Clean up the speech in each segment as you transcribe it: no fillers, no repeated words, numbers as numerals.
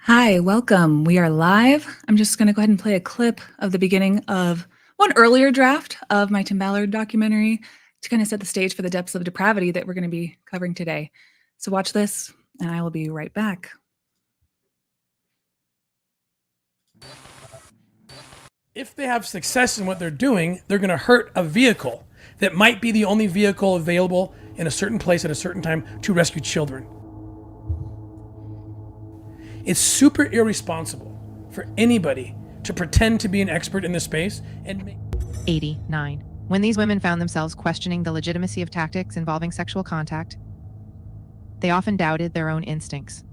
Hi, welcome. We are live. I'm just going to go ahead and play a clip of the beginning of one earlier draft of my Tim Ballard documentary to kind of set the stage for the depths of depravity that we're going to be covering today. So watch this, and I will be right back. If they have success in what they're doing, they're going to hurt a vehicle that might be the only vehicle available in a certain place at a certain time to rescue children. It's super irresponsible for anybody to pretend to be an expert in this space and make 89. When these women found themselves questioning the legitimacy of tactics involving sexual contact, they often doubted their own instincts.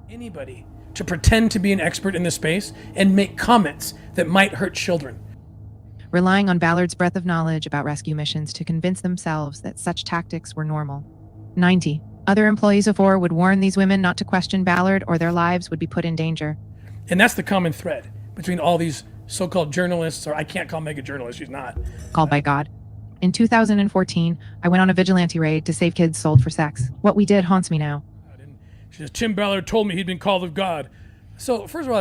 Anybody to pretend to be an expert in this space and make comments that might hurt children. Relying on Ballard's breadth of knowledge about rescue missions to convince themselves that such tactics were normal. 90. Other employees of four would warn these women not to question Ballard or their lives would be put in danger. And that's the common thread between all these so-called journalists, or I can't call Meg a journalist, she's not. Called by God. In 2014, I went on a vigilante raid to save kids sold for sex. What we did haunts me now. She says, Tim Ballard told me he'd been called of God. So first of all,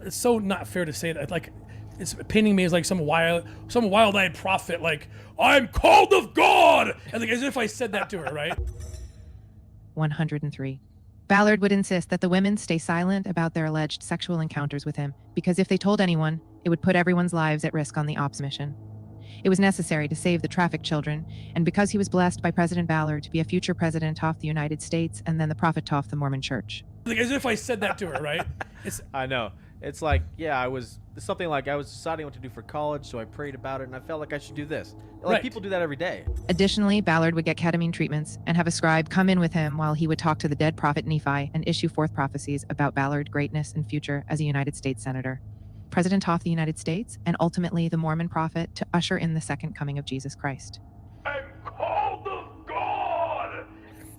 it's so not fair to say that. Like, it's painting me as like some wild-eyed prophet, like, I'm called of God, and like as if I said that to her, right? 103. Ballard would insist that the women stay silent about their alleged sexual encounters with him, because if they told anyone, it would put everyone's lives at risk on the ops mission. It was necessary to save the trafficked children, and because he was blessed by President Ballard to be a future president of the United States and then the prophet of the Mormon Church. Like as if I said that to her, right? I know. It's like, yeah, it's something like I was deciding what to do for college, so I prayed about it, and I felt like I should do this. Like, Right. people do that every day. Additionally, Ballard would get ketamine treatments and have a scribe come in with him while he would talk to the dead prophet Nephi and issue forth prophecies about Ballard's greatness and future as a United States Senator, President of the United States, and ultimately the Mormon prophet to usher in the second coming of Jesus Christ. I'm called of God!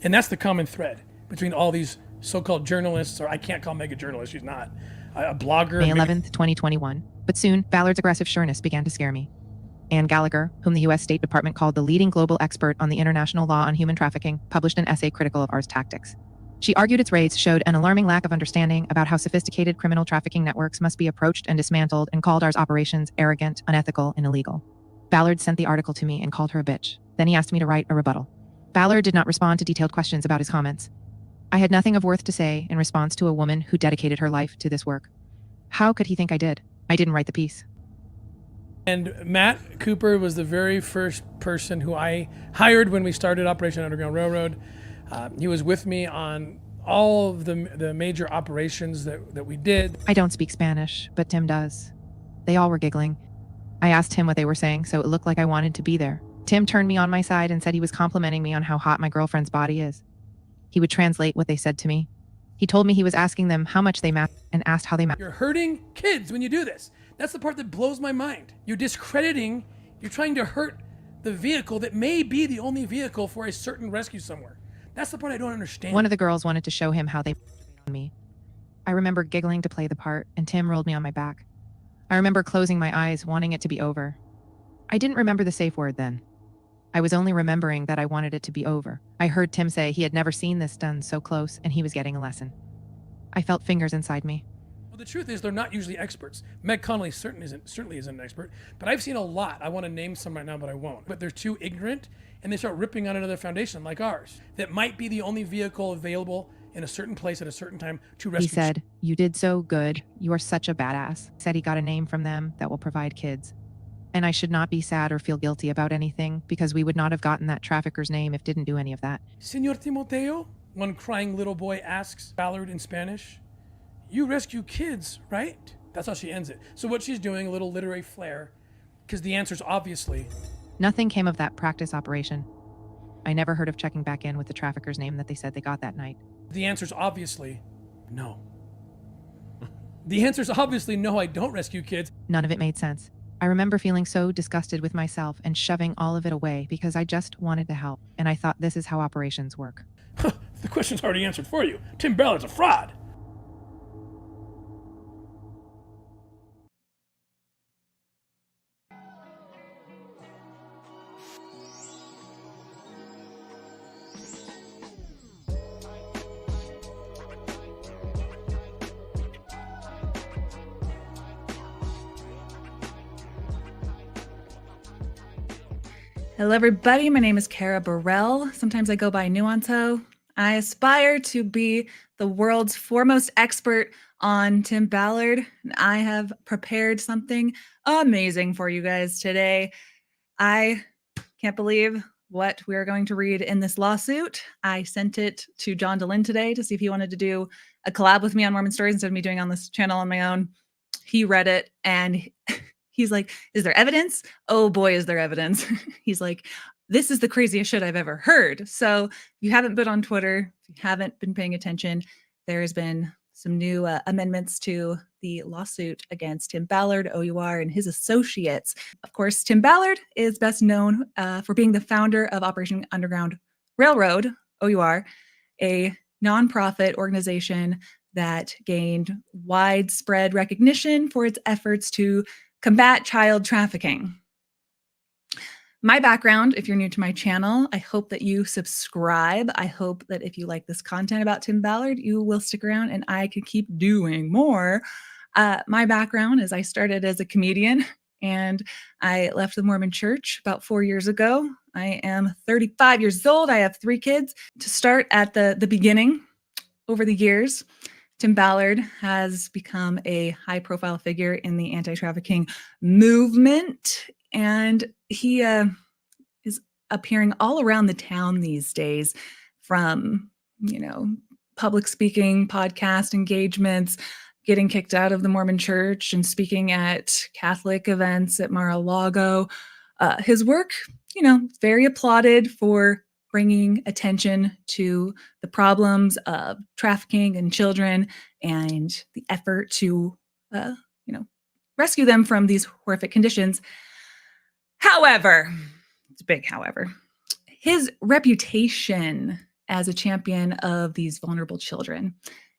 And that's the common thread between all these so-called journalists, or I can't call Meg a journalist, she's not. A blogger. May 11th, 2021. But soon, Ballard's aggressive sureness began to scare me. Ann Gallagher, whom the U.S. State Department called the leading global expert on the international law on human trafficking, published an essay critical of ours tactics. She argued its raids showed an alarming lack of understanding about how sophisticated criminal trafficking networks must be approached and dismantled, and called ours operations arrogant, unethical, and illegal. Ballard sent the article to me and called her a bitch. Then he asked me to write a rebuttal. Ballard did not respond to detailed questions about his comments. I had nothing of worth to say in response to a woman who dedicated her life to this work. How could he think I did? I didn't write the piece. And Matt Cooper was the very first person who I hired when we started Operation Underground Railroad. He was with me on all of the major operations that we did. I don't speak Spanish, but Tim does. They all were giggling. I asked him what they were saying, so it looked like I wanted to be there. Tim turned me on my side and said he was complimenting me on how hot my girlfriend's body is. He would translate what they said to me. He told me he was asking them how much they mapped and asked how they mapped. You're hurting kids when you do this. That's the part that blows my mind. You're discrediting, you're trying to hurt the vehicle that may be the only vehicle for a certain rescue somewhere. That's the part I don't understand. One of the girls wanted to show him how they on me. I remember giggling to play the part, and Tim rolled me on my back. I remember closing my eyes, wanting it to be over. I didn't remember the safe word then. I was only remembering that I wanted it to be over. I heard Tim say he had never seen this done so close, and he was getting a lesson. I felt fingers inside me. Well, the truth is they're not usually experts. Meg Connolly certainly isn't an expert, but I've seen a lot. I want to name some right now, but I won't. But they're too ignorant, and they start ripping on another foundation like ours that might be the only vehicle available in a certain place at a certain time to rescue. He said, "You did so good. You are such a badass." Said he got a name from them that will provide kids. And I should not be sad or feel guilty about anything, because we would not have gotten that trafficker's name if didn't do any of that. Senor Timoteo, one crying little boy asks Ballard in Spanish, you rescue kids, right? That's how she ends it. So what she's doing, a little literary flair, because the answer's obviously... Nothing came of that practice operation. I never heard of checking back in with the trafficker's name that they said they got that night. The answer's obviously no. The answer's obviously no, I don't rescue kids. None of it made sense. I remember feeling so disgusted with myself and shoving all of it away because I just wanted to help, and I thought this is how operations work. The question's already answered for you. Tim Ballard's a fraud. Hello, everybody. My name is Kara Burrell. Sometimes I go by Nuancehoe. I aspire to be the world's foremost expert on Tim Ballard, and I have prepared something amazing for you guys today. I can't believe what we're going to read in this lawsuit. I sent it to John DeLynn today to see if he wanted to do a collab with me on Mormon Stories instead of me doing on this channel on my own. He read it and he's like, is there evidence? Oh boy, is there evidence. He's like, this is the craziest shit I've ever heard. So if you haven't been on Twitter, if you haven't been paying attention, there has been some new amendments to the lawsuit against Tim Ballard, OUR, and his associates. Of course, Tim Ballard is best known for being the founder of Operation Underground Railroad, OUR, a nonprofit organization that gained widespread recognition for its efforts to combat child trafficking. My background, if you're new to my channel, I hope that you subscribe. I hope that if you like this content about Tim Ballard, you will stick around and I can keep doing more. My background is I started as a comedian and I left the Mormon Church about 4 years ago. I am 35 years old. I have 3 kids. To start at the beginning, over the years, Tim Ballard has become a high-profile figure in the anti-trafficking movement, and he is appearing all around the town these days, from, public speaking, podcast engagements, getting kicked out of the Mormon Church and speaking at Catholic events at Mar-a-Lago. His work, very applauded for bringing attention to the problems of trafficking in children and the effort to, rescue them from these horrific conditions. However, it's a big however, his reputation as a champion of these vulnerable children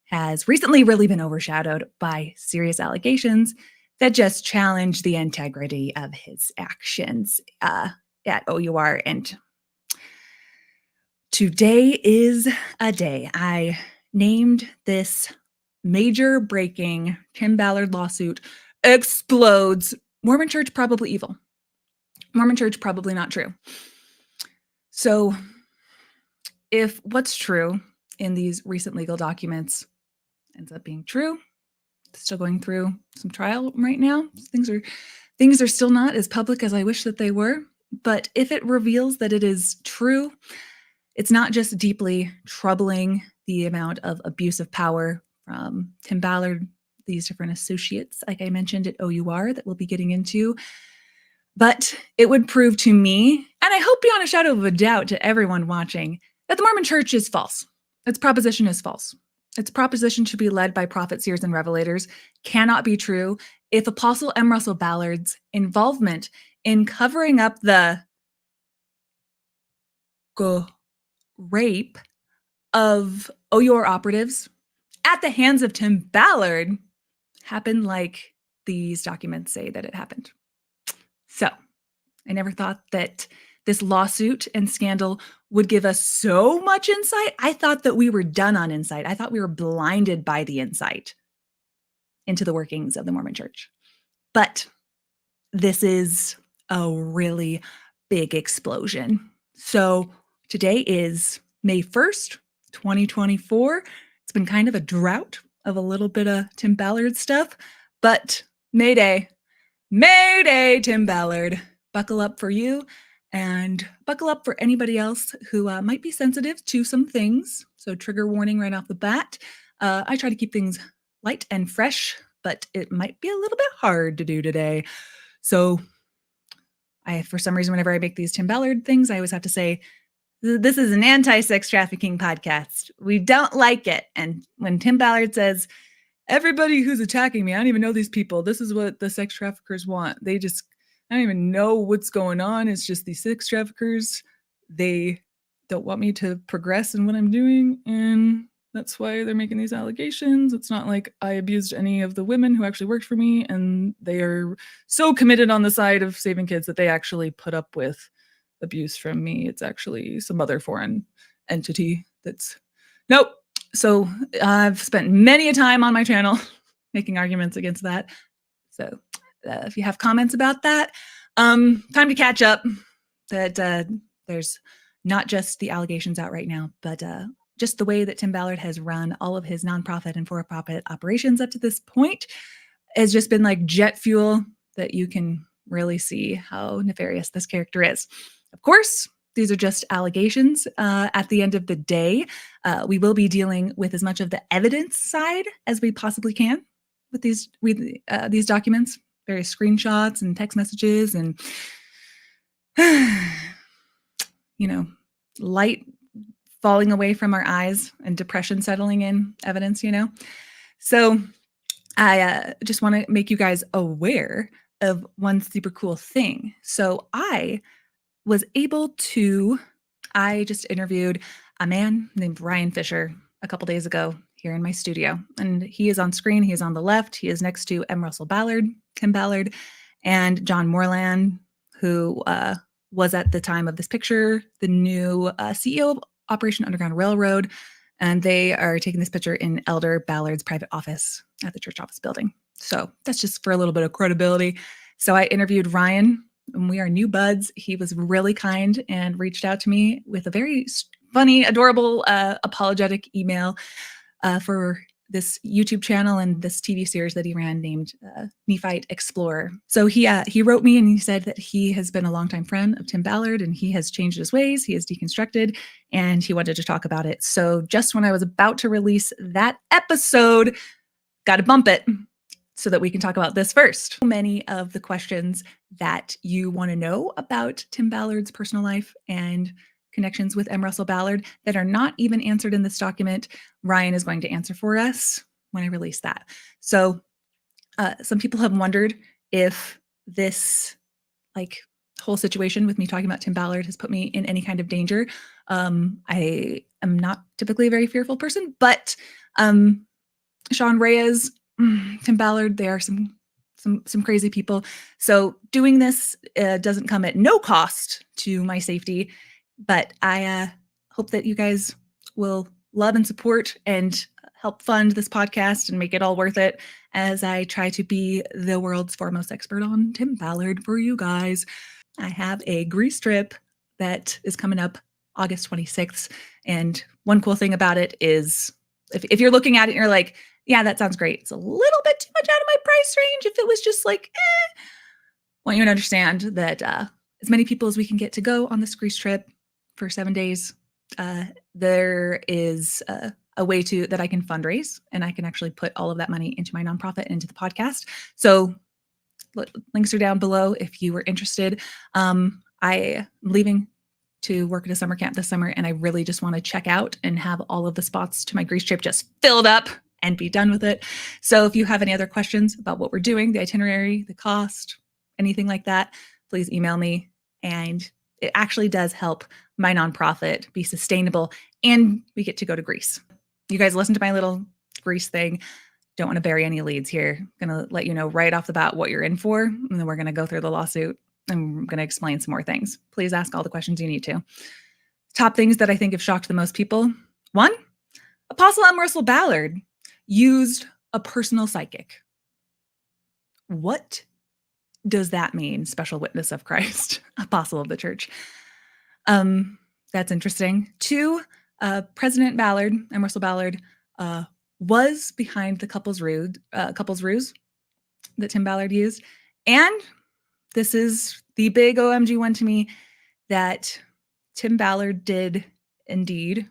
has recently really been overshadowed by serious allegations that just challenge the integrity of his actions at OUR. And today is a day. I named this major breaking Tim Ballard lawsuit explodes. Mormon Church probably evil. Mormon Church probably not true. So if what's true in these recent legal documents ends up being true, still going through some trial right now. Things are still not as public as I wish that they were. But if it reveals that it is true, it's not just deeply troubling the amount of abuse of power from Tim Ballard, these different associates, like I mentioned at OUR, that we'll be getting into, but it would prove to me, and I hope beyond a shadow of a doubt to everyone watching, that the Mormon Church is false. Its proposition is false. Its proposition to be led by prophets, seers, and revelators cannot be true if Apostle M. Russell Ballard's involvement in covering up the rape of OUR operatives at the hands of Tim Ballard happened like these documents say that it happened. So I never thought that this lawsuit and scandal would give us so much insight. I thought that we were done on insight. I thought we were blinded by the insight into the workings of the Mormon Church. But this is a really big explosion. So today is May 1st, 2024. It's been kind of a drought of a little bit of Tim Ballard stuff, but Mayday, Tim Ballard. Buckle up for you and buckle up for anybody else who might be sensitive to some things. So trigger warning right off the bat. I try to keep things light and fresh, but it might be a little bit hard to do today. So for some reason, whenever I make these Tim Ballard things, I always have to say, this is an anti-sex trafficking podcast. We don't like it. And when Tim Ballard says, everybody who's attacking me, I don't even know these people. This is what the sex traffickers want. I don't even know what's going on. It's just these sex traffickers. They don't want me to progress in what I'm doing. And that's why they're making these allegations. It's not like I abused any of the women who actually worked for me. And they are so committed on the side of saving kids that they actually put up with abuse from me. It's actually some other foreign entity that's nope. So I've spent many a time on my channel making arguments against that. So if you have comments about that, time to catch up. that there's not just the allegations out right now, but just the way that Tim Ballard has run all of his nonprofit and for-profit operations up to this point has just been like jet fuel that you can really see how nefarious this character is. Of course, these are just allegations. At the end of the day, we will be dealing with as much of the evidence side as we possibly can with these documents, various screenshots and text messages and, light falling away from our eyes and depression settling in evidence, So I just want to make you guys aware of one super cool thing. So I just interviewed a man named Ryan Fisher a couple days ago here in my studio. And he is on screen. He is on the left. He is next to M. Russell Ballard, Tim Ballard, and John Moreland, who was at the time of this picture the new CEO of Operation Underground Railroad. And they are taking this picture in Elder Ballard's private office at the church office building. So that's just for a little bit of credibility. So I interviewed Ryan, and we are new buds. He was really kind and reached out to me with a very funny, adorable, apologetic email for this YouTube channel and this TV series that he ran named Nephi Explorer. So he wrote me and he said that he has been a longtime friend of Tim Ballard and he has changed his ways, he has deconstructed, and he wanted to talk about it. So just when I was about to release that episode, got to bump it so that we can talk about this first. Many of the questions that you want to know about Tim Ballard's personal life and connections with M. Russell Ballard that are not even answered in this document, Ryan is going to answer for us when I release that. So some people have wondered if this whole situation with me talking about Tim Ballard has put me in any kind of danger. I am not typically a very fearful person, but Sean Reyes, Tim Ballard, they are some crazy people. So doing this doesn't come at no cost to my safety, but I hope that you guys will love and support and help fund this podcast and make it all worth it as I try to be the world's foremost expert on Tim Ballard for you guys. I have a grease trip that is coming up August 26th. And one cool thing about it is if you're looking at it and you're like, yeah, that sounds great, it's a little bit too much out of my price range. If it was just I want you to understand that as many people as we can get to go on this grease trip for 7 days, there is a way that I can fundraise, and I can actually put all of that money into my nonprofit and into the podcast. So links are down below if you were interested. I am leaving to work at a summer camp this summer, and I really just want to check out and have all of the spots to my grease trip just filled up and be done with it. So if you have any other questions about what we're doing, the itinerary, the cost, anything like that, please email me. And it actually does help my nonprofit be sustainable, and we get to go to Greece. You guys listen to my little Greece thing. Don't want to bury any leads here. Going to let you know right off the bat what you're in for, and then we're going to go through the lawsuit and I'm going to explain some more things. Please ask all the questions you need to. Top things that I think have shocked the most people. 1, Apostle M. Russell Ballard used a personal psychic. What does that mean? Special witness of Christ, apostle of the church. That's interesting. 2, President Ballard, M. Russell Ballard, was behind the couple's ruse that Tim Ballard used. And this is the big OMG one to me, that Tim Ballard did indeed,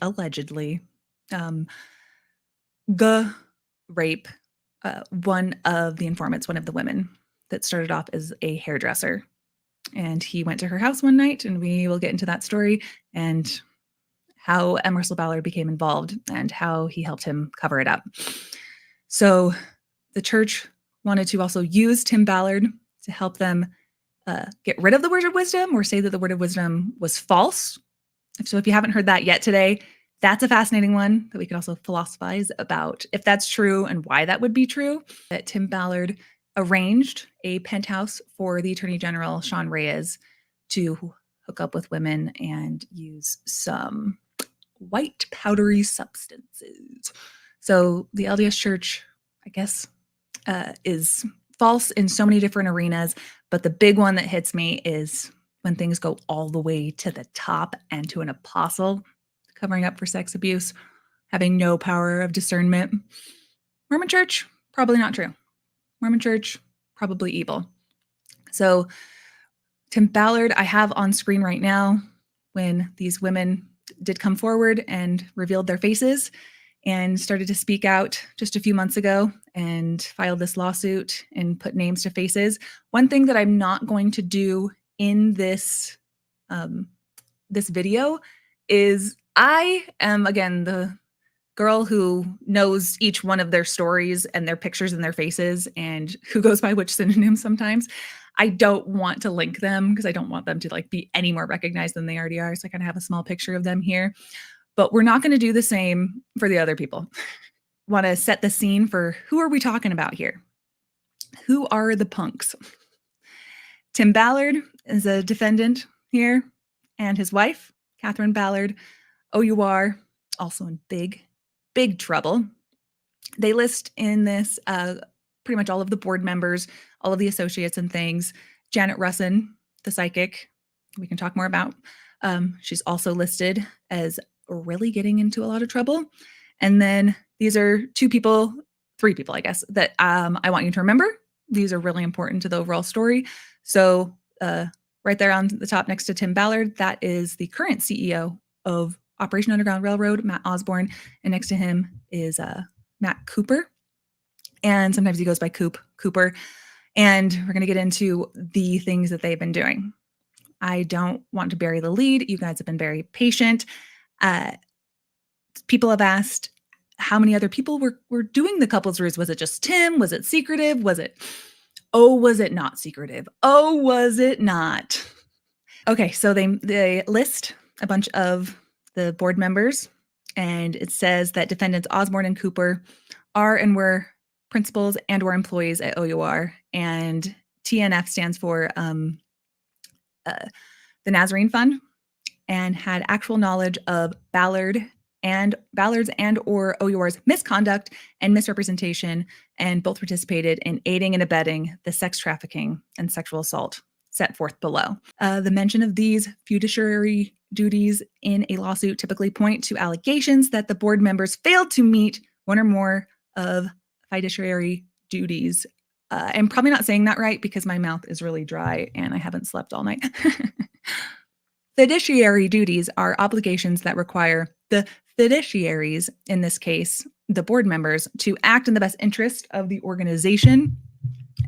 allegedly, rape one of the informants, one of the women that started off as a hairdresser. And he went to her house one night, and we will get into that story and how M. Russell Ballard became involved and how he helped him cover it up. So the church wanted to also use Tim Ballard to help them get rid of the word of wisdom, or say that the word of wisdom was false. So if you haven't heard that yet today, that's a fascinating one that we could also philosophize about if that's true and why that would be true. That Tim Ballard arranged a penthouse for the Attorney General, Sean Reyes, to hook up with women and use some white powdery substances. So the LDS Church, I guess, is false in so many different arenas, but the big one that hits me is when things go all the way to the top and to an apostle covering up for sex abuse, having no power of discernment. Mormon Church, probably not true. Mormon Church, probably evil. So Tim Ballard, I have on screen right now when these women did come forward and revealed their faces and started to speak out just a few months ago and filed this lawsuit and put names to faces. One thing that I'm not going to do in this this video is I am, again, the girl who knows each one of their stories and their pictures and their faces and who goes by which synonym sometimes. I don't want to link them because I don't want them to like be any more recognized than they already are. So I kind of have a small picture of them here, but we're not going to do the same for the other people. Want to set the scene for who are we talking about here? Who are the punks? Tim Ballard is a defendant here, and his wife, Catherine Ballard, OUR, also in big trouble. They list in this pretty much all of the board members, all of the associates and things. Janet Russin, the psychic, we can talk more about. She's also listed as really getting into a lot of trouble. And then these are three people, I guess, that I want you to remember. These are really important to the overall story. So right there on the top next to Tim Ballard, that is the current CEO of Operation Underground Railroad, Matt Osborne. And next to him is Matt Cooper. And sometimes he goes by Cooper. And we're going to get into the things that they've been doing. I don't want to bury the lead. You guys have been very patient. People have asked how many other people were doing the couples ruse. Was it just Tim? Was it secretive? Was it not secretive? Oh, was it not? Okay, so they list a bunch of the board members, and it says that defendants Osborne and Cooper are and were principals and or employees at OUR, and TNF stands for the Nazarene Fund, and had actual knowledge of Ballard's and or OUR's misconduct and misrepresentation, and both participated in aiding and abetting the sex trafficking and sexual assault set forth below. The mention of these fiduciary duties in a lawsuit typically point to allegations that the board members failed to meet one or more of fiduciary duties. I'm probably not saying that right because my mouth is really dry and I haven't slept all night. Fiduciary duties are obligations that require the fiduciaries, in this case, the board members, to act in the best interest of the organization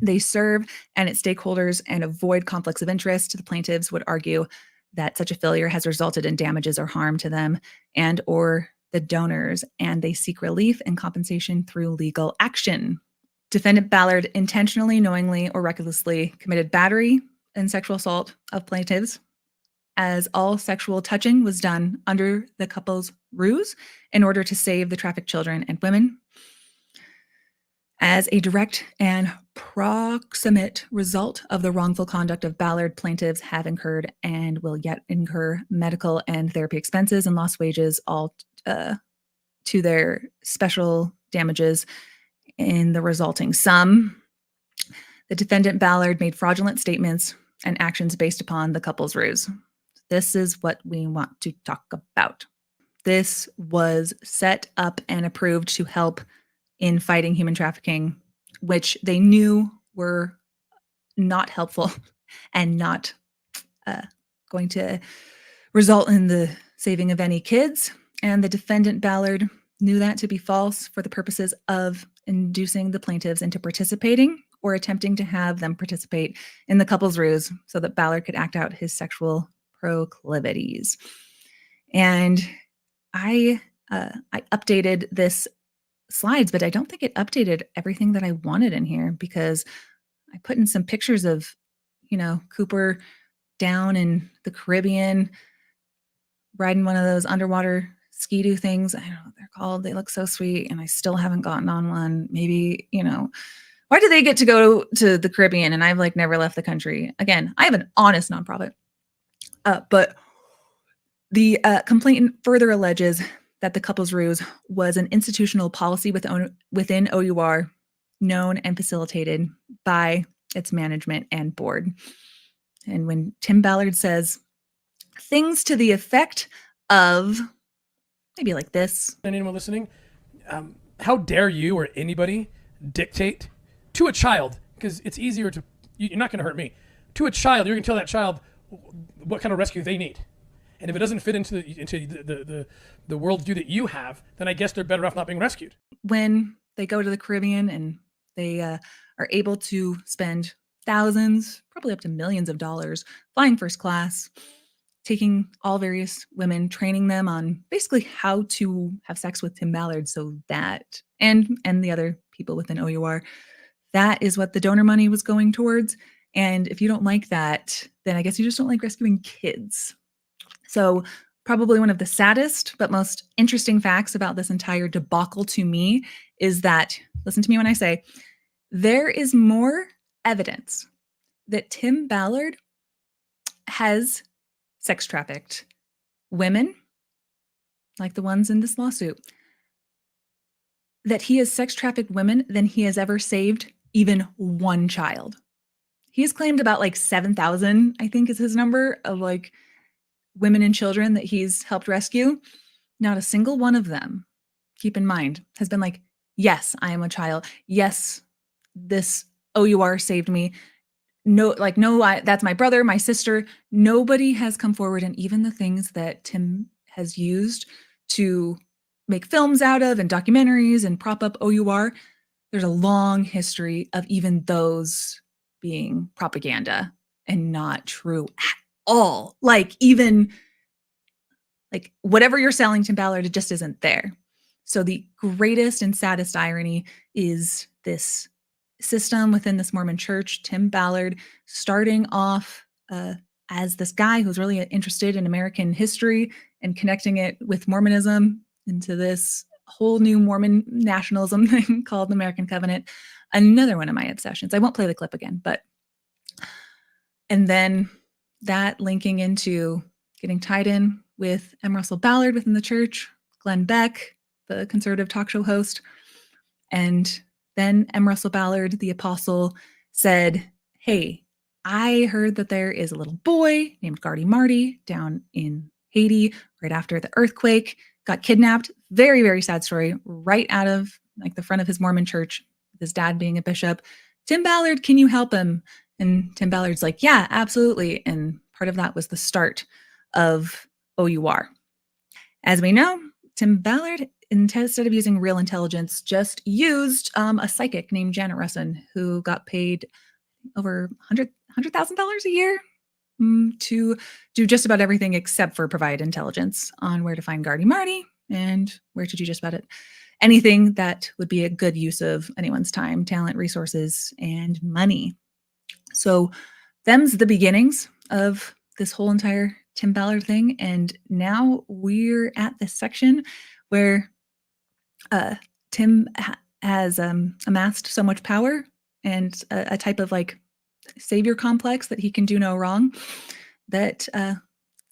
they serve and its stakeholders and avoid conflicts of interest. The plaintiffs would argue that such a failure has resulted in damages or harm to them and or the donors, and they seek relief and compensation through legal action. Defendant Ballard intentionally, knowingly, or recklessly committed battery and sexual assault of plaintiffs, as all sexual touching was done under the couple's ruse in order to save the trafficked children and women. As a direct and proximate result of the wrongful conduct of Ballard, plaintiffs have incurred and will yet incur medical and therapy expenses and lost wages, all to their special damages in the resulting sum. The defendant Ballard made fraudulent statements and actions based upon the couple's ruse. This is what we want to talk about. This was set up and approved to help in fighting human trafficking, which they knew were not helpful and not going to result in the saving of any kids. And the defendant Ballard knew that to be false for the purposes of inducing the plaintiffs into participating or attempting to have them participate in the couple's ruse so that Ballard could act out his sexual proclivities. And I updated this slides, but I don't think it updated everything that I wanted in here because I put in some pictures of, Cooper down in the Caribbean, riding one of those underwater ski-doo things. I don't know what they're called. They look so sweet, and I still haven't gotten on one. Maybe, why do they get to go to the Caribbean and I've never left the country? Again, I have an honest nonprofit. But the complaint further alleges that the couple's ruse was an institutional policy within OUR, known and facilitated by its management and board. And when Tim Ballard says things to the effect of maybe like this. Anyone listening, how dare you or anybody dictate to a child, because it's easier to, you're not going to hurt me. To a child, you're going to tell that child what kind of rescue they need. And if it doesn't fit into the worldview that you have, then I guess they're better off not being rescued. When they go to the Caribbean and they are able to spend thousands, probably up to millions of dollars, flying first class, taking all various women, training them on basically how to have sex with Tim Ballard, so that, and the other people within OUR, that is what the donor money was going towards. And if you don't like that, then I guess you just don't like rescuing kids. So probably one of the saddest but most interesting facts about this entire debacle to me is that, listen to me when I say, there is more evidence that Tim Ballard has sex trafficked women, like the ones in this lawsuit, that he has sex trafficked women than he has ever saved even one child. He has claimed about like 7,000, I think is his number, of like women and children that he's helped rescue. Not a single one of them, keep in mind, has been like, yes, I am a child. Yes, this OUR saved me. No, that's my brother, my sister. Nobody has come forward. And even the things that Tim has used to make films out of and documentaries and prop up OUR, there's a long history of even those being propaganda and not true at all. Like, even like whatever you're selling Tim Ballard, it just isn't there. So the greatest and saddest irony is this system within this Mormon Church, Tim Ballard, starting off as this guy who's really interested in American history and connecting it with Mormonism into this whole new Mormon nationalism thing called the American Covenant. Another one of my obsessions. I won't play the clip again, and then that linking into getting tied in with M. Russell Ballard within the church, Glenn Beck, the conservative talk show host, and then M. Russell Ballard, the Apostle, said, hey, I heard that there is a little boy named Gardy Marty down in Haiti right after the earthquake, got kidnapped. Very, very sad story, right out of like the front of his Mormon church, his dad being a bishop. Tim Ballard, can you help him? And Tim Ballard's like, yeah, absolutely. And part of that was the start of OUR. As we know, Tim Ballard, instead of using real intelligence, just used a psychic named Janet Russin, who got paid over $100,000 a year to do just about everything except for provide intelligence on where to find Gardy Marty and where to do just about it. Anything that would be a good use of anyone's time, talent, resources, and money. So them's the beginnings of this whole entire Tim Ballard thing. And now we're at this section where Tim has amassed so much power and a type of like savior complex that he can do no wrong, that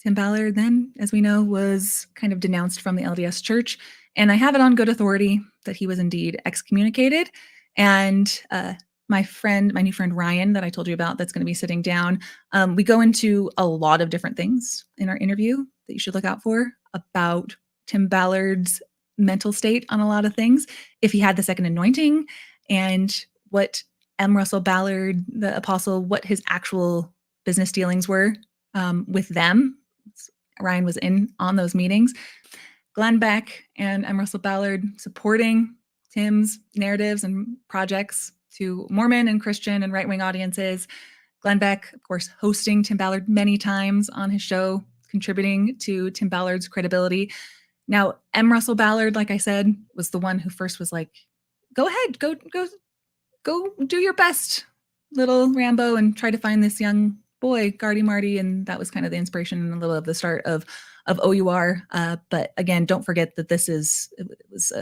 Tim Ballard then, as we know, was kind of denounced from the LDS Church. And I have it on good authority that he was indeed excommunicated. And my new friend Ryan that I told you about, that's going to be sitting down, we go into a lot of different things in our interview that you should look out for about Tim Ballard's mental state on a lot of things, if he had the second anointing, and what M. Russell Ballard, the Apostle, what his actual business dealings were with them. Ryan was in on those meetings. Glenn Beck and M. Russell Ballard supporting Tim's narratives and projects to Mormon and Christian and right-wing audiences. Glenn Beck, of course, hosting Tim Ballard many times on his show, contributing to Tim Ballard's credibility. Now, M. Russell Ballard, like I said, was the one who first was like, go ahead, go do your best, little Rambo, and try to find this young boy, Gardy Marty. And that was kind of the inspiration and a little of the start of OUR. But again, don't forget that it was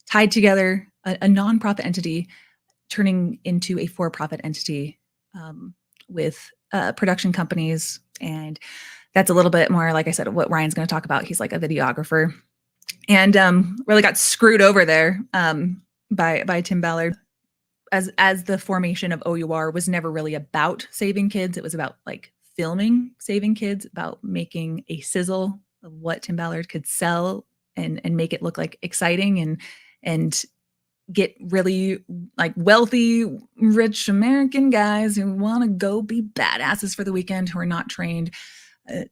tied together, a nonprofit entity turning into a for-profit entity with production companies. And that's a little bit more, like I said, what Ryan's going to talk about. He's like a videographer, and really got screwed over there by Tim Ballard. As the formation of OUR was never really about saving kids. It was about like filming Saving Kids, about making a sizzle of what Tim Ballard could sell and make it look like exciting and get really like wealthy, rich American guys who want to go be badasses for the weekend, who are not trained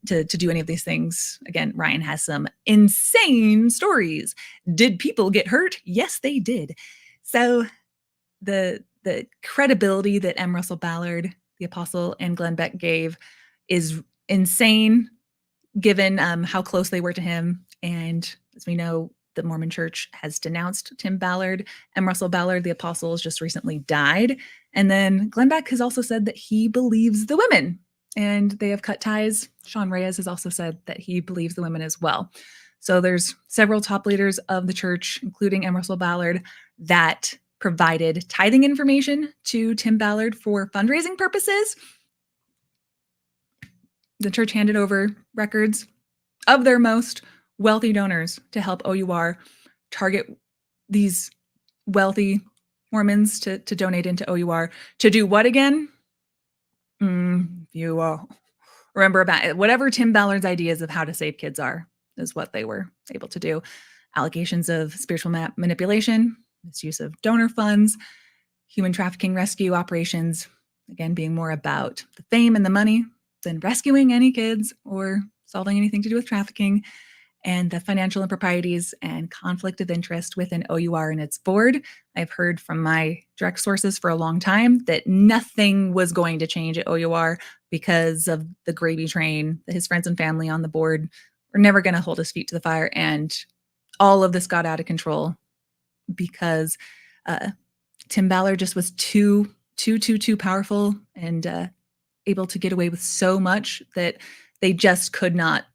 to do any of these things. Again, Ryan has some insane stories. Did people get hurt? Yes, they did. So the credibility that M. Russell Ballard, the Apostle, and Glenn Beck gave is insane, given how close they were to him. And as we know, the Mormon Church has denounced Tim Ballard. M. Russell Ballard, the Apostle, has just recently died. And then Glenn Beck has also said that he believes the women, and they have cut ties. Sean Reyes has also said that he believes the women as well. So there's several top leaders of the church, including M. Russell Ballard, that provided tithing information to Tim Ballard for fundraising purposes. The church handed over records of their most wealthy donors to help OUR target these wealthy Mormons to donate into OUR. To do what again? You remember about it. Whatever Tim Ballard's ideas of how to save kids are, is what they were able to do. Allegations of spiritual manipulation, misuse of donor funds, human trafficking rescue operations, again, being more about the fame and the money than rescuing any kids or solving anything to do with trafficking, and the financial improprieties and conflict of interest within OUR and its board. I've heard from my direct sources for a long time that nothing was going to change at OUR because of the gravy train that his friends and family on the board were never going to hold his feet to the fire. And all of this got out of control because Tim Ballard just was too powerful and able to get away with so much that they just could not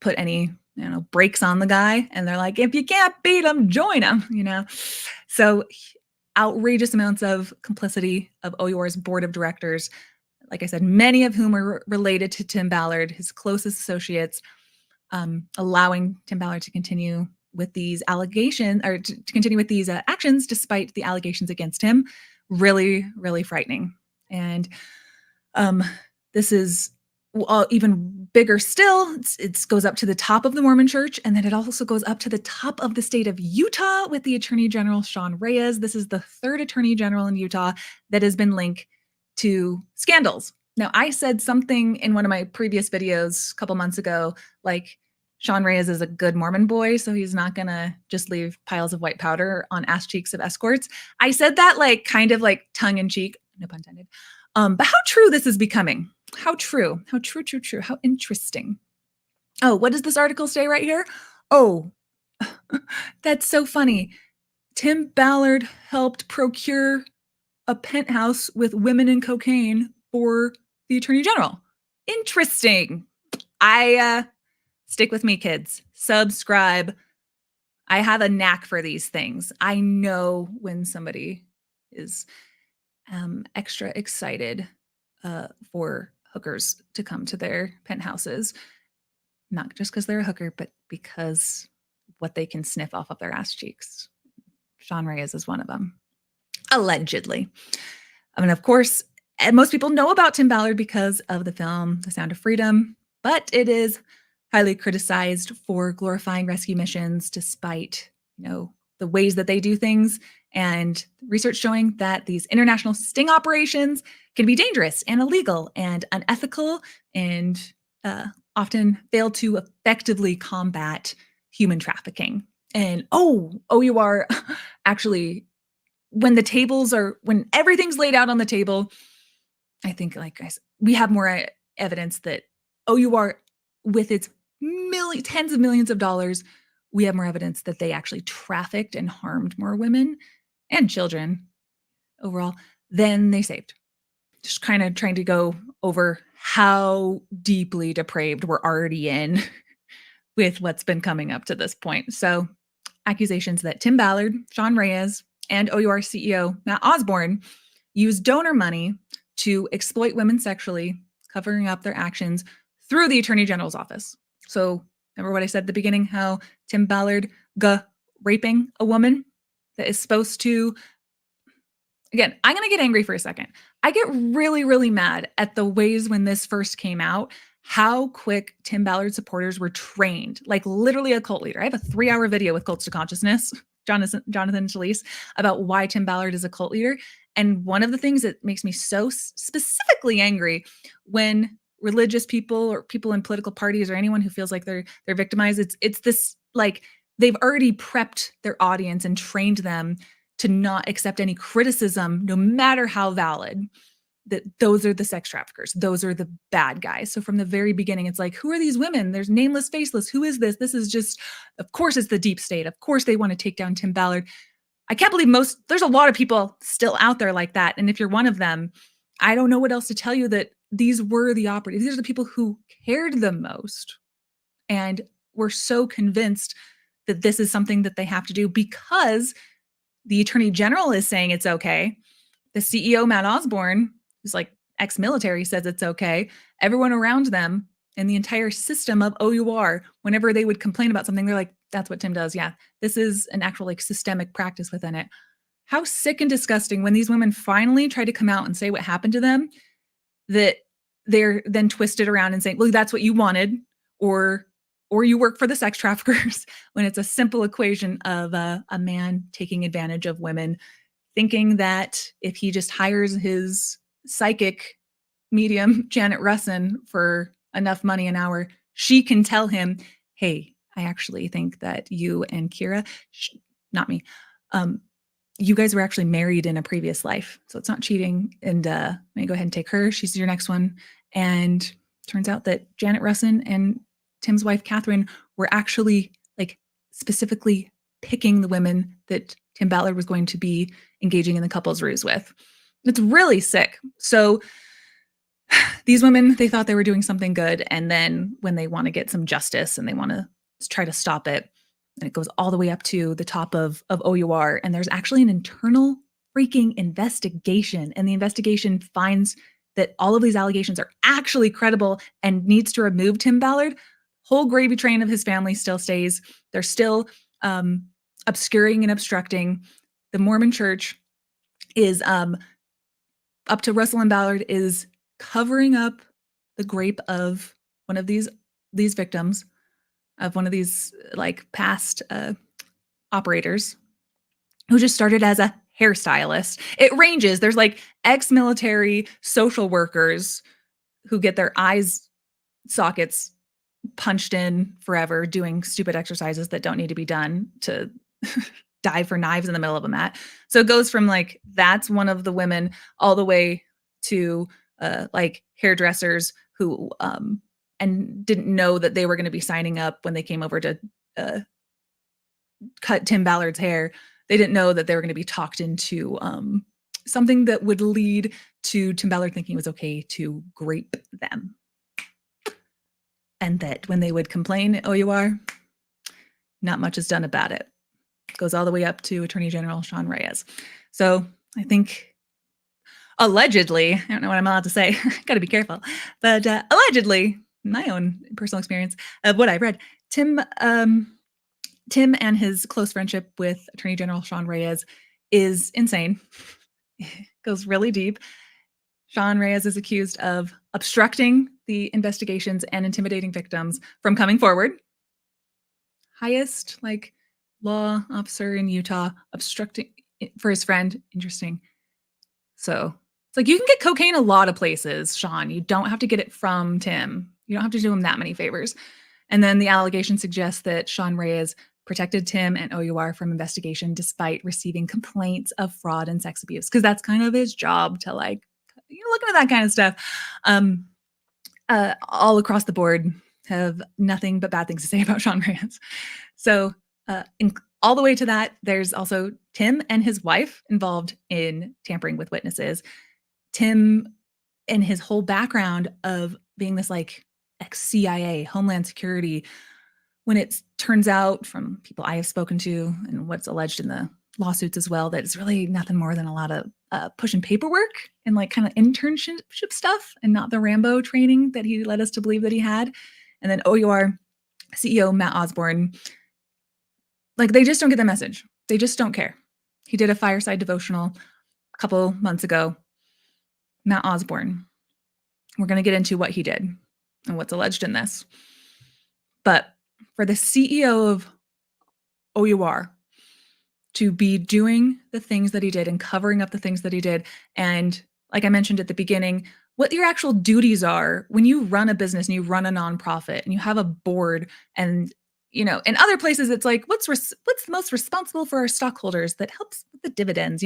put any brakes on the guy. And they're like, if you can't beat him, join him, So outrageous amounts of complicity of OUR's board of directors, like I said, many of whom are related to Tim Ballard, his closest associates, allowing Tim Ballard to continue with these allegations, or to continue with these actions despite the allegations against him. Really, really frightening. And this is even bigger still. It goes up to the top of the Mormon Church, and then it also goes up to the top of the state of Utah with the Attorney General Sean Reyes. This is the third Attorney General in Utah that has been linked to scandals. Now, I said something in one of my previous videos a couple months ago, like Sean Reyes is a good Mormon boy, so he's not gonna just leave piles of white powder on ass cheeks of escorts. I said that kind of tongue in cheek, no pun intended. But how true this is becoming. How true, how interesting. Oh, what does this article say right here? Oh, that's so funny. Tim Ballard helped procure a penthouse with women and cocaine for the Attorney General. Interesting. Stick with me, kids. Subscribe. I have a knack for these things. I know when somebody is extra excited for hookers to come to their penthouses, not just because they're a hooker, but because what they can sniff off of their ass cheeks. Sean Reyes is one of them, allegedly. I mean, of course, most people know about Tim Ballard because of the film The Sound of Freedom, but it is highly criticized for glorifying rescue missions, despite the ways that they do things, and research showing that these international sting operations can be dangerous and illegal and unethical, and often fail to effectively combat human trafficking. And OUR actually, when everything's laid out on the table, I think we have more evidence that OUR, with its tens of millions of dollars, we have more evidence that they actually trafficked and harmed more women and children overall than they saved. Just kind of trying to go over how deeply depraved we're already in with what's been coming up to this point. So accusations that Tim Ballard, Sean Reyes, and OUR CEO Matt Osborne used donor money to exploit women sexually, covering up their actions through the Attorney General's office. So remember what I said at the beginning, how Tim Ballard raping a woman that is supposed to, again, I'm going to get angry for a second. I get really, really mad at the ways when this first came out, how quick Tim Ballard supporters were trained, like literally a cult leader. I have a 3-hour video with Cults to Consciousness, Jonathan Celeste, about why Tim Ballard is a cult leader. And one of the things that makes me so specifically angry when religious people or people in political parties or anyone who feels like they're victimized, it's this, like, they've already prepped their audience and trained them to not accept any criticism, no matter how valid, that those are the sex traffickers. Those are the bad guys. So from the very beginning, it's like, who are these women? There's nameless, faceless. Who is this? This is just, of course, it's the deep state. Of course, they want to take down Tim Ballard. I can't believe there's a lot of people still out there like that. And if you're one of them, I don't know what else to tell you, that these were the operatives. These are the people who cared the most and were so convinced that this is something that they have to do because the Attorney General is saying it's okay. The CEO, Matt Osborne, who's like ex-military, says it's okay. Everyone around them and the entire system of OUR, whenever they would complain about something, they're like, that's what Tim does. Yeah, this is an actual like systemic practice within it. How sick and disgusting when these women finally try to come out and say what happened to them, that they're then twisted around and saying, well, that's what you wanted, or you work for the sex traffickers, when it's a simple equation of a man taking advantage of women, thinking that if he just hires his psychic medium, Janet Russin, for enough money an hour, she can tell him, hey, I actually think that you and Kira, not me, you guys were actually married in a previous life. So it's not cheating. And let me go ahead and take her. She's your next one. And turns out that Janet Russin and Tim's wife, Catherine, were actually like specifically picking the women that Tim Ballard was going to be engaging in the couples ruse with. It's really sick. So these women, they thought they were doing something good. And then when they want to get some justice and they want to try to stop it, and it goes all the way up to the top of OUR, and there's actually an internal freaking investigation. And the investigation finds that all of these allegations are actually credible and needs to remove Tim Ballard. Whole gravy train of his family still stays. They're still obscuring and obstructing. The Mormon Church is up to Russell and Ballard is covering up the grape of one of these victims, of one of these like past operators, who just started as a hairstylist. It ranges. There's like ex-military social workers who get their eyes sockets punched in forever doing stupid exercises that don't need to be done, to dive for knives in the middle of a mat. So it goes from like, that's one of the women, all the way to like hairdressers who and didn't know that they were going to be signing up when they came over to cut Tim Ballard's hair. They didn't know that they were going to be talked into something that would lead to Tim Ballard thinking it was okay to grape them. And that when they would complain at OUR, not much is done about it. It goes all the way up to Attorney General Sean Reyes. So I think allegedly, I don't know what I'm allowed to say, got to be careful, but allegedly, my own personal experience of what I read, Tim and his close friendship with Attorney General Sean Reyes is insane. It goes really deep. Sean Reyes is accused of obstructing the investigations and intimidating victims from coming forward. Highest like law officer in Utah obstructing for his friend. Interesting. So it's like, you can get cocaine a lot of places, Sean. You don't have to get it from Tim. You don't have to do him that many favors. And then the allegation suggests that Sean Reyes protected Tim and OUR from investigation despite receiving complaints of fraud and sex abuse, because that's kind of his job to like, looking at that kind of stuff. All across the board have nothing but bad things to say about Sean Reyes. So all the way to that, there's also Tim and his wife involved in tampering with witnesses. Tim and his whole background of being this like ex-CIA, Homeland Security, when it turns out from people I have spoken to and what's alleged in the lawsuits as well, that it's really nothing more than a lot of pushing paperwork and like kind of internship stuff, and not the Rambo training that he led us to believe that he had. And then OUR CEO Matt Osborne, like, they just don't get the message. They just don't care. He did a fireside devotional a couple months ago Matt Osborne. We're going to get into what he did and what's alleged in this. But for the CEO of OUR to be doing the things that he did and covering up the things that he did, and like I mentioned at the beginning, what your actual duties are when you run a business and you run a nonprofit and you have a board, and in other places it's like what's most responsible for our stockholders that helps with the dividends,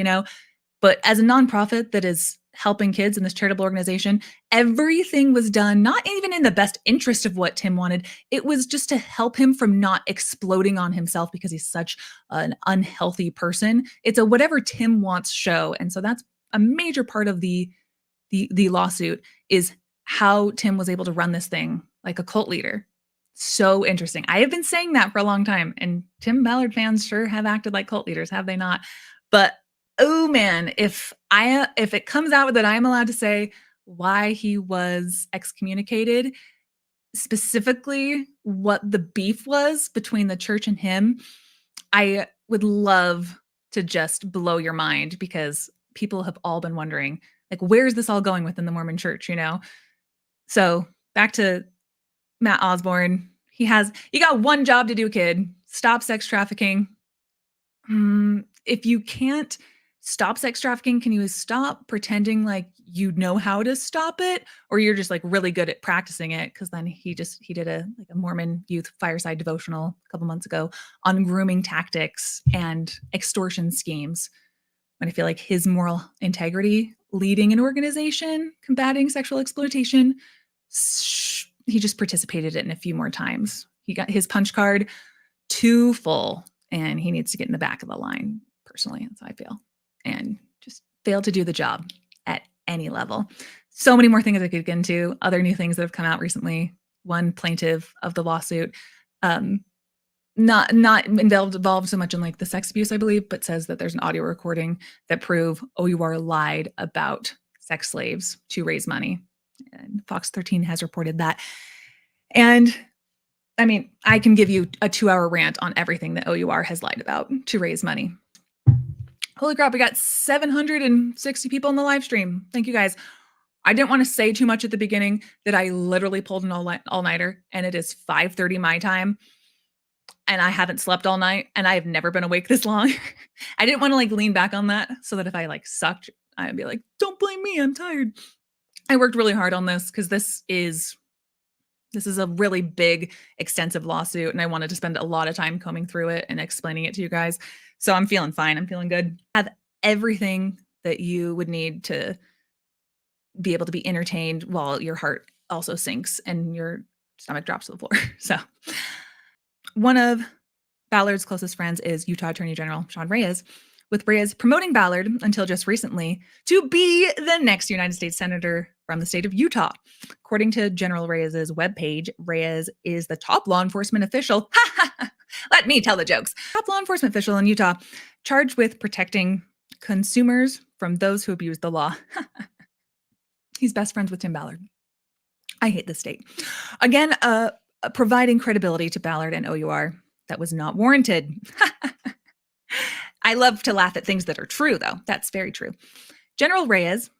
but as a nonprofit that is helping kids in this charitable organization, everything was done not even in the best interest of what Tim wanted. It was just to help him from not exploding on himself because he's such an unhealthy person. It's a whatever Tim wants show. And so that's a major part of the lawsuit, is how Tim was able to run this thing like a cult leader. So interesting. I have been saying that for a long time, and Tim Ballard fans sure have acted like cult leaders, have they not? But oh man, if it comes out that I'm allowed to say why he was excommunicated, specifically what the beef was between the church and him, I would love to just blow your mind, because people have all been wondering, like, where's this all going within the Mormon Church, So back to Matt Osborne. You got one job to do, kid. Stop sex trafficking. If you can't stop sex trafficking, can you stop pretending like you know how to stop it, or you're just like really good at practicing it? Because then he did a Mormon youth fireside devotional a couple months ago on grooming tactics and extortion schemes. And I feel like his moral integrity leading an organization combating sexual exploitation, he just participated in it a few more times. He got his punch card too full, and he needs to get in the back of the line. Personally, that's how I feel. And just failed to do the job at any level. So many more things I could get into, other new things that have come out recently. One plaintiff of the lawsuit, not involved so much in like the sex abuse, I believe, but says that there's an audio recording that prove OUR lied about sex slaves to raise money. And Fox 13 has reported that. And I mean, I can give you a 2-hour rant on everything that OUR has lied about to raise money. Holy crap, we got 760 people in the live stream. Thank you guys. I didn't want to say too much at the beginning that I literally pulled an all-nighter, and it is 5:30 my time, and I haven't slept all night, and I have never been awake this long. I didn't want to like lean back on that so that if I like sucked, I'd be like, don't blame me, I'm tired. I worked really hard on this because this is a really big, extensive lawsuit, and I wanted to spend a lot of time combing through it and explaining it to you guys. So I'm feeling fine. I'm feeling good. I have everything that you would need to be able to be entertained while your heart also sinks and your stomach drops to the floor. So one of Ballard's closest friends is Utah Attorney General Sean Reyes, with Reyes promoting Ballard until just recently to be the next United States Senator from the state of Utah. According to General Reyes's webpage, Reyes is the top law enforcement official. Let me tell the jokes. Top law enforcement official in Utah, charged with protecting consumers from those who abuse the law. He's best friends with Tim Ballard. I hate this state. Again, providing credibility to Ballard and OUR that was not warranted. I love to laugh at things that are true, though. That's very true. General Reyes,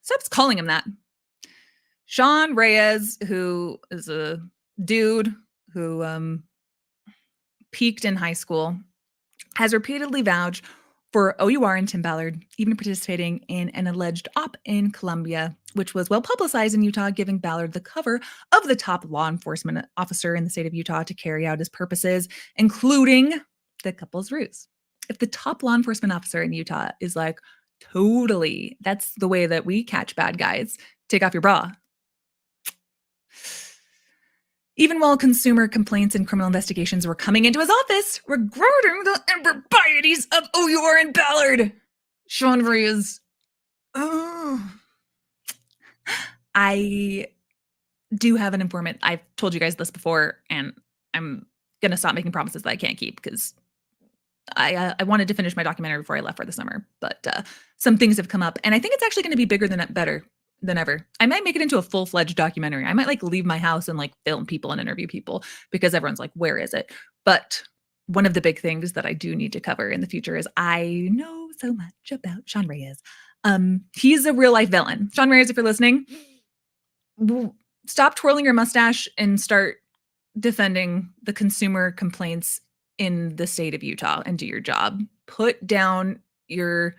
stop calling him that. Sean Reyes, who is a dude who peaked in high school, has repeatedly vouched for OUR and Tim Ballard, even participating in an alleged op in Colombia, which was well publicized in Utah, giving Ballard the cover of the top law enforcement officer in the state of Utah to carry out his purposes, including the couple's ruse. If the top law enforcement officer in Utah is like, totally, that's the way that we catch bad guys, take off your bra. Even while consumer complaints and criminal investigations were coming into his office regarding the improprieties of OUR and Ballard, Sean Reyes. I do have an informant. I've told you guys this before, and I'm going to stop making promises that I can't keep because I wanted to finish my documentary before I left for the summer, but some things have come up, and I think it's actually going to be bigger than ever. I might make it into a full-fledged documentary. I might like leave my house and like film people and interview people because everyone's like, where is it? But one of the big things that I do need to cover in the future is I know so much about Sean Reyes. He's a real life villain. Sean Reyes, if you're listening, stop twirling your mustache and start defending the consumer complaints in the state of Utah and do your job. Put down your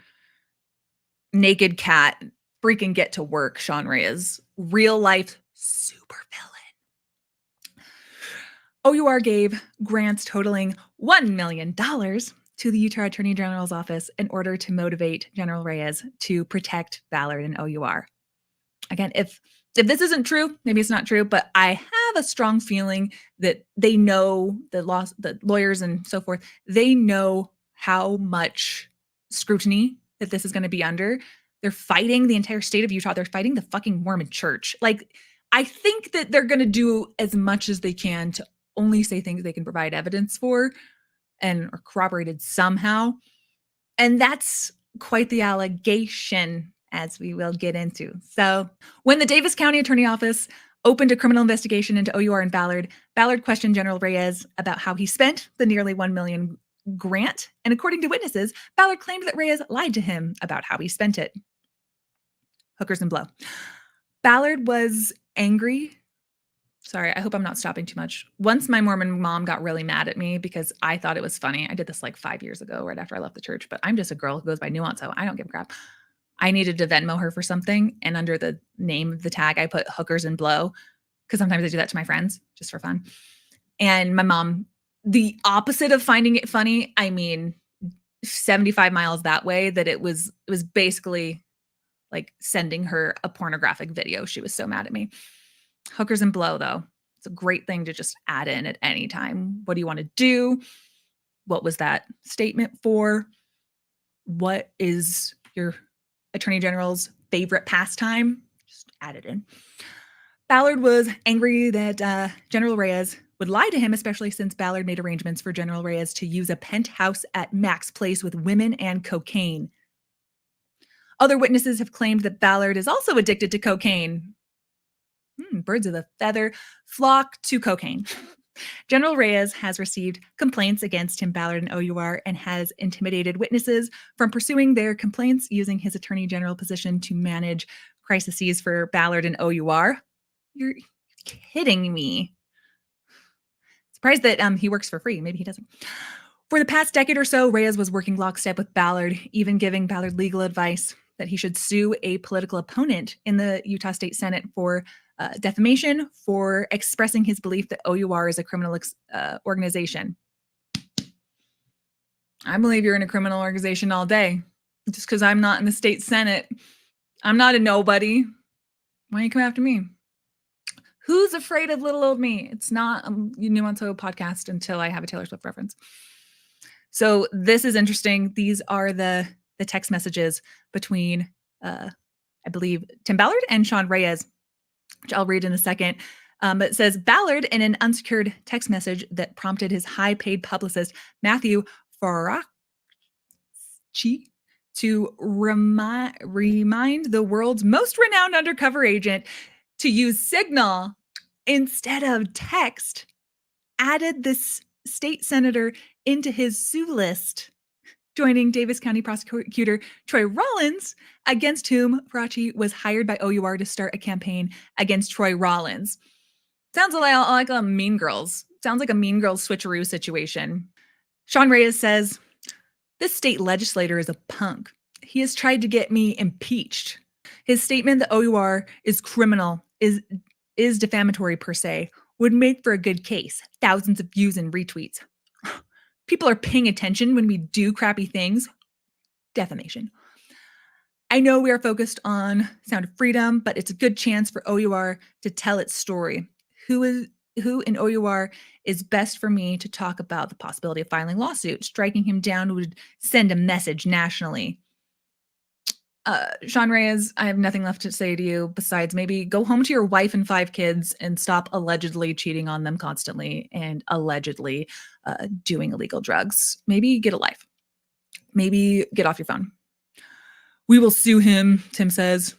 naked cat. Freaking get to work, Sean Reyes. Real life super villain. OUR gave grants totaling $1 million to the Utah Attorney General's office in order to motivate General Reyes to protect Ballard and OUR. Again, if this isn't true, maybe it's not true, but I have a strong feeling that they know the lawyers and so forth, they know how much scrutiny that this is going to be under. They're fighting the entire state of Utah. They're fighting the fucking Mormon Church. Like, I think that they're going to do as much as they can to only say things they can provide evidence for and are corroborated somehow. And that's quite the allegation, as we will get into. So when the Davis County Attorney Office opened a criminal investigation into OUR and Ballard, Ballard questioned General Reyes about how he spent the nearly $1 million grant. And according to witnesses, Ballard claimed that Reyes lied to him about how he spent it. Hookers and blow. Ballard was angry. Sorry, I hope I'm not stopping too much. Once my Mormon mom got really mad at me because I thought it was funny. I did this like 5 years ago, right after I left the church, but I'm just a girl who goes by Nuancehoe. I don't give a crap. I needed to Venmo her for something, and under the name of the tag, I put hookers and blow, because sometimes I do that to my friends just for fun. And my mom, the opposite of finding it funny, I mean, 75 miles that way, that it was basically like sending her a pornographic video. She was so mad at me. Hookers and blow, though. It's a great thing to just add in at any time. What do you want to do? What was that statement for? What is your Attorney General's favorite pastime? Just add it in. Ballard was angry that General Reyes would lie to him, especially since Ballard made arrangements for General Reyes to use a penthouse at Mac's place with women and cocaine. Other witnesses have claimed that Ballard is also addicted to cocaine. Birds of a feather flock to cocaine. General Reyes has received complaints against Tim Ballard and OUR and has intimidated witnesses from pursuing their complaints using his Attorney General position to manage crises for Ballard and OUR. You're kidding me. Surprised that he works for free. Maybe he doesn't. For the past decade or so, Reyes was working lockstep with Ballard, even giving Ballard legal advice that he should sue a political opponent in the Utah State Senate for defamation for expressing his belief that OUR is a criminal organization. I believe you're in a criminal organization all day. Just because I'm not in the state Senate, I'm not a nobody. Why don't you come after me? Who's afraid of little old me? It's not a Nuancehoe podcast until I have a Taylor Swift reference. So this is interesting. These are the text messages between, I believe, Tim Ballard and Sean Reyes, which I'll read in a second. But it says, Ballard, in an unsecured text message that prompted his high-paid publicist, Matthew Faracci, to remind the world's most renowned undercover agent to use Signal instead of text, added this state senator into his sue list, joining Davis County prosecutor Troy Rollins, against whom Faracci was hired by OUR to start a campaign against Troy Rollins. Sounds like a Mean Girls. Sounds like a Mean Girls switcheroo situation. Sean Reyes says, this state legislator is a punk. He has tried to get me impeached. His statement that OUR is criminal is defamatory per se would make for a good case. Thousands of views and retweets. People are paying attention when we do crappy things. Defamation. I know we are focused on Sound of Freedom, but it's a good chance for OUR to tell its story. Who in OUR is best for me to talk about the possibility of filing lawsuit? Striking him down would send a message nationally. Sean Reyes, I have nothing left to say to you besides maybe go home to your wife and 5 kids and stop allegedly cheating on them constantly and allegedly doing illegal drugs. Maybe get a life. Maybe get off your phone. We will sue him, Tim says.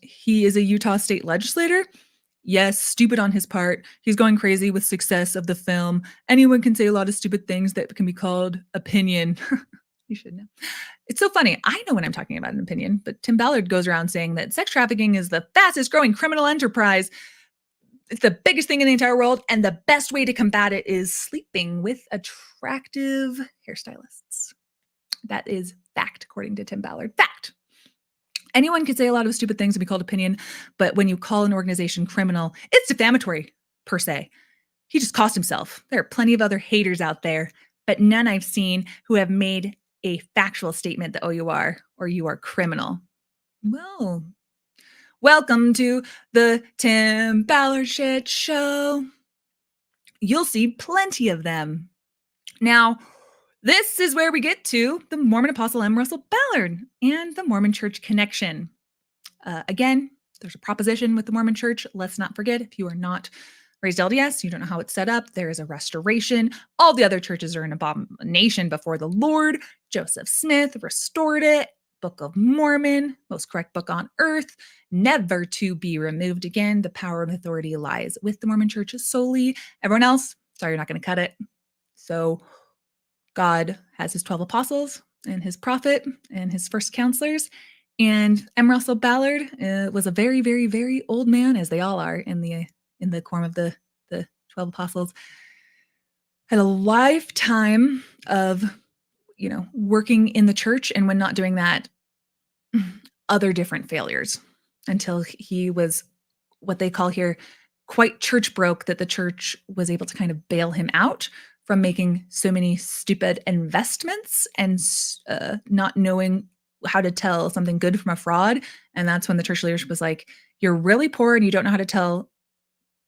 He is a Utah state legislator. Yes, stupid on his part. He's going crazy with success of the film. Anyone can say a lot of stupid things that can be called opinion. You should know. It's so funny. I know when I'm talking about an opinion, but Tim Ballard goes around saying that sex trafficking is the fastest growing criminal enterprise. It's the biggest thing in the entire world, and the best way to combat it is sleeping with attractive hairstylists. That is fact, according to Tim Ballard. Fact. Anyone could say a lot of stupid things and be called opinion, but when you call an organization criminal, it's defamatory, per se. He just cost himself. There are plenty of other haters out there, but none I've seen who have made a factual statement that, oh, you are, or you are criminal. Well, welcome to the Tim Ballard Shit Show. You'll see plenty of them. Now, this is where we get to the Mormon Apostle M. Russell Ballard and the Mormon Church connection. Again, there's a proposition with the Mormon Church. Let's not forget, if you are not raised LDS, you don't know how it's set up. There is a restoration. All the other churches are an abomination before the Lord. Joseph Smith restored it. Book of Mormon, most correct book on earth, never to be removed again. The power and authority lies with the Mormon Church solely. Everyone else, sorry, you're not going to cut it. So God has his 12 apostles and his prophet and his first counselors. And M. Russell Ballard was a very, very, very old man, as they all are in the quorum of the 12 apostles. Had a lifetime of, working in the church, and when not doing that, other different failures, until he was what they call here quite church broke, that the church was able to kind of bail him out from making so many stupid investments and not knowing how to tell something good from a fraud. And that's when the church leadership was like, you're really poor and you don't know how to tell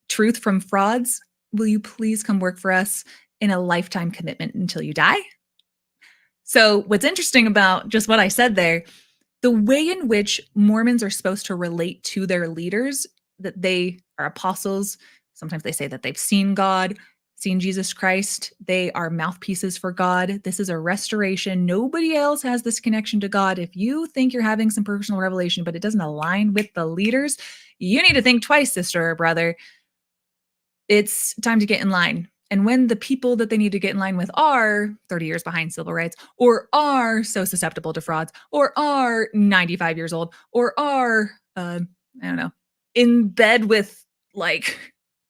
truth from frauds. Will you please come work for us in a lifetime commitment until you die? So what's interesting about just what I said there, the way in which Mormons are supposed to relate to their leaders, that they are apostles. Sometimes they say that they've seen God, seen Jesus Christ. They are mouthpieces for God. This is a restoration. Nobody else has this connection to God. If you think you're having some personal revelation, but it doesn't align with the leaders, you need to think twice, sister or brother. It's time to get in line. And when the people that they need to get in line with are 30 years behind civil rights, or are so susceptible to frauds, or are 95 years old, or are, in bed with like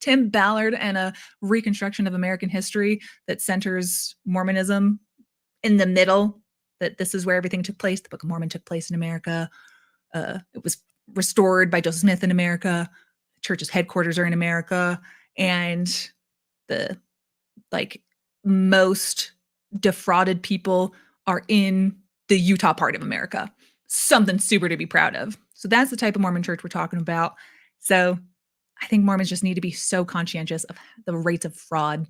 Tim Ballard and a reconstruction of American history that centers Mormonism in the middle, that this is where everything took place. The Book of Mormon took place in America. It was restored by Joseph Smith in America. The church's headquarters are in America. And the most defrauded people are in the Utah part of America. Something super to be proud of. So that's the type of Mormon church we're talking about. So I think Mormons just need to be so conscientious of the rates of fraud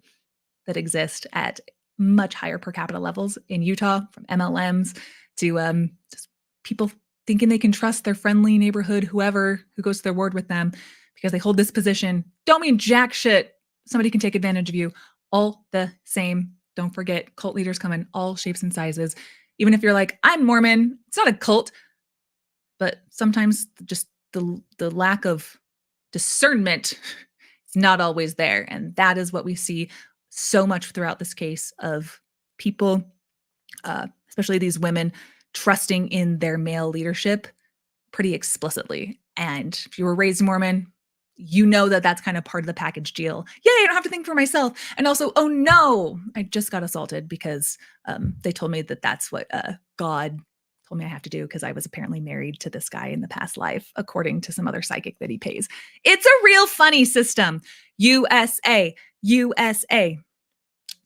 that exist at much higher per capita levels in Utah, from MLMs to just people thinking they can trust their friendly neighborhood, whoever who goes to their ward with them, because they hold this position. Don't mean jack shit. Somebody can take advantage of you. All the same. Don't forget, cult leaders come in all shapes and sizes. Even if you're like, I'm Mormon, it's not a cult. But sometimes just the lack of discernment is not always there. And that is what we see so much throughout this case of people, especially these women, trusting in their male leadership pretty explicitly. And if you were raised Mormon, you know that that's kind of part of the package deal. Yay, I don't have to think for myself. And also, oh no, I just got assaulted because they told me that that's what God told me I have to do because I was apparently married to this guy in the past life, according to some other psychic that he pays. It's a real funny system. USA.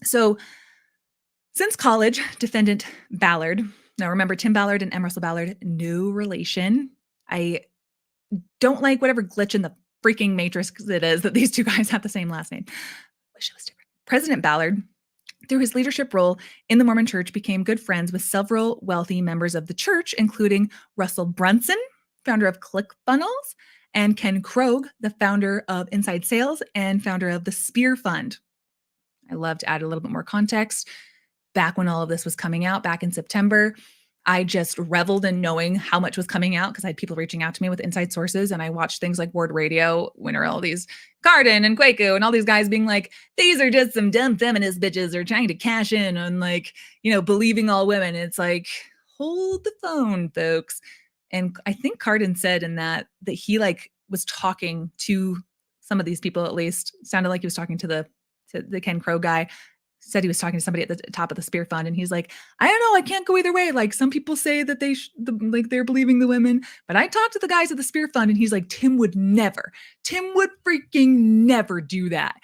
So since college, defendant Ballard, now remember Tim Ballard and M. Russell Ballard, no relation. I don't like whatever glitch in the freaking matrix it is that these two guys have the same last name. Wish it was different. President Ballard, through his leadership role in the Mormon Church, became good friends with several wealthy members of the church, including Russell Brunson, founder of ClickFunnels, and Ken Krogh, the founder of Inside Sales and founder of the Spear Fund. I love to add a little bit more context. Back when all of this was coming out, back in September, I just reveled in knowing how much was coming out because I had people reaching out to me with inside sources. And I watched things like Ward Radio, when all these Garden and Quaco and all these guys being like, these are just some dumb feminist bitches are trying to cash in on like, believing all women. It's like, hold the phone, folks. And I think Cardin said in that he like was talking to some of these people, at least sounded like he was talking to the Ken Crow guy. Said he was talking to somebody at the top of the Spear Fund, and he's like, I don't know, I can't go either way. Like some people say that they're believing the women, but I talked to the guys at the Spear Fund, and he's like, Tim would freaking never do that.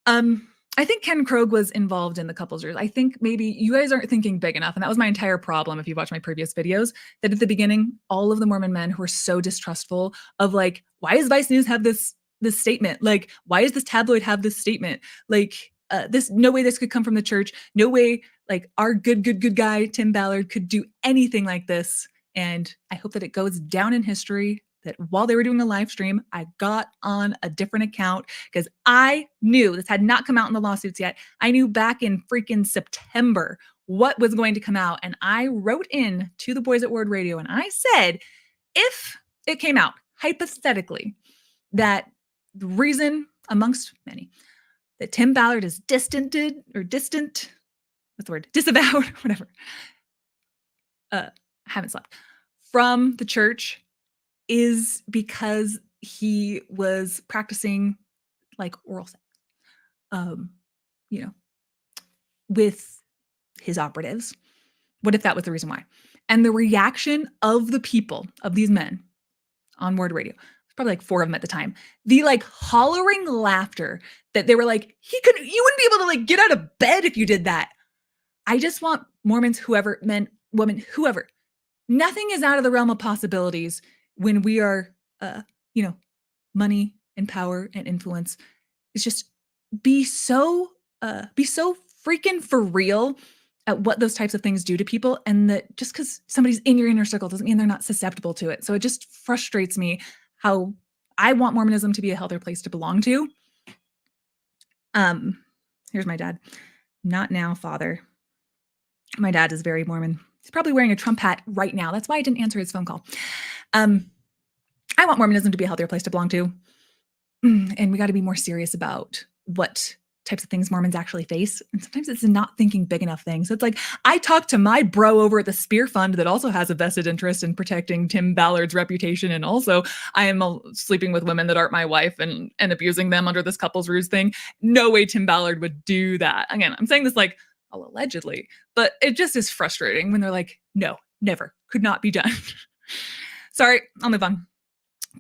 I think Ken Krogh was involved in the couples ruse. I think maybe you guys aren't thinking big enough, and that was my entire problem. If you watch my previous videos, that at the beginning, all of the Mormon men who were so distrustful of like, why does Vice News have this statement? Like, why does this tabloid have this statement? Like. No way this could come from the church. No way, like our good guy, Tim Ballard, could do anything like this. And I hope that it goes down in history that while they were doing a live stream, I got on a different account because I knew this had not come out in the lawsuits yet. I knew back in freaking September what was going to come out. And I wrote in to the boys at Ward Radio and I said, if it came out hypothetically that the reason amongst many that Tim Ballard is disavowed, whatever. Haven't slept, from the church is because he was practicing like oral sex, with his operatives. What if that was the reason why? And the reaction of the people, of these men on Ward Radio, probably like 4 of them at the time, the like hollering laughter that they were like, you wouldn't be able to like get out of bed if you did that. I just want Mormons, whoever, men, women, whoever, nothing is out of the realm of possibilities when we are, money and power and influence. It's just be so freaking for real at what those types of things do to people. And that just because somebody's in your inner circle doesn't mean they're not susceptible to it. So it just frustrates me how I want Mormonism to be a healthier place to belong to. Here's my dad. Not now, Father. My dad is very Mormon. He's probably wearing a Trump hat right now. That's why I didn't answer his phone call. I want Mormonism to be a healthier place to belong to. And we got to be more serious about what types of things Mormons actually face. And sometimes it's not thinking big enough things. So it's like, I talked to my bro over at the Spear Fund that also has a vested interest in protecting Tim Ballard's reputation. And also I am sleeping with women that aren't my wife and abusing them under this couples ruse thing. No way Tim Ballard would do that. Again, I'm saying this like, allegedly, but it just is frustrating when they're like, no, never, could not be done. Sorry, I'll move on.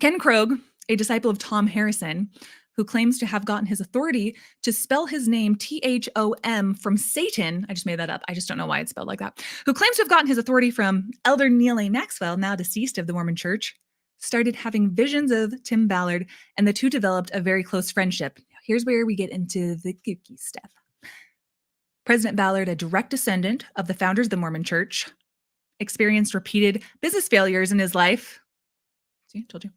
Ken Krogh, a disciple of Tom Harrison, who claims to have gotten his authority to spell his name Thom from Satan. I just made that up. I just don't know why it's spelled like that. Who claims to have gotten his authority from Elder Neil A. Maxwell, now deceased of the Mormon Church, started having visions of Tim Ballard, and the two developed a very close friendship. Now, here's where we get into the kooky stuff. President Ballard, a direct descendant of the founders of the Mormon Church, experienced repeated business failures in his life. See, told you.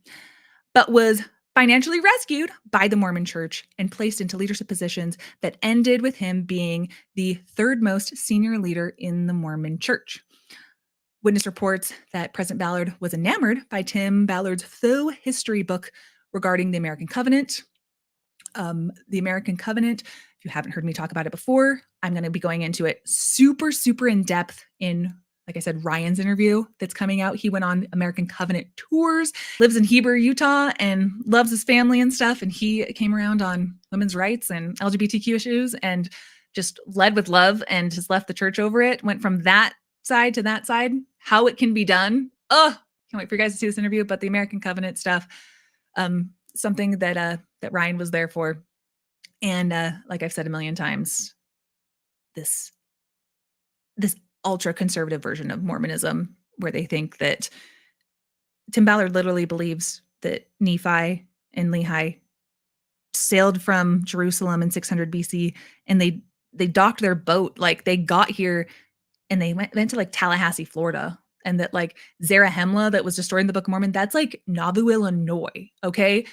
But was financially rescued by the Mormon Church and placed into leadership positions that ended with him being the third most senior leader in the Mormon Church. Witness reports that President Ballard was enamored by Tim Ballard's faux history book regarding the American Covenant. The American Covenant, if you haven't heard me talk about it before, I'm going to be going into it super, super in depth in, like I said, Ryan's interview that's coming out. He went on American Covenant tours, lives in Heber, Utah, and loves his family and stuff. And he came around on women's rights and LGBTQ issues and just led with love and has left the church over it. Went from that side to that side. How it can be done. Oh, can't wait for you guys to see this interview. But the American Covenant stuff, something that Ryan was there for. And like I've said a million times, this ultra conservative version of Mormonism, where they think that Tim Ballard literally believes that Nephi and Lehi sailed from Jerusalem in 600 BC and they docked their boat. Like they got here and they went to like Tallahassee, Florida. And that like Zarahemla that was destroyed in the Book of Mormon, that's like Nauvoo, Illinois. Okay.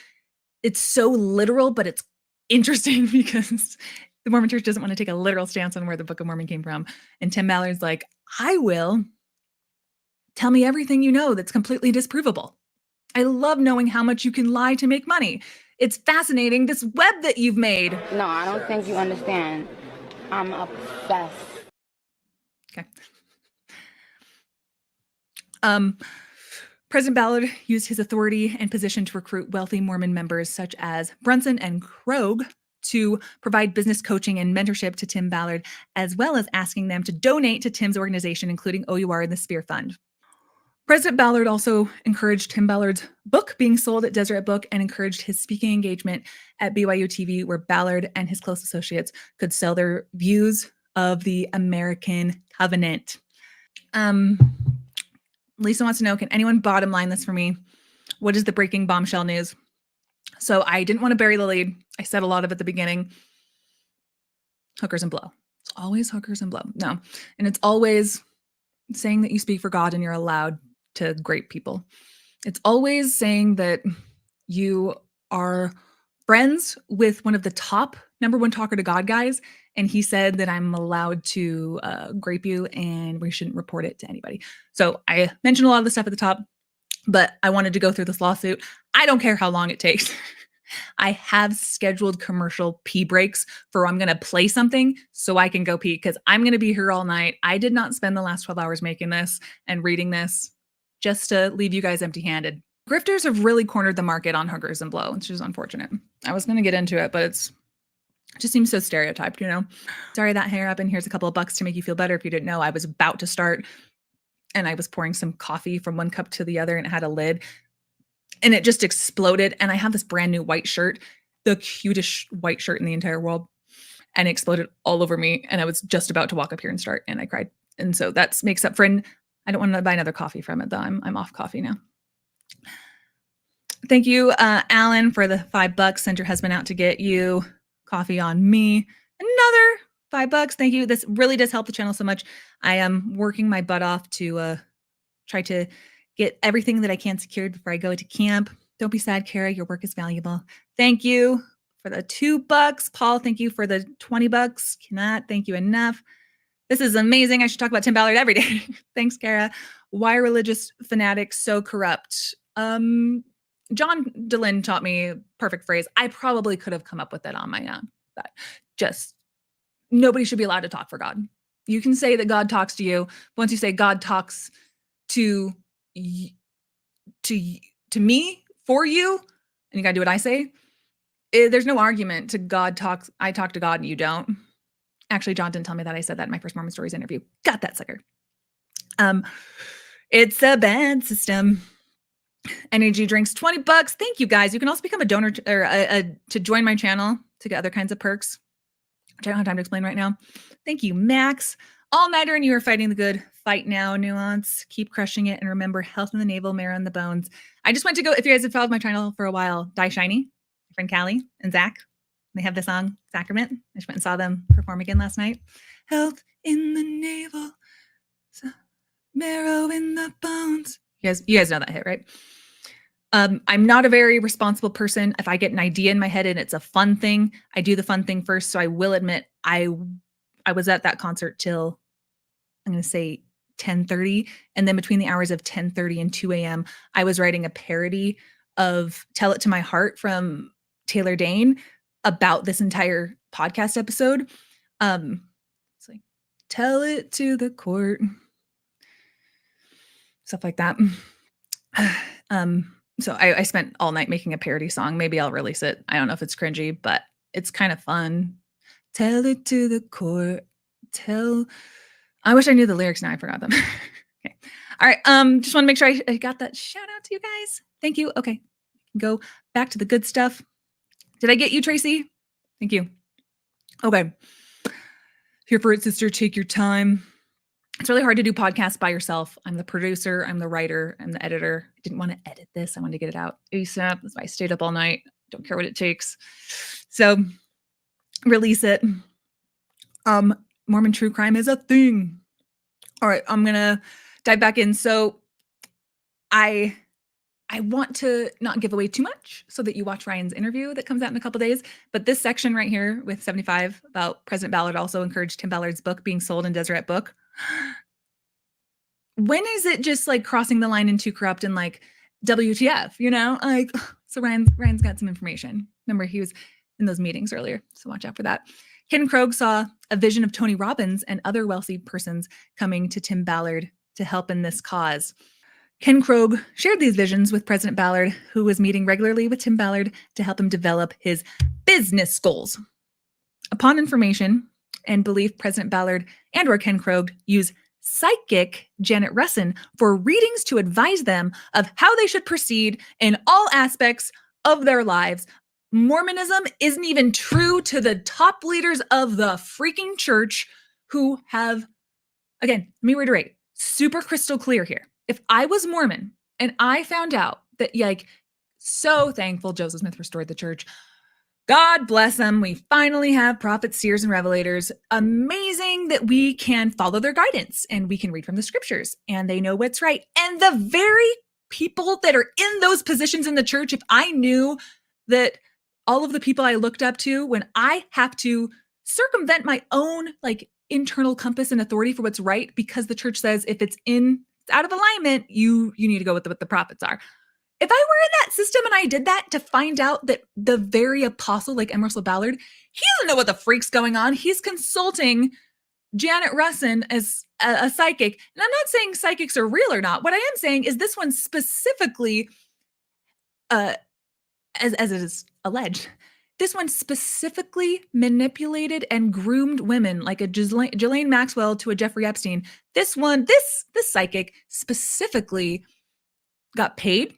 It's so literal, but it's interesting because the Mormon Church doesn't want to take a literal stance on where the Book of Mormon came from. And Tim Ballard's like, I will. Tell me everything you know that's completely disprovable. I love knowing how much you can lie to make money. It's fascinating, this web that you've made. No, I don't think you understand. I'm obsessed. Okay. President Ballard used his authority and position to recruit wealthy Mormon members such as Brunson and Krogh to provide business coaching and mentorship to Tim Ballard, as well as asking them to donate to Tim's organization, including OUR and the Spear Fund. President Ballard also encouraged Tim Ballard's book being sold at Deseret Book and encouraged his speaking engagement at BYU TV, where Ballard and his close associates could sell their views of the American covenant. Lisa wants to know, can anyone bottom line this for me? What is the breaking bombshell news? So I didn't want to bury the lead. I said a lot of it at the beginning. Hookers and blow. It's always hookers and blow. No. And it's always saying that you speak for God and you're allowed to grape people. It's always saying that you are friends with one of the top #1 talker to God guys, and he said that I'm allowed to grape you and we shouldn't report it to anybody. So I mentioned a lot of the stuff at the top, but I wanted to go through this lawsuit. I don't care how long it takes. I have scheduled commercial pee breaks for I'm going to play something so I can go pee because I'm going to be here all night. I did not spend the last 12 hours making this and reading this just to leave you guys empty-handed. Grifters have really cornered the market on hookers and blow, which is unfortunate. I was going to get into it, but it just seems so stereotyped, you know? Sorry that hair up, and here's a couple of bucks to make you feel better. If you didn't know, I was about to start, and I was pouring some coffee from one cup to the other, and it had a lid, and it just exploded. And I have this brand new white shirt, the cutest white shirt in the entire world, and it exploded all over me, and I was just about to walk up here and start, and I cried. And so that makes up for it. I don't want to buy another coffee from it, though. I'm off coffee now. Thank you, Alan, for the $5. Send your husband out to get you coffee on me. Another $5. Thank you. This really does help the channel so much. I am working my butt off to try to get everything that I can secured before I go to camp. Don't be sad, Kara. Your work is valuable. Thank you for the $2. Paul, thank you for the $20. Cannot thank you enough. This is amazing. I should talk about Tim Ballard every day. Thanks, Kara. Why are religious fanatics so corrupt? John DeLynn taught me a perfect phrase. I probably could have come up with it on my own, but just nobody should be allowed to talk for God. You can say that God talks to you. Once you say God talks to me for you, and you got to do what I say, there's no argument to God talks. I talk to God and you don't. Actually, John didn't tell me that. I said that in my first Mormon Stories interview. Got that sucker. It's a bad system. Energy drinks, $20. Thank you, guys. You can also become a donor to join my channel to get other kinds of perks, which I don't have time to explain right now. Thank you, Max. All-nighter, and you are fighting the good fight now, Nuance. Keep crushing it, and remember, health in the navel, marrow in the bones. I just went to go, if you guys have followed my channel for a while, Die Shiny, my friend Callie and Zach, they have the song Sacrament. I just went and saw them perform again last night. Health in the navel, marrow in the bones. You guys know that hit, right? I'm not a very responsible person. If I get an idea in my head and it's a fun thing, I do the fun thing first. So I will admit I was at that concert till, I'm going to say 10:30. And then between the hours of 10:30 and 2 a.m., I was writing a parody of Tell It to My Heart from Taylor Dane about this entire podcast episode. It's like, tell it to the court. Stuff like that. So I spent all night making a parody song. Maybe I'll release it. I don't know if it's cringy, but it's kind of fun. Tell it to the court. I wish I knew the lyrics now. I forgot them. Okay. All right. Just want to make sure I got that shout out to you guys. Thank you. Okay. Go back to the good stuff. Did I get you, Tracy? Thank you. Okay. Here for it, sister. Take your time. It's really hard to do podcasts by yourself. I'm the producer. I'm the writer. I'm the editor. I didn't want to edit this. I wanted to get it out ASAP. That's why I stayed up all night. Don't care what it takes. So release it. Mormon true crime is a thing. All right. I'm going to dive back in. So I want to not give away too much so that you watch Ryan's interview that comes out in a couple days. But this section right here with 75 about President Ballard also encouraged Tim Ballard's book being sold in Deseret Book. when is it just like crossing the line into corrupt and like WTF, you know? Like, so Ryan's got some information. Remember, he was in those meetings earlier, so watch out for that. Ken Krogh saw a vision of Tony Robbins and other wealthy persons coming to Tim Ballard to help in this cause. Ken Krogh shared these visions with President Ballard, who was meeting regularly with Tim Ballard to help him develop his business goals. Upon information and belief, President Ballard and or Ken Krogh use psychic Janet Russin for readings to advise them of how they should proceed in all aspects of their lives. Mormonism isn't even true to the top leaders of the freaking church who have, again, let me reiterate, super crystal clear here. If I was Mormon and I found out that, like, so thankful Joseph Smith restored the church. God bless them. We finally have prophets, seers, and revelators. Amazing that we can follow their guidance and we can read from the scriptures and they know what's right. And the very people that are in those positions in the church, if I knew that all of the people I looked up to, when I have to circumvent my own like internal compass and authority for what's right, because the church says if it's out of alignment, you need to go with what the prophets are. If I were in that system and I did that to find out that the very apostle, like M. Russell Ballard, he doesn't know what the freak's going on. He's consulting Janet Russin as a psychic. And I'm not saying psychics are real or not. What I am saying is this one specifically, as it is alleged, this one specifically manipulated and groomed women like a Ghislaine Maxwell to a Jeffrey Epstein. This psychic specifically got paid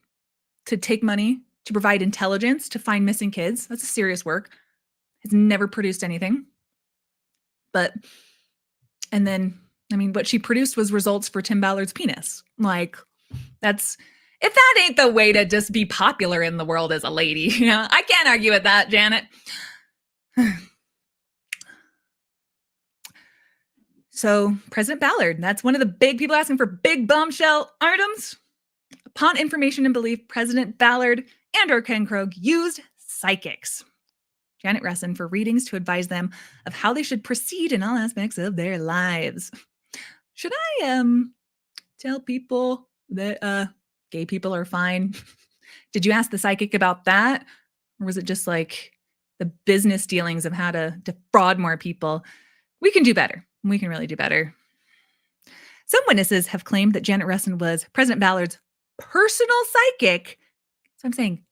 to take money, to provide intelligence, to find missing kids. That's serious work. Has never produced anything. And then, I mean, what she produced was results for Tim Ballard's penis. Like, if that ain't the way to just be popular in the world as a lady, you know, I can't argue with that, Janet. So President Ballard, that's one of the big people asking for big bombshell items. Upon information and belief, President Ballard and or Ken Krogh used psychics, Janet Russin, for readings to advise them of how they should proceed in all aspects of their lives. Should I tell people that gay people are fine? Did you ask the psychic about that? Or was it just like the business dealings of how to defraud more people? We can do better. We can really do better. Some witnesses have claimed that Janet Russin was President Ballard's personal psychic. So I'm saying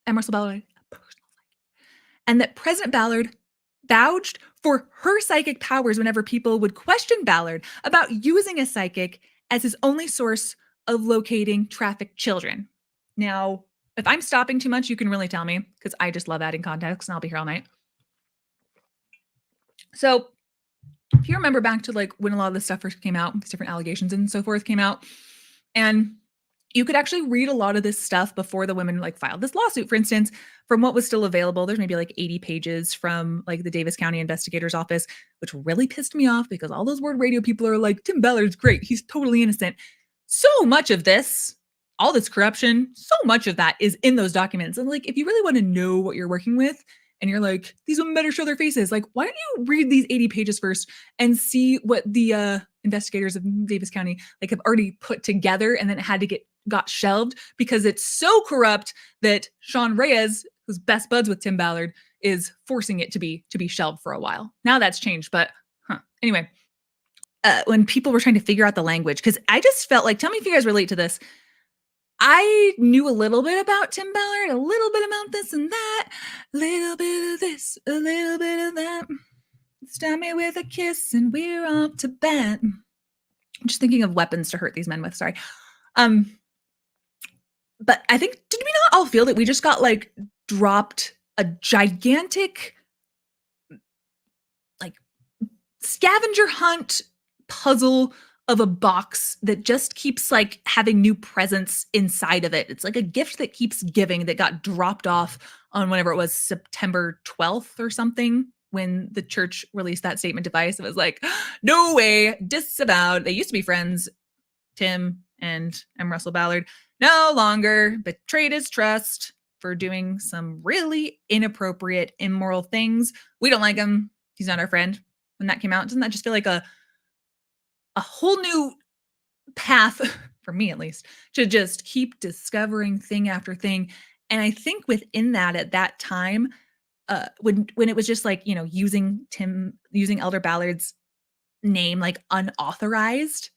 M. Russell Ballard, a personal psychic. And that President Ballard vouched for her psychic powers whenever people would question Ballard about using a psychic as his only source of locating trafficked children. Now, if I'm stopping too much, you can really tell me, because I just love adding context and I'll be here all night. So if you remember back to like when a lot of this stuff first came out, these different allegations and so forth came out, and you could actually read a lot of this stuff before the women like filed this lawsuit. For instance, from what was still available, there's maybe like 80 pages from like the Davis County Investigator's Office, which really pissed me off because all those word radio people are like, Tim Ballard's great. He's totally innocent. So much of this, all this corruption, so much of that is in those documents. And like, if you really want to know what you're working with and you're like, these women better show their faces, like, why don't you read these 80 pages first and see what the investigators of Davis County like have already put together, and then it had to got shelved because it's so corrupt that Sean Reyes, who's best buds with Tim Ballard, is forcing it to be shelved for a while. Now that's changed, but anyway, when people were trying to figure out the language, because I just felt like, tell me if you guys relate to this. I knew a little bit about Tim Ballard, a little bit about this and that, a little bit of this, a little bit of that. Stab me with a kiss and we're off to bed. I'm just thinking of weapons to hurt these men with. Sorry. But I think, did we not all feel that we just got like dropped a gigantic like scavenger hunt puzzle of a box that just keeps like having new presents inside of it? It's like a gift that keeps giving that got dropped off on whenever it was September 12th or something, when the church released that statement device. It was like, no way, disavowed. They used to be friends, Tim and M. Russell Ballard. No longer, betrayed his trust for doing some really inappropriate, immoral things. We don't like him. He's not our friend. When that came out, doesn't that just feel like a whole new path, for me at least, to just keep discovering thing after thing. And I think within that, at that time, when it was just like, using Elder Ballard's name like unauthorized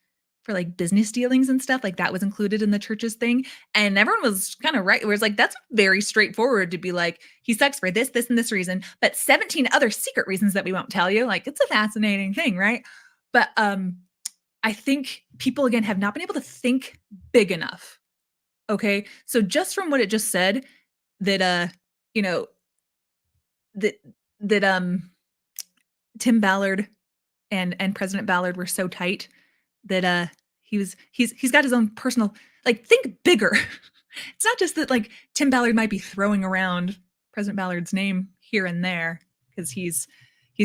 for like business dealings and stuff, like that was included in the church's thing. And everyone was kind of right. It was like, that's very straightforward to be like, he sucks for this, this, and this reason, but 17 other secret reasons that we won't tell you. Like, it's a fascinating thing, right? But I think people, again, have not been able to think big enough. Okay. So just from what it just said, that, that Tim Ballard and President Ballard were so tight that he's got his own personal, like, think bigger. It's not just that like Tim Ballard might be throwing around President Ballard's name here and there because he's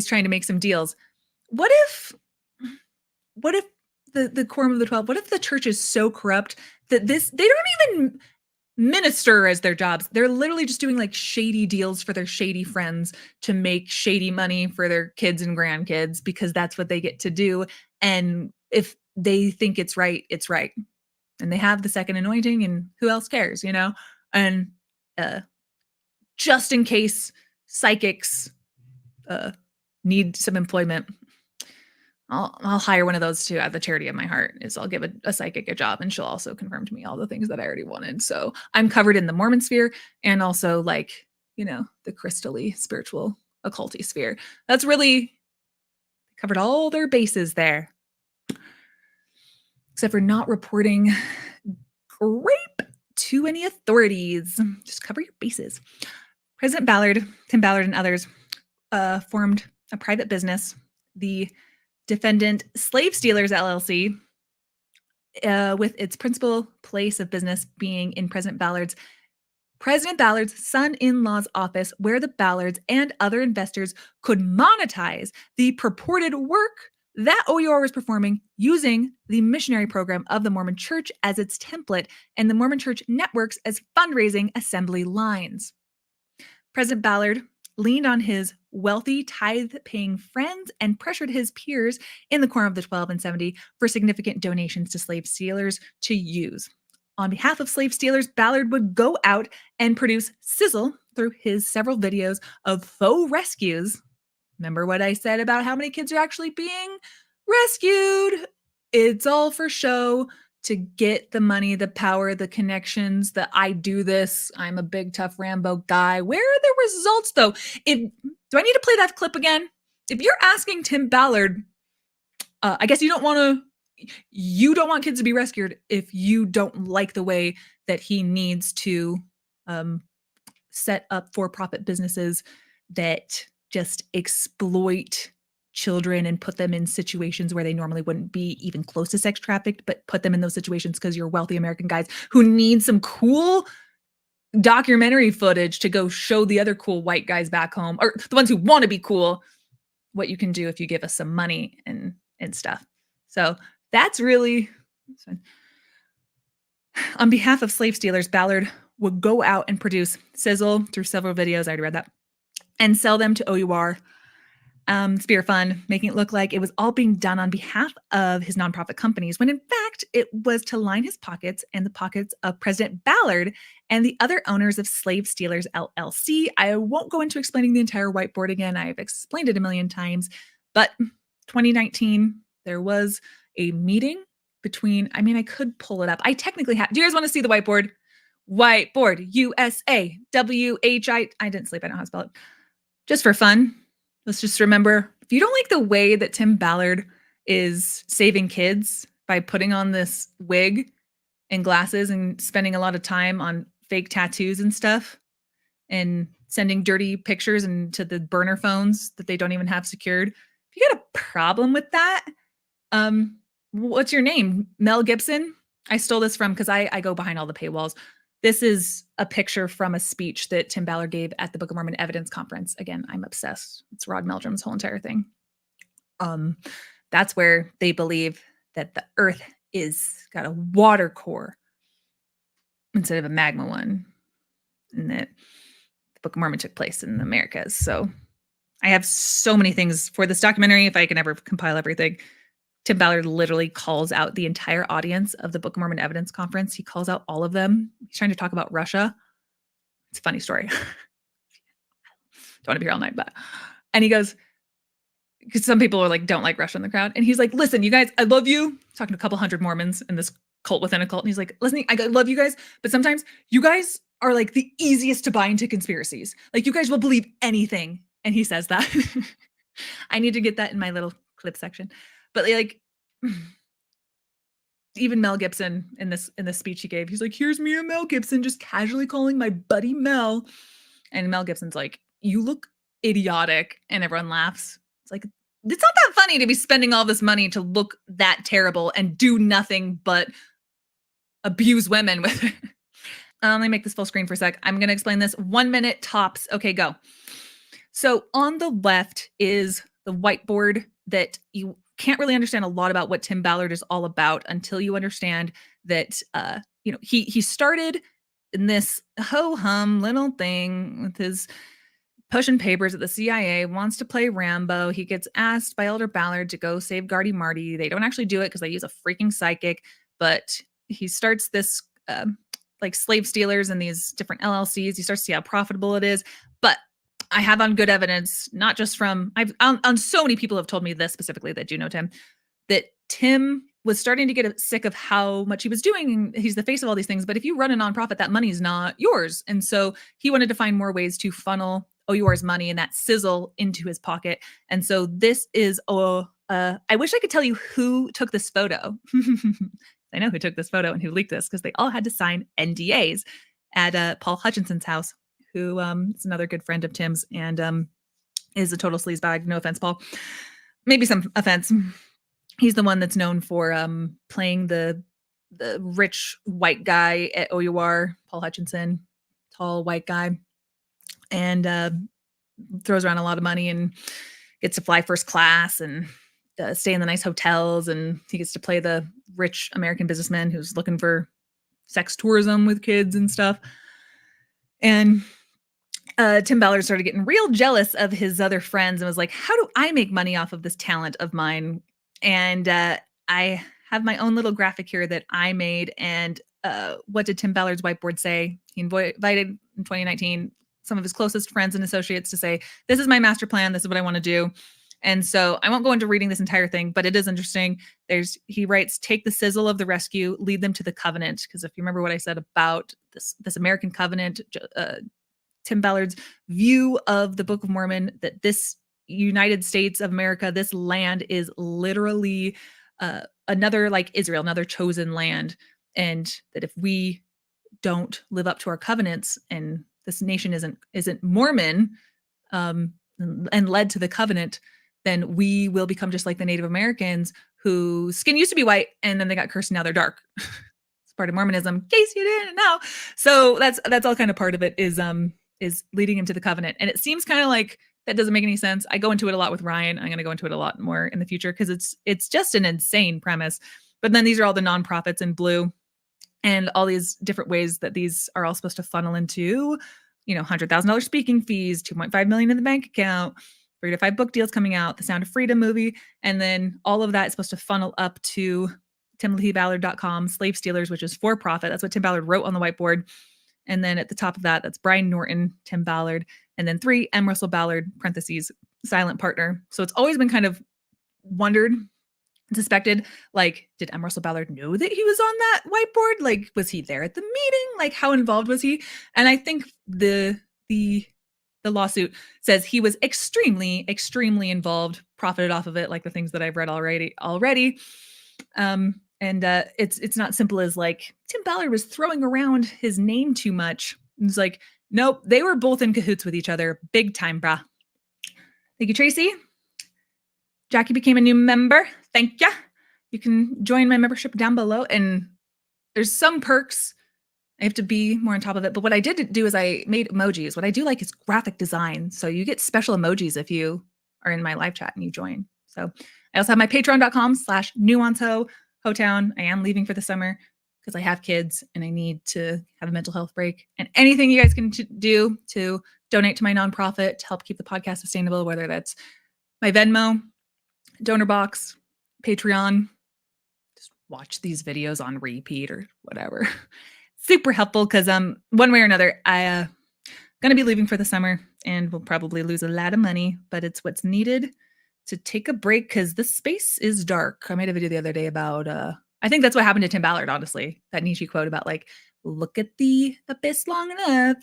trying to make some deals. What if the quorum of the 12, what if the church is so corrupt that they don't even minister as their jobs? They're literally just doing like shady deals for their shady friends to make shady money for their kids and grandkids because that's what they get to do. And if they think it's right, it's right. And they have the second anointing, and who else cares, And just in case psychics need some employment, I'll hire one of those too. At the charity of my heart is I'll give a psychic a job, and she'll also confirm to me all the things that I already wanted. So I'm covered in the Mormon sphere and also like, the crystally spiritual occulty sphere. That's really covered all their bases there. Except for not reporting grape to any authorities. Just cover your bases. President Ballard, Tim Ballard, and others formed a private business, the Defendant Slave Stealers LLC, with its principal place of business being in President Ballard's son-in-law's office, where the Ballards and other investors could monetize the purported work that OUR was performing using the missionary program of the Mormon Church as its template and the Mormon Church networks as fundraising assembly lines. President Ballard leaned on his wealthy tithe-paying friends and pressured his peers in the Quorum of the 12 and 70 for significant donations to slave stealers to use. On behalf of slave stealers, Ballard would go out and produce sizzle through his several videos of faux rescues. Remember what I said about how many kids are actually being rescued? It's all for show, to get the money, the power, the connections, the I do this, I'm a big tough Rambo guy. Where are the results though? Do I need to play that clip again? If you're asking Tim Ballard, I guess you don't want kids to be rescued if you don't like the way that he needs to set up for-profit businesses that just exploit children and put them in situations where they normally wouldn't be even close to sex trafficked, but put them in those situations because you're wealthy American guys who need some cool documentary footage to go show the other cool white guys back home, or the ones who want to be cool, what you can do if you give us some money and stuff. So that's really, on behalf of slave stealers, Ballard would go out and produce sizzle through several videos, I already read that, and sell them to OUR. Spear Fund, making it look like it was all being done on behalf of his nonprofit companies, when in fact it was to line his pockets and the pockets of President Ballard and the other owners of Slave Stealers LLC. I won't go into explaining the entire whiteboard again. I've explained it a million times, but 2019, there was a meeting between, I could pull it up. I technically have, do you guys want to see the whiteboard? Whiteboard, USA, WHI, I didn't sleep, I don't know how to spell it. Just for fun. Let's just remember, if you don't like the way that Tim Ballard is saving kids by putting on this wig and glasses and spending a lot of time on fake tattoos and stuff and sending dirty pictures into the burner phones that they don't even have secured, if you got a problem with that, what's your name? Mel Gibson? I stole this from, because I go behind all the paywalls. This is a picture from a speech that Tim Ballard gave at the Book of Mormon Evidence Conference. Again, I'm obsessed. It's Rod Meldrum's whole entire thing. That's where they believe that the earth is got a water core instead of a magma one, and that the Book of Mormon took place in the Americas. So I have so many things for this documentary, if I can ever compile everything. Tim Ballard literally calls out the entire audience of the Book of Mormon Evidence Conference. He calls out all of them. He's trying to talk about Russia. It's a funny story. Don't want to be here all night, but, and he goes, because some people are like, don't like Russia in the crowd. And he's like, listen, you guys, I love you. Talking to a couple hundred Mormons in this cult within a cult. And he's like, listen, I love you guys, but sometimes you guys are like the easiest to buy into conspiracies. Like you guys will believe anything. And he says that. I need to get that in my little clip section. But like, even Mel Gibson in this speech he gave, he's like, here's me and Mel Gibson just casually calling my buddy Mel. And Mel Gibson's like, you look idiotic. And everyone laughs. It's like, it's not that funny to be spending all this money to look that terrible and do nothing but abuse women with it. Let me make this full screen for a sec. I'm going to explain this 1 minute tops. Okay, go. So on the left is the whiteboard that you can't really understand a lot about what Tim Ballard is all about until you understand that, he started in this ho-hum little thing with his pushing papers at the CIA, wants to play Rambo. He gets asked by Elder Ballard to go save Gardy Marty. They don't actually do it because they use a freaking psychic, but he starts this like slave stealers and these different LLCs. He starts to see how profitable it is. But I have on good evidence, not just from, on so many people have told me this specifically that do know Tim, that Tim was starting to get sick of how much he was doing. He's the face of all these things, but if you run a nonprofit, that money's not yours. And so he wanted to find more ways to funnel OUR's money and that sizzle into his pocket. And so this is, I wish I could tell you who took this photo. I know who took this photo and who leaked this because they all had to sign NDAs at Paul Hutchinson's house, who is another good friend of Tim's and is a total sleazebag. No offense, Paul. Maybe some offense. He's the one that's known for playing the rich white guy at OUR, Paul Hutchinson, tall white guy, and throws around a lot of money and gets to fly first class and stay in the nice hotels, and he gets to play the rich American businessman who's looking for sex tourism with kids and stuff. And Tim Ballard started getting real jealous of his other friends and was like, how do I make money off of this talent of mine? And I have my own little graphic here that I made. And what did Tim Ballard's whiteboard say? He invited in 2019 some of his closest friends and associates to say, this is my master plan. This is what I want to do. And so I won't go into reading this entire thing, but it is interesting. He writes, take the sizzle of the rescue, lead them to the covenant. Because if you remember what I said about this American covenant, Tim Ballard's view of the Book of Mormon, that this United States of America, this land is literally another like Israel, another chosen land. And that if we don't live up to our covenants and this nation isn't Mormon and led to the covenant, then we will become just like the Native Americans whose skin used to be white and then they got cursed and now they're dark. It's part of Mormonism, in case you didn't know. So that's all kind of part of it is leading into the covenant. And it seems kind of like that doesn't make any sense. I go into it a lot with Ryan. I'm going to go into it a lot more in the future because it's just an insane premise. But then these are all the nonprofits in blue and all these different ways that these are all supposed to funnel into, $100,000 speaking fees, $2.5 million in the bank account, 3 to 5 book deals coming out, the Sound of Freedom movie. And then all of that is supposed to funnel up to TimothyBallard.com, Slave Stealers, which is for profit. That's what Tim Ballard wrote on the whiteboard. And then at the top of that's Brian Norton, Tim Ballard, and then 3, M. Russell Ballard, parentheses, silent partner. So it's always been kind of wondered, suspected, like, did M. Russell Ballard know that he was on that whiteboard? Like, was he there at the meeting? Like, how involved was he? And I think the lawsuit says he was extremely, extremely involved, profited off of it, like the things that I've read already. And it's not simple as like Tim Ballard was throwing around his name too much. It's like, nope, they were both in cahoots with each other. Big time, brah. Thank you, Tracy. Jackie became a new member. Thank you. You can join my membership down below. And there's some perks. I have to be more on top of it. But what I did do is I made emojis. What I do like is graphic design. So you get special emojis if you are in my live chat and you join. So I also have my patreon.com/Nuancehoe. Hoetown. I am leaving for the summer because I have kids and I need to have a mental health break. And anything you guys can do to donate to my nonprofit to help keep the podcast sustainable, whether that's my Venmo, donor box, Patreon. Just watch these videos on repeat or whatever. Super helpful because one way or another, I gonna be leaving for the summer and we'll probably lose a lot of money, but it's what's needed to take a break because the space is dark. I made a video the other day about I think that's what happened to Tim Ballard, honestly. That Nietzsche quote about like, look at the abyss long enough,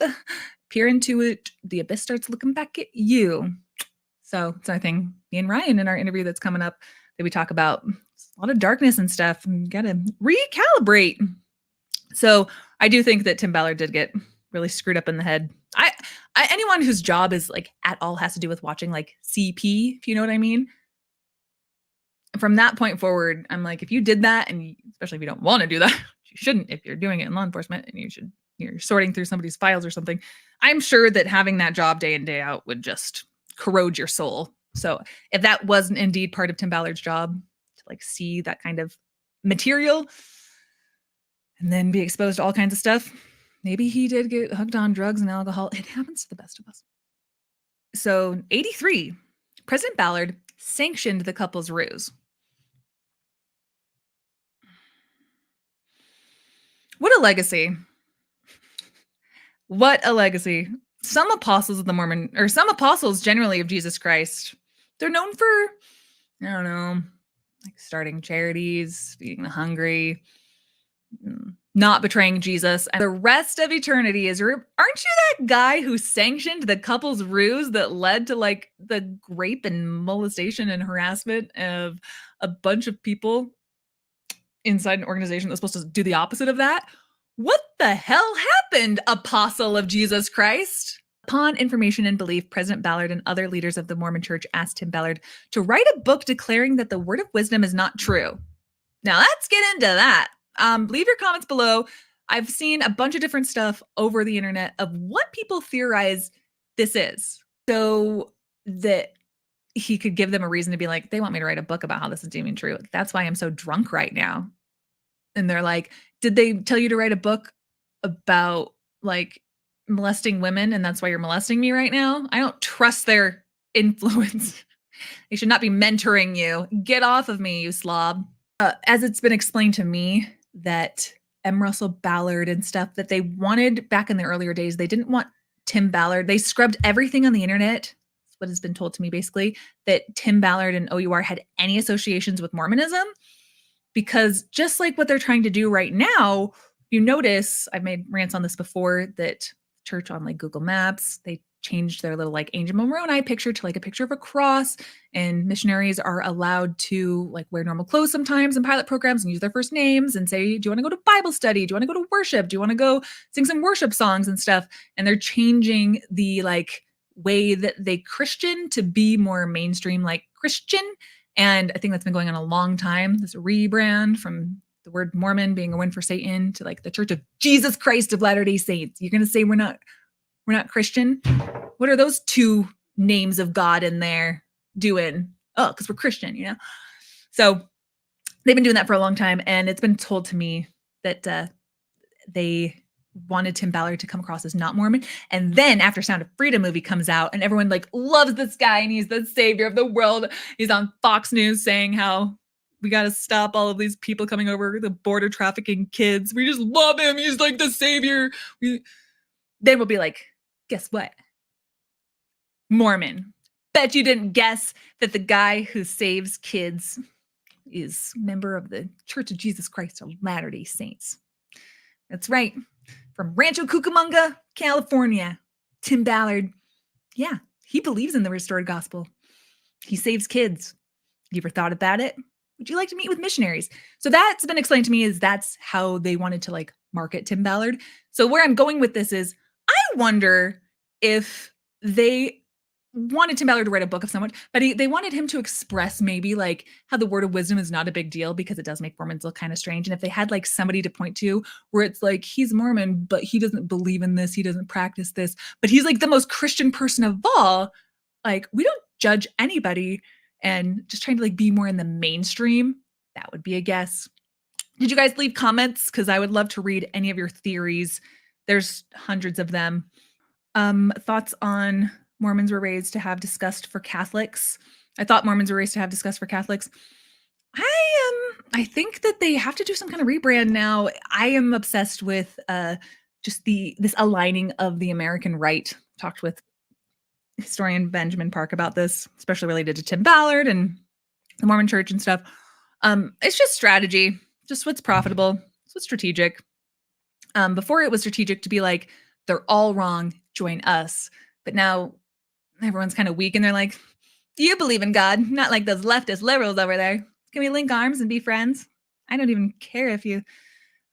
peer into it, the abyss starts looking back at you. So it's, I think, me and Ryan in our interview that's coming up that we talk about a lot of darkness and stuff and gotta recalibrate. So I do think that Tim Ballard did get really screwed up in the head. I anyone whose job is like at all has to do with watching like CP, if you know what I mean. From that point forward, I'm like, if you did that, and especially if you don't want to do that, you shouldn't if you're doing it in law enforcement and you're sorting through somebody's files or something. I'm sure that having that job day in, day out would just corrode your soul. So if that wasn't indeed part of Tim Ballard's job to like see that kind of material and then be exposed to all kinds of stuff, maybe he did get hooked on drugs and alcohol. It happens to the best of us. So 83, President Ballard sanctioned the couple's ruse. What a legacy. What a legacy. Some apostles of the Mormon, or some apostles generally of Jesus Christ, they're known for, I don't know, like starting charities, feeding the hungry, not betraying Jesus. And the rest of eternity is, aren't you that guy who sanctioned the couple's ruse that led to like the rape and molestation and harassment of a bunch of people inside an organization that's supposed to do the opposite of that? What the hell happened, apostle of Jesus Christ? Upon information and belief, President Ballard and other leaders of the Mormon Church asked Tim Ballard to write a book declaring that the word of wisdom is not true. Now let's get into that. Leave your comments below. I've seen a bunch of different stuff over the internet of what people theorize this is, so that he could give them a reason to be like, they want me to write a book about how this is even true. That's why I'm so drunk right now. And they're like, did they tell you to write a book about like molesting women and that's why you're molesting me right now? I don't trust their influence. They should not be mentoring you. Get off of me, you slob. As it's been explained to me that M. Russell Ballard and stuff that they wanted back in the earlier days, they didn't want Tim Ballard. They scrubbed everything on the internet. That's what has been told to me basically, that Tim Ballard and OUR had any associations with Mormonism. Because just like what they're trying to do right now, you notice, I've made rants on this before, that church on like Google Maps, they changed their little like Angel Moroni picture to like a picture of a cross, and missionaries are allowed to like wear normal clothes sometimes in pilot programs and use their first names and say, do you want to go to Bible study? Do you want to go to worship? Do you want to go sing some worship songs and stuff? And they're changing the like way that they Christian to be more mainstream like Christian. And I think that's been going on a long time. This rebrand from the word Mormon being a win for Satan to like the Church of Jesus Christ of Latter-day Saints. You're going to say we're not Christian? What are those two names of God in there doing? Oh, because we're Christian, you know? So they've been doing that for a long time. And it's been told to me that they wanted Tim Ballard to come across as not Mormon. And then after Sound of Freedom movie comes out and everyone like loves this guy and he's the savior of the world. He's on Fox News saying how we got to stop all of these people coming over the border trafficking kids. We just love him. He's like the savior. Then we'll be like, guess what? Mormon. Bet you didn't guess that the guy who saves kids is a member of the Church of Jesus Christ of Latter-day Saints. That's right. From Rancho Cucamonga, California, Tim Ballard. Yeah, he believes in the restored gospel. He saves kids. You ever thought about it? Would you like to meet with missionaries? So that's been explained to me is that's how they wanted to like market Tim Ballard. So where I'm going with this is I wonder if they wanted Tim Ballard to write a book of someone, but they wanted him to express maybe like how the word of wisdom is not a big deal because it does make Mormons look kind of strange. And if they had like somebody to point to where it's like, he's Mormon, but he doesn't believe in this. He doesn't practice this, but he's like the most Christian person of all. Like we don't judge anybody and just trying to like be more in the mainstream. That would be a guess. Did you guys leave comments? Because I would love to read any of your theories. There's hundreds of them. Thoughts on Mormons were raised to have disgust for Catholics. I thought Mormons were raised to have disgust for Catholics. I think that they have to do some kind of rebrand now. I am obsessed with just this aligning of the American right. Talked with historian Benjamin Park about this, especially related to Tim Ballard and the Mormon Church and stuff. It's just strategy, just what's profitable, it's what's strategic. Before it was strategic to be like, they're all wrong, join us. But now everyone's kind of weak and they're like, do you believe in God? Not like those leftist liberals over there. Can we link arms and be friends? I don't even care if you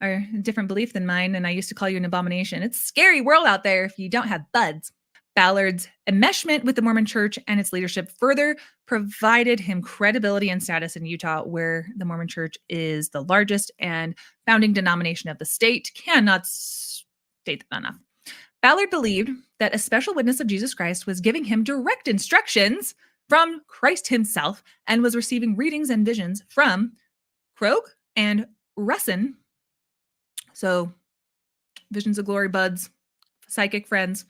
are a different belief than mine, and I used to call you an abomination. It's a scary world out there if you don't have buds. Ballard's enmeshment with the Mormon Church and its leadership further provided him credibility and status in Utah, where the Mormon Church is the largest and founding denomination of the state. Cannot state that enough. Ballard believed that a special witness of Jesus Christ was giving him direct instructions from Christ himself and was receiving readings and visions from Krogh and Russin. So, visions of glory buds, psychic friends,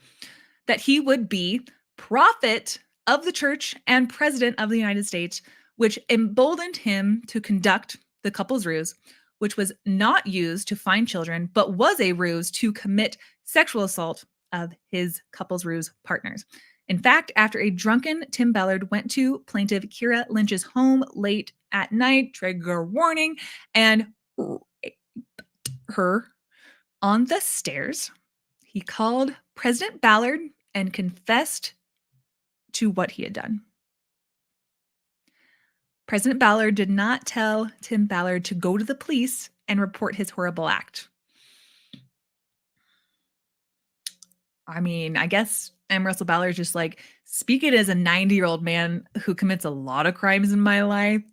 that he would be prophet of the church and president of the United States, which emboldened him to conduct the couple's ruse, which was not used to find children, but was a ruse to commit sexual assault of his couple's ruse partners. In fact, after a drunken Tim Ballard went to plaintiff Kira Lynch's home late at night, trigger warning, and raped her on the stairs, he called President Ballard and confessed to what he had done. President Ballard did not tell Tim Ballard to go to the police and report his horrible act. I mean, I guess M. Russell Ballard just like, speaking as a 90-year-old man who commits a lot of crimes in my life,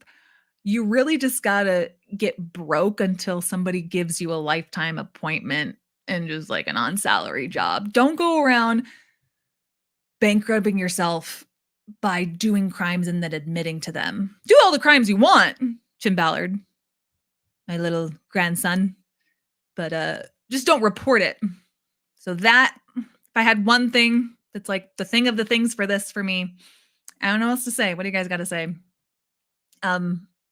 you really just gotta get broke until somebody gives you a lifetime appointment and just like an on-salary job. Don't go around bankrupting yourself by doing crimes and then admitting to them. Do all the crimes you want, Tim Ballard, my little grandson, but just don't report it. So that, if I had one thing that's like the thing of the things for this for me, I don't know what else to say. What do you guys got to say?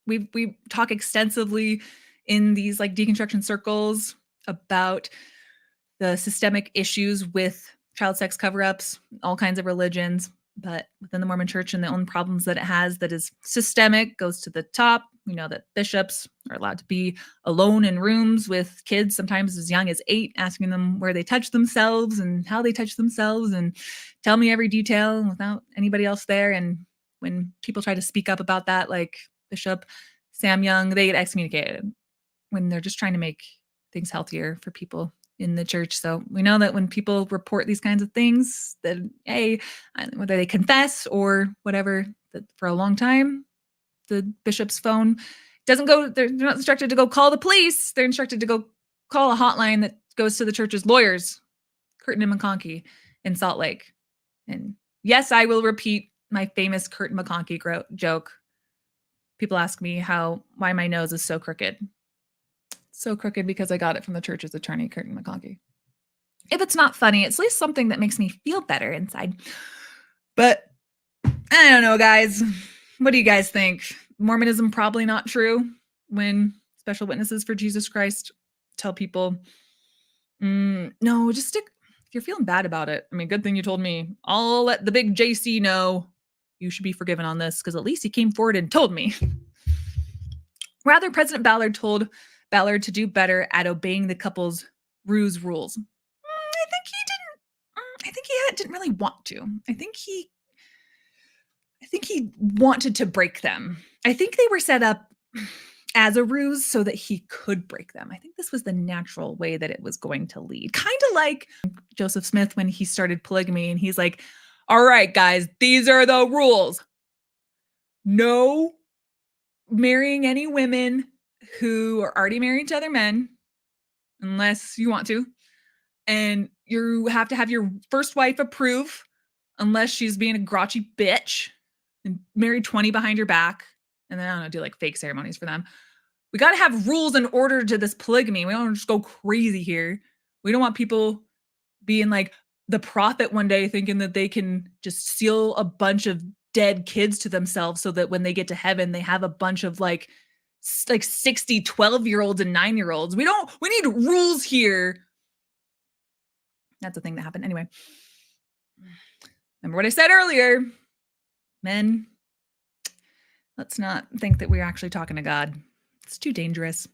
We talk extensively in these like deconstruction circles about the systemic issues with child sex cover-ups, all kinds of religions, but within the Mormon Church and the own problems that it has that is systemic, goes to the top. We know that bishops are allowed to be alone in rooms with kids, sometimes as young as 8, asking them where they touch themselves and how they touch themselves and tell me every detail without anybody else there. And when people try to speak up about that, like Bishop Sam Young, they get excommunicated when they're just trying to make things healthier for people in the church. So we know that when people report these kinds of things, that hey, whether they confess or whatever, that for a long time, the bishop's phone doesn't go, they're not instructed to go call the police. They're instructed to go call a hotline that goes to the church's lawyers, Curtin and McConkie in Salt Lake. And yes, I will repeat my famous Curtin McConkie joke. People ask me why my nose is so crooked. So crooked because I got it from the church's attorney, Curtin McConkie. If it's not funny, it's at least something that makes me feel better inside. But I don't know, guys. What do you guys think? Mormonism probably not true when special witnesses for Jesus Christ tell people, no, just stick. If you're feeling bad about it, I mean, good thing you told me. I'll let the big JC know you should be forgiven on this because at least he came forward and told me. Rather, President Ballard told Ballard to do better at obeying the couple's ruse rules. I think he didn't really want to. I think he wanted to break them. I think they were set up as a ruse so that he could break them. I think this was the natural way that it was going to lead. Kind of like Joseph Smith when he started polygamy and he's like, all right, guys, these are the rules. No marrying any women who are already married to other men unless you want to. And you have to have your first wife approve unless she's being a grouchy bitch and married 20 behind your back. And then I don't know, do like fake ceremonies for them. We got to have rules in order to this polygamy. We don't just go crazy here. We don't want people being like the prophet one day thinking that they can just seal a bunch of dead kids to themselves so that when they get to heaven, they have a bunch of like like 60 12-year-olds and 9-year-olds. We need rules here. That's the thing that happened. Anyway, remember what I said earlier, men, let's not think that we're actually talking to God. It's too dangerous.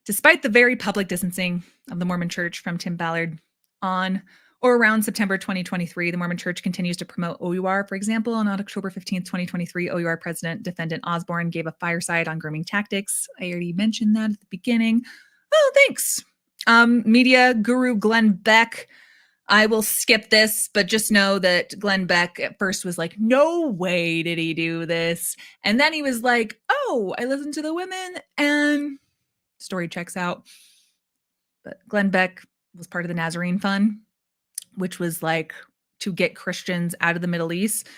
Despite the very public distancing of the Mormon Church from Tim Ballard on or around September 2023, the Mormon Church continues to promote OUR. For example, on October 15th, 2023, OUR President Defendant Osborne gave a fireside on grooming tactics. I already mentioned that at the beginning. Oh, thanks. Media guru Glenn Beck. I will skip this, but just know that Glenn Beck at first was like, no way did he do this. And then he was like, oh, I listened to the women and story checks out. But Glenn Beck was part of the Nazarene Fund, which was like to get Christians out of the Middle East.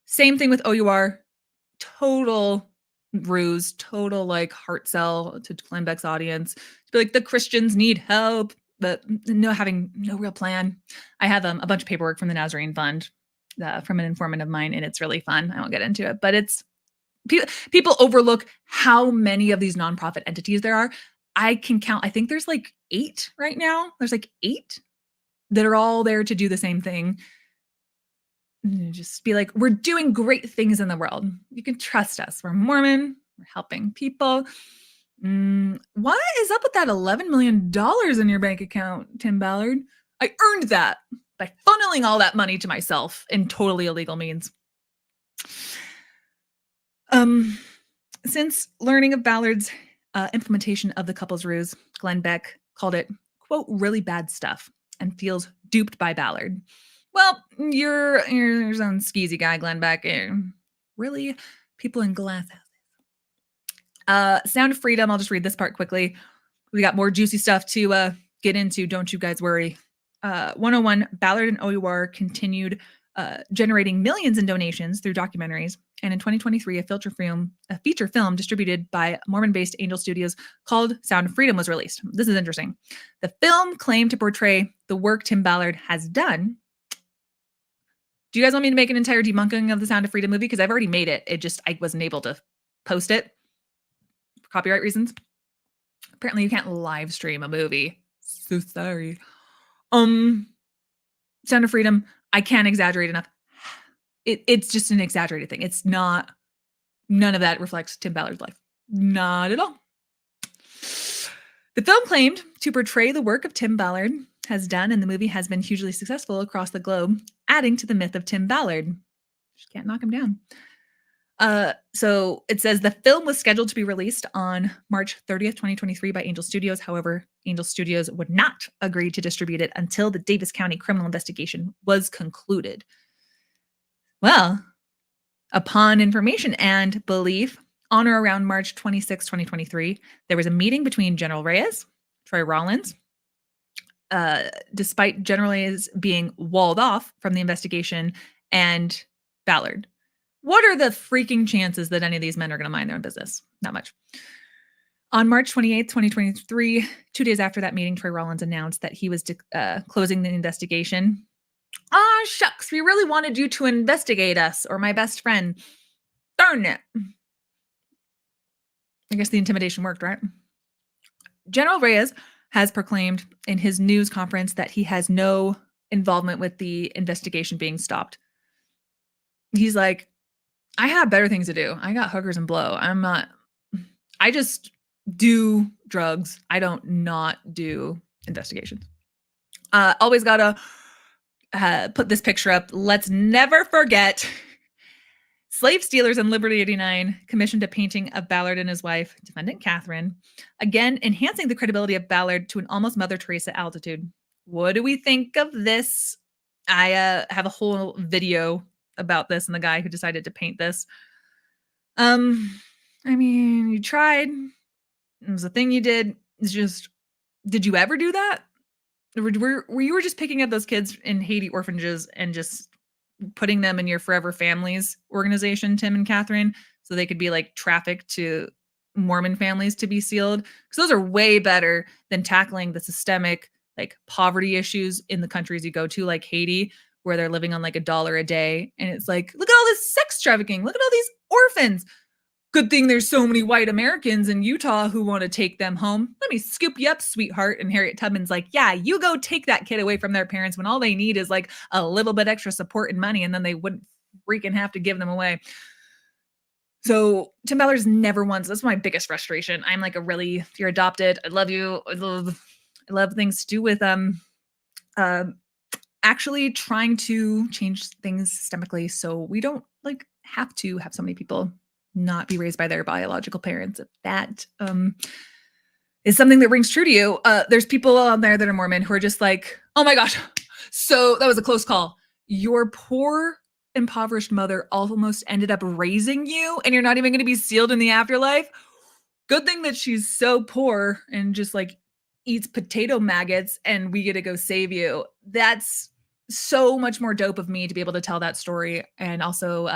Same thing with OUR. Total ruse, total like heart sell to Glenn Beck's audience. To be like, the Christians need help, but having no real plan. I have a bunch of paperwork from the Nazarene Fund from an informant of mine, and it's really fun. I won't get into it, but it's people overlook how many of these nonprofit entities there are. I can count. I think there's like 8 right now. There's like 8 that are all there to do the same thing. Just be like, we're doing great things in the world. You can trust us. We're Mormon. We're helping people. What is up with that $11 million in your bank account, Tim Ballard? I earned that by funneling all that money to myself in totally illegal means. Since learning of Ballard's implementation of the couple's ruse, Glenn Beck called it, quote, really bad stuff, and feels duped by Ballard. Well, you're some skeezy guy, Glenn Beck. Really? People in glass houses. Sound of Freedom. I'll just read this part quickly. We got more juicy stuff to get into. Don't you guys worry. 101, Ballard and OUR continued generating millions in donations through documentaries. And in 2023, a feature film distributed by Mormon-based Angel Studios called Sound of Freedom was released. This is interesting. The film claimed to portray the work Tim Ballard has done. Do you guys want me to make an entire debunking of the Sound of Freedom movie? Because I've already made it. I wasn't able to post it for copyright reasons. Apparently you can't live stream a movie. So sorry. Sound of Freedom, I can't exaggerate enough. It's just an exaggerated thing. It's not, none of that reflects Tim Ballard's life. Not at all. The film claimed to portray the work of Tim Ballard has done, and the movie has been hugely successful across the globe, adding to the myth of Tim Ballard. Just can't knock him down. So it says the film was scheduled to be released on March 30th, 2023 by Angel Studios. However, Angel Studios would not agree to distribute it until the Davis County criminal investigation was concluded. Well, upon information and belief, on or around March 26, 2023, there was a meeting between General Reyes, Troy Rollins, despite General Reyes being walled off from the investigation, and Ballard. What are the freaking chances that any of these men are going to mind their own business? Not much. On March 28th, 2023, 2 days after that meeting, Troy Rollins announced that he was closing the investigation. Ah, shucks, we really wanted you to investigate us, or my best friend. Darn it. I guess the intimidation worked, right? General Reyes has proclaimed in his news conference that he has no involvement with the investigation being stopped. He's like, I have better things to do. I got hookers and blow. I just do drugs. I don't not do investigations. Always gotta put this picture up. Let's never forget Slave Stealers and Liberty 89 commissioned a painting of Ballard and his wife, defendant Catherine, again enhancing the credibility of Ballard to an almost Mother Teresa altitude. What do we think of this? I have a whole video about this and the guy who decided to paint this. I mean, you tried. It was a thing you did. It's just, did you ever do that? Were you just picking up those kids in Haiti orphanages and just putting them in your Forever Families organization, Tim and Catherine, so they could be like trafficked to Mormon families to be sealed? Because those are way better than tackling the systemic like poverty issues in the countries you go to, like Haiti, where they're living on like $1 a day. And it's like, look at all this sex trafficking. Look at all these orphans. good thing there's so many white Americans in Utah who want to take them home. Let me scoop you up, sweetheart. And Harriet Tubman's like, yeah, you go take that kid away from their parents when all they need is like a little bit extra support and money, and then they wouldn't freaking have to give them away. So Tim Ballard's never once, that's my biggest frustration. I'm like if you're adopted, I love you. I love things to do with actually trying to change things systemically so we don't like have to have so many people not be raised by their biological parents. If that is something that rings true to you, there's people out there that are Mormon who are just like, oh my gosh, so that was a close call. Your poor, impoverished mother almost ended up raising you, and you're not even going to be sealed in the afterlife. Good thing that she's so poor and just like eats potato maggots, and we get to go save you. That's so much more dope of me to be able to tell that story. And also,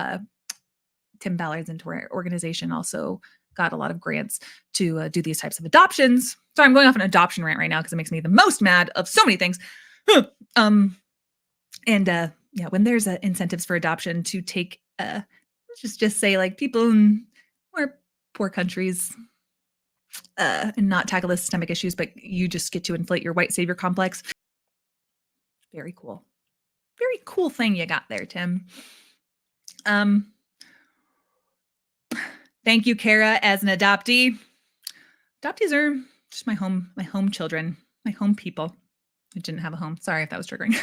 Tim Ballard's organization also got a lot of grants to do these types of adoptions. So I'm going off an adoption rant right now because it makes me the most mad of so many things. Yeah, when there's incentives for adoption to take, let's just say like people in more poor countries and not tackle the systemic issues, but you just get to inflate your white savior complex. Very cool. Very cool thing you got there, Tim. Thank you, Kara, as an adoptee. Adoptees are just my home children, my home people. I didn't have a home. Sorry if that was triggering.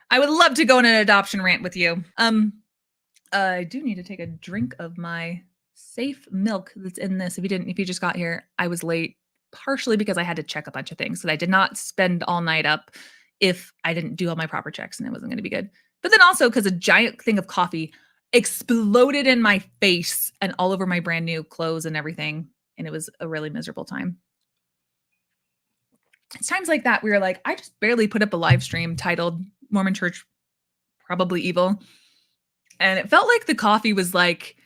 I would love to go on an adoption rant with you. I do need to take a drink of my safe milk that's in this. If you just got here, I was late partially because I had to check a bunch of things. So I did not spend all night up if I didn't do all my proper checks, and it wasn't going to be good. But then also because a giant thing of coffee exploded in my face and all over my brand new clothes and everything. And it was a really miserable time. It's times like that we were like, I just barely put up a live stream titled Mormon Church Probably Evil. And it felt like the coffee was like,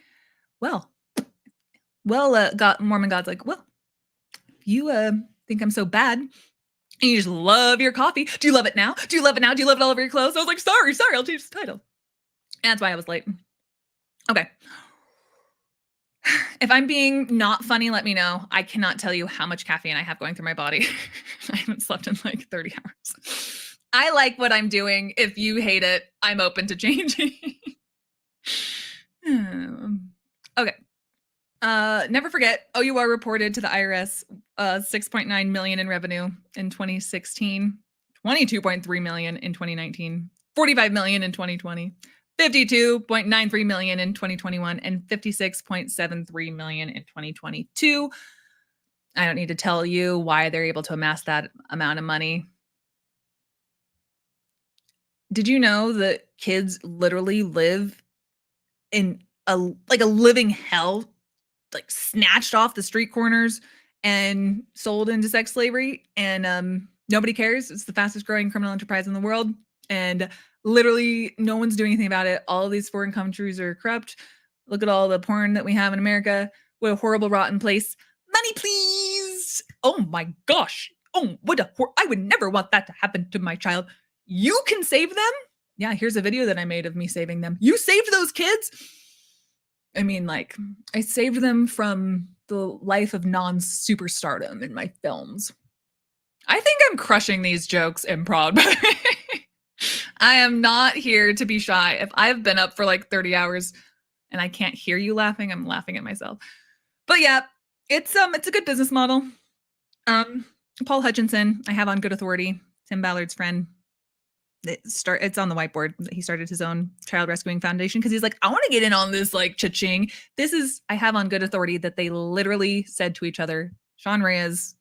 Mormon God's like, well, if you think I'm so bad and you just love your coffee, do you love it now? Do you love it now? Do you love it all over your clothes? I was like, sorry, I'll change the title. And that's why I was late. Okay. If I'm being not funny, let me know. I cannot tell you how much caffeine I have going through my body. I haven't slept in like 30 hours. I like what I'm doing. If you hate it, I'm open to changing. Okay. Never forget, OUR reported to the IRS 6.9 million in revenue in 2016, 22.3 million in 2019, 45 million in 2020, 52.93 million in 2021, and 56.73 million in 2022. I don't need to tell you why they're able to amass that amount of money. Did you know that kids literally live in a living hell, like snatched off the street corners and sold into sex slavery, and nobody cares? It's the fastest growing criminal enterprise in the world, and literally no one's doing anything about it. All of these foreign countries are corrupt. Look at all the porn that we have in America. What a horrible, rotten place. Money, please. Oh my gosh. Oh, I would never want that to happen to my child. You can save them? Yeah, here's a video that I made of me saving them. You saved those kids? I mean, like, I saved them from the life of non-superstardom in my films. I think I'm crushing these jokes improv. I am not here to be shy. If I've been up for like 30 hours and I can't hear you laughing, I'm laughing at myself. But yeah, it's a good business model. Paul Hutchinson, I have on good authority, Tim Ballard's friend. It's on the whiteboard. He started his own child rescuing foundation because he's like, I want to get in on this like cha-ching. I have on good authority that they literally said to each other, Sean Reyes,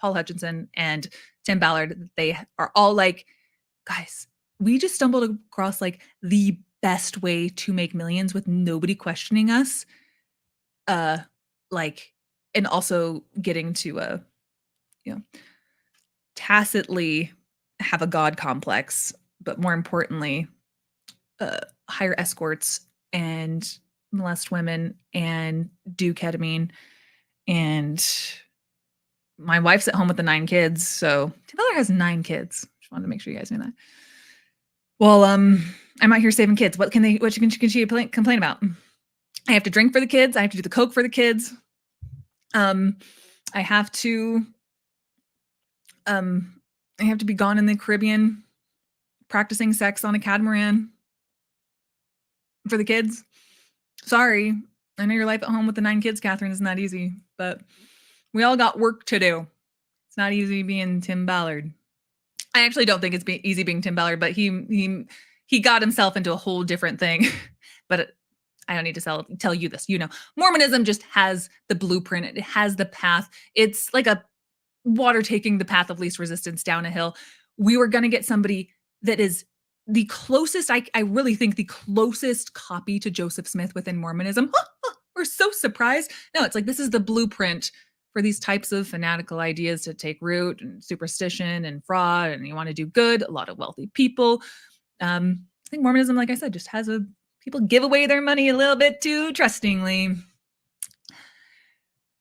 Paul Hutchinson, and Tim Ballard, they are all like, guys, we just stumbled across like the best way to make millions with nobody questioning us. And also getting to tacitly have a God complex, but more importantly, hire escorts and molest women and do ketamine. And my wife's at home with the 9 kids. So Tim Ballard has 9 kids. Just wanted to make sure you guys knew that. Well, I'm out here saving kids. What can she complain about? I have to drink for the kids. I have to do the coke for the kids. I have to be gone in the Caribbean practicing sex on a catamaran for the kids. Sorry. I know your life at home with the 9 kids, Catherine, is not easy, but we all got work to do. It's not easy being Tim Ballard. I actually don't think it's easy being Tim Ballard, but he got himself into a whole different thing. But I don't need to tell you this. Mormonism just has the blueprint. It has the path. It's like a water taking the path of least resistance down a hill. We were going to get somebody that is the closest, I really think the closest copy to Joseph Smith within Mormonism. We're so surprised. No, it's like this is the blueprint for these types of fanatical ideas to take root, and superstition and fraud, and you want to do good. A lot of wealthy people. I think Mormonism, like I said, just has people give away their money a little bit too trustingly.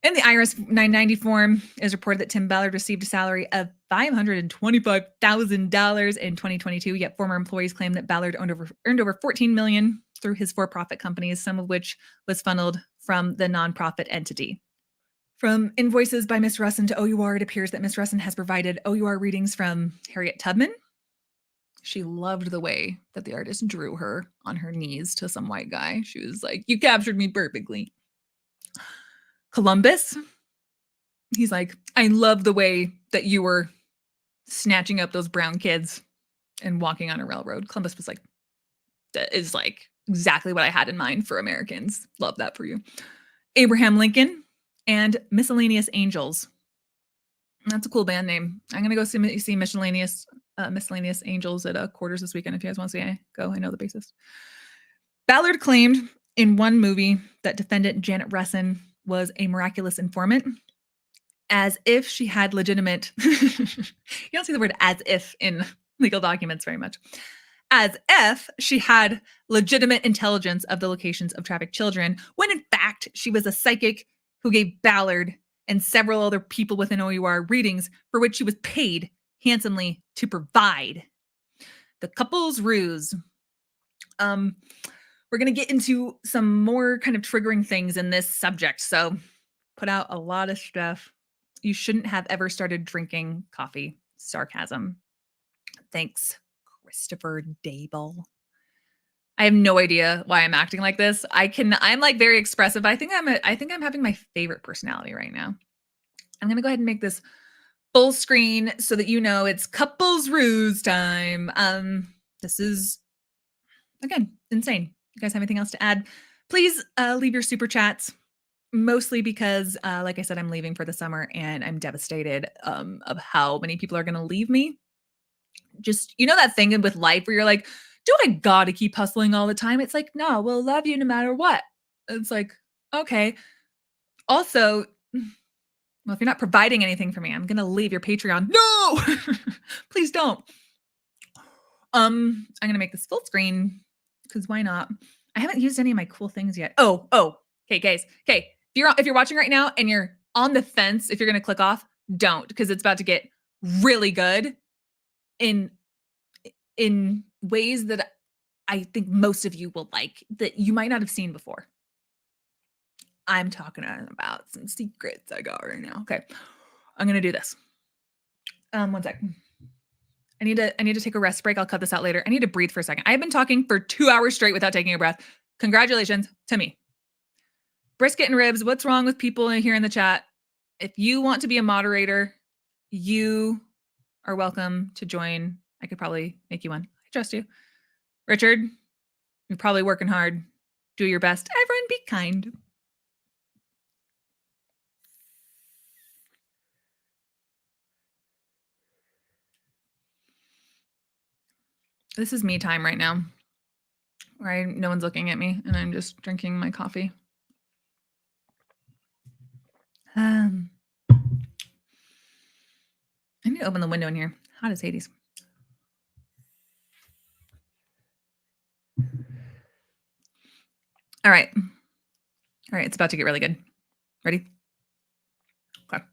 In the IRS 990 form, it is reported that Tim Ballard received a salary of $525,000 in 2022, yet former employees claim that Ballard earned over $14 million through his for-profit companies, some of which was funneled from the nonprofit entity. From invoices by Miss Russin to OUR, it appears that Miss Russin has provided OUR readings from Harriet Tubman. She loved the way that the artist drew her on her knees to some white guy. She was like, "You captured me perfectly." Columbus, he's like, "I love the way that you were snatching up those brown kids and walking on a railroad." Columbus was like, "That is like exactly what I had in mind for Americans. Love that for you." Abraham Lincoln and Miscellaneous Angels. That's a cool band name. I'm going to go see Miscellaneous Angels at Quarters this weekend. If you guys want to see, go. I know the bassist. Ballard claimed in one movie that defendant Janet Russin was a miraculous informant, as if she had legitimate, you don't see the word as if in legal documents very much, as if she had legitimate intelligence of the locations of trafficked children, when in fact she was a psychic who gave Ballard and several other people within OUR readings for which she was paid handsomely to provide. The couple's ruse. We're going to get into some more kind of triggering things in this subject. So put out a lot of stuff. You shouldn't have ever started drinking coffee. Sarcasm. Thanks, Christopher Dable. I have no idea why I'm acting like this. I'm like very expressive. I think I'm having my favorite personality right now. I'm going to go ahead and make this full screen so that you know it's couples ruse time. This is, again, insane. You guys have anything else to add? Please leave your super chats, mostly because, like I said, I'm leaving for the summer and I'm devastated of how many people are going to leave me. Just, that thing with life where you're like, do I got to keep hustling all the time? It's like, no, we'll love you no matter what. It's like, okay. Also, well, if you're not providing anything for me, I'm going to leave your Patreon. No, please don't. I'm going to make this full screen because why not? I haven't used any of my cool things yet. Oh, okay, guys. Okay. If you're watching right now and you're on the fence, if you're going to click off, don't, because it's about to get really good in ways that I think most of you will like, that you might not have seen before. I'm talking about some secrets I got right now. Okay. I'm going to do this. One sec. I need to take a rest break. I'll cut this out later. I need to breathe for a second. I've been talking for 2 hours straight without taking a breath. Congratulations to me. Brisket and ribs. What's wrong with people here in the chat? If you want to be a moderator, you are welcome to join. I could probably make you one. I trust you. Richard, you're probably working hard. Do your best. Everyone be kind. This is me time right now, where no one's looking at me and I'm just drinking my coffee. I need to open the window in here. Hot as Hades. All right. It's about to get really good. Ready? Okay.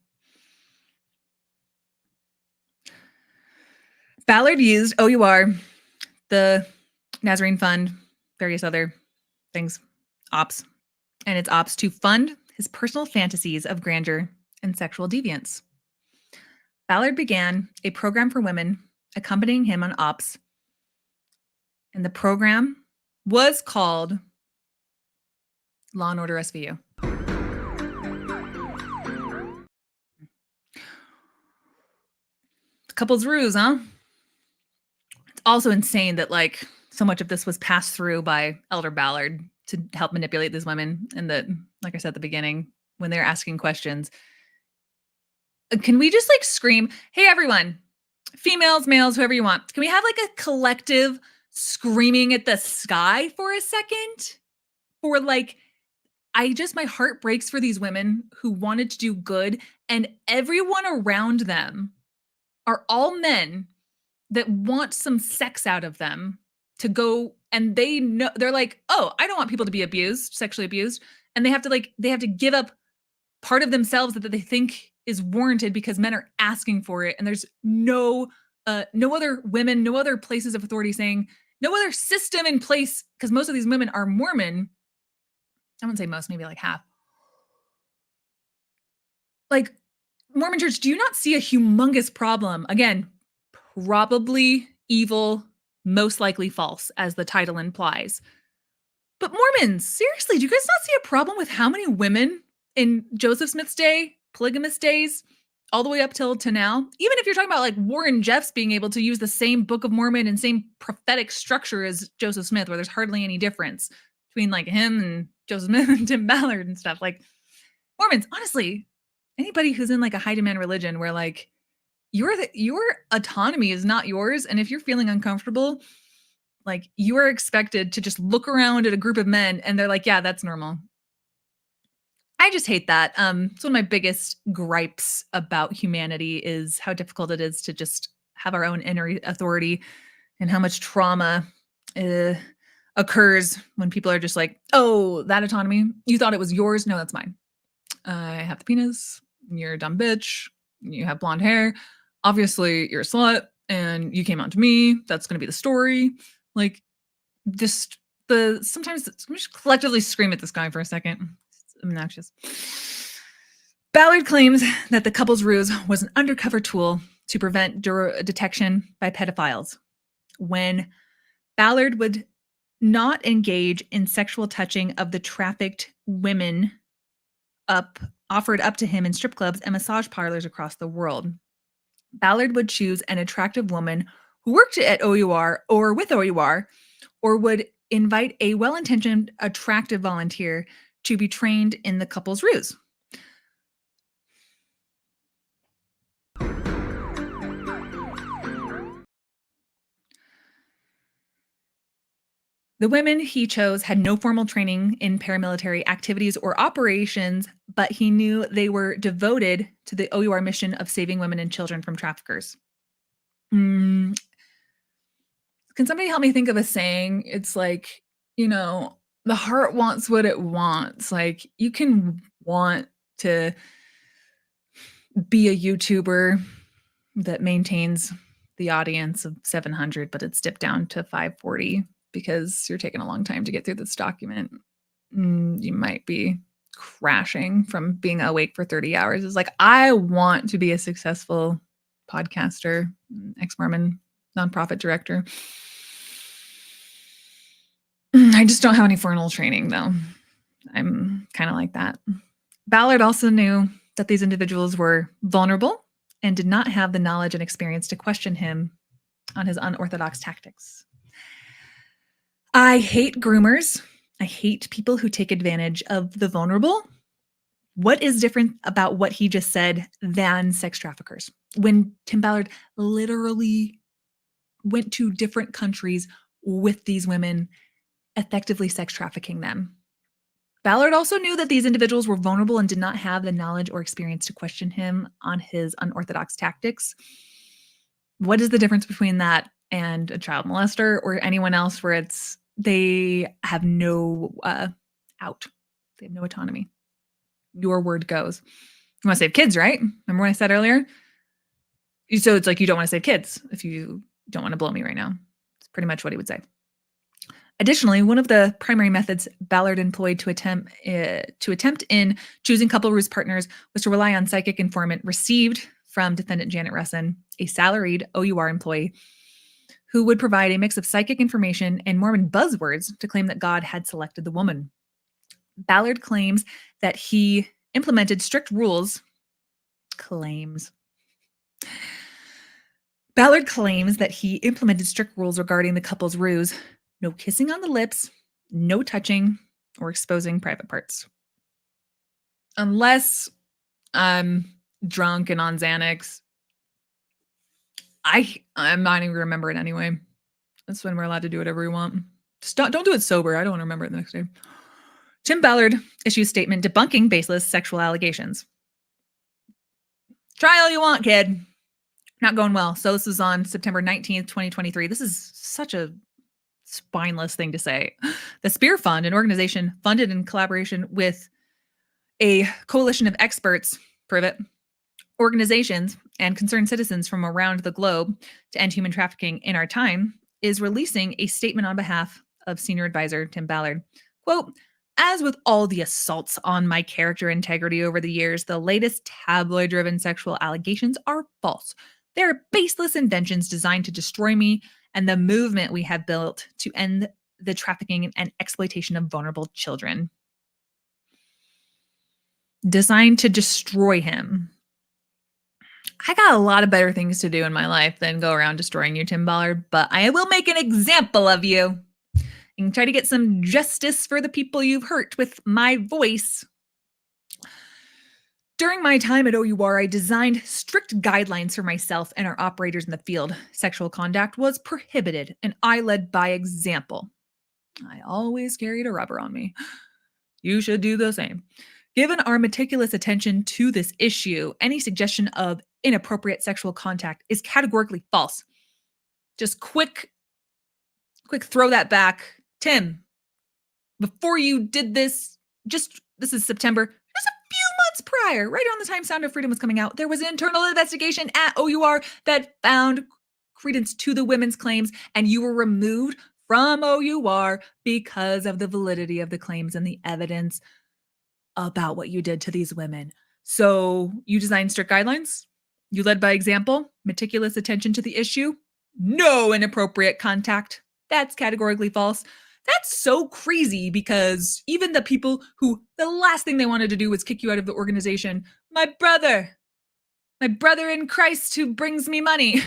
Ballard used OUR, the Nazarene Fund, various other things, ops, and its ops to fund his personal fantasies of grandeur and sexual deviance. Ballard began a program for women accompanying him on ops, and the program was called Law and Order SVU. Couples ruse, huh? It's also insane that like so much of this was passed through by Elder Ballard to help manipulate these women, and that, like I said at the beginning, when they're asking questions, can we just like scream, "Hey everyone, females, males, whoever you want, can we have like a collective screaming at the sky for a second?" For like, my heart breaks for these women who wanted to do good, and everyone around them are all men that want some sex out of them to go, and they know, they're like, "Oh, I don't want people to be abused, sexually abused." And they have to give up part of themselves that they think is warranted because men are asking for it. And there's no other women, no other places of authority saying, no other system in place, because most of these women are Mormon. I wouldn't say most, maybe like half. Like, Mormon Church, do you not see a humongous problem? Again, probably evil, most likely false, as the title implies. But Mormons, seriously, do you guys not see a problem with how many women in Joseph Smith's day, polygamous days, all the way up to now? Even if you're talking about like Warren Jeffs being able to use the same Book of Mormon and same prophetic structure as Joseph Smith, where there's hardly any difference between like him and Joseph Smith and Tim Ballard and stuff. Like, Mormons, honestly, anybody who's in like a high demand religion where like your autonomy is not yours, and if you're feeling uncomfortable, like, you are expected to just look around at a group of men and they're like, "Yeah, that's normal." I just hate that. It's one of my biggest gripes about humanity is how difficult it is to just have our own inner authority, and how much trauma occurs when people are just like, "Oh, that autonomy, you thought it was yours? No, that's mine. I have the penis. You're a dumb bitch. You have blonde hair. Obviously, you're a slut, and you came on to me. That's going to be the story." Like, just sometimes we just collectively scream at this guy for a second. It's obnoxious. Ballard claims that the couple's ruse was an undercover tool to prevent detection by pedophiles. When Ballard would not engage in sexual touching of the trafficked women offered up to him in strip clubs and massage parlors across the world, Ballard would choose an attractive woman who worked at OUR or with OUR, or would invite a well-intentioned, attractive volunteer to be trained in the couple's ruse. The women he chose had no formal training in paramilitary activities or operations, but he knew they were devoted to the OUR mission of saving women and children from traffickers. Can somebody help me think of a saying? It's like, the heart wants what it wants. Like, you can want to be a YouTuber that maintains the audience of 700, but it's dipped down to 540 because you're taking a long time to get through this document. You might be crashing from being awake for 30 hours. It's like, I want to be a successful podcaster, ex-Mormon nonprofit director. I just don't have any formal training, though. I'm kind of like that. Ballard also knew that these individuals were vulnerable and did not have the knowledge and experience to question him on his unorthodox tactics. I hate groomers. I hate people who take advantage of the vulnerable. What is different about what he just said than sex traffickers? When Tim Ballard literally went to different countries with these women, effectively sex trafficking them. Ballard also knew that these individuals were vulnerable and did not have the knowledge or experience to question him on his unorthodox tactics. What is the difference between that and a child molester or anyone else where they have no out? They have no autonomy. Your word goes. You want to save kids, right? Remember what I said earlier? So it's like, you don't want to save kids if you don't want to blow me right now. It's pretty much what he would say. Additionally, one of the primary methods Ballard employed to attempt in choosing couple ruse partners was to rely on psychic information received from defendant Janet Russin, a salaried OUR employee, who would provide a mix of psychic information and Mormon buzzwords to claim that God had selected the woman. Ballard claims that he implemented strict rules. Ballard claims that he implemented strict rules regarding the couple's ruse: no kissing on the lips, no touching, or exposing private parts. Unless I'm drunk and on Xanax, I'm not even remember it anyway. That's when we're allowed to do whatever we want. Just don't do it sober. I don't want to remember it the next day. Tim Ballard issues a statement debunking baseless sexual allegations. Try all you want, kid. Not going well. So this was on September 19th, 2023. This is such a spineless thing to say. The Spear Fund, an organization funded in collaboration with a coalition of experts, private organizations, and concerned citizens from around the globe to end human trafficking in our time, is releasing a statement on behalf of senior advisor Tim Ballard. Quote, "As with all the assaults on my character integrity over the years, the latest tabloid-driven sexual allegations are false. They are baseless inventions designed to destroy me and the movement we have built to end the trafficking and exploitation of vulnerable children." Designed to destroy him. I got a lot of better things to do in my life than go around destroying you, Tim Ballard, but I will make an example of you and try to get some justice for the people you've hurt with my voice. During my time at OUR, I designed strict guidelines for myself and our operators in the field. Sexual conduct was prohibited, and I led by example. I always carried a rubber on me. You should do the same. Given our meticulous attention to this issue, any suggestion of inappropriate sexual contact is categorically false. Just quick throw that back. Tim, before you did this, this is September, just a few months prior, right around the time Sound of Freedom was coming out, there was an internal investigation at OUR that found credence to the women's claims, and you were removed from OUR because of the validity of the claims and the evidence about what you did to these women. So you designed strict guidelines, you led by example, meticulous attention to the issue, no inappropriate contact. That's categorically false. That's so crazy because even the people who the last thing they wanted to do was kick you out of the organization, my brother in Christ who brings me money.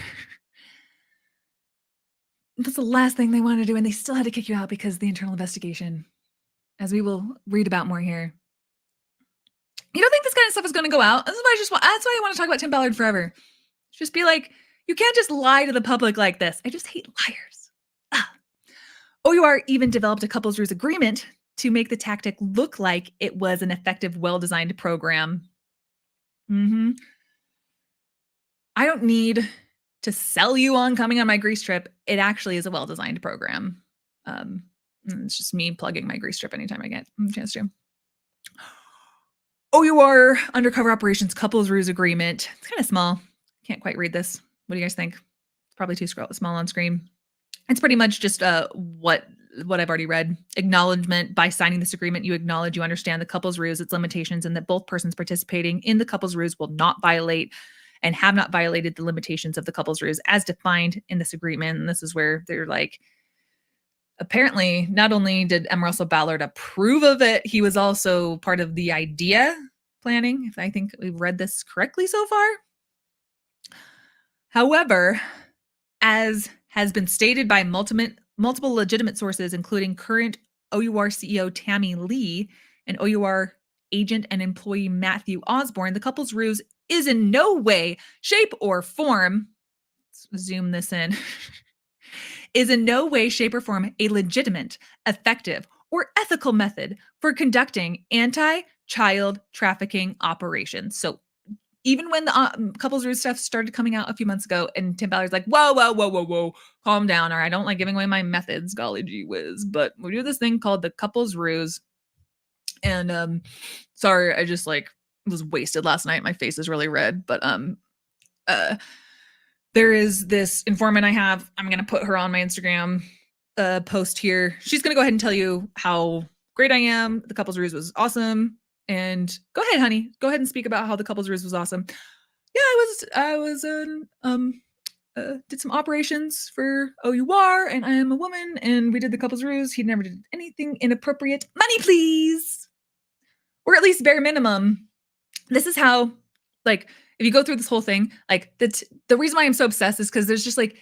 That's the last thing they wanted to do, and they still had to kick you out because of the internal investigation, as we will read about more here. You don't think this kind of stuff is going to go out? That's why I want to talk about Tim Ballard forever. Just be like, you can't just lie to the public like this. I just hate liars. OUR even developed a couples ruse agreement to make the tactic look like it was an effective, well-designed program. I don't need to sell you on coming on my Greece trip. It actually is a well-designed program. It's just me plugging my Greece trip anytime I get a chance to. OUR Undercover Operations Couples Ruse Agreement. It's kind of small. Can't quite read this. What do you guys think? It's probably too small on screen. It's pretty much just what I've already read. Acknowledgement: by signing this agreement, you acknowledge you understand the couples ruse, its limitations, and that both persons participating in the couples ruse will not violate and have not violated the limitations of the couples ruse as defined in this agreement. And this is where they're like, apparently, not only did M. Russell Ballard approve of it, he was also part of the idea planning, if I think we've read this correctly so far. However, as has been stated by multiple legitimate sources, including current OUR CEO Tammy Lee and OUR agent and employee Matthew Osborne, the couples ruse is in no way, shape, or form, let's zoom this in, is in no way, shape, or form a legitimate, effective, or ethical method for conducting anti-child trafficking operations. So even when the couples ruse stuff started coming out a few months ago, and Tim Ballard's like, whoa, calm down, or I don't like giving away my methods, golly gee whiz, but we do this thing called the couples ruse. And sorry, I just was wasted last night. My face is really red, but there is this informant I have. I'm gonna put her on my Instagram. post here. She's going to go ahead and tell you how great I am. The couples ruse was awesome. And go ahead, honey. Go ahead and speak about how the couples ruse was awesome. Yeah, I was did some operations for OUR, and I am a woman, and we did the couples ruse. He never did anything inappropriate. Money, please. Or at least bare minimum. This is how, like, if you go through this whole thing, like, the reason why I'm so obsessed is because there's just, like,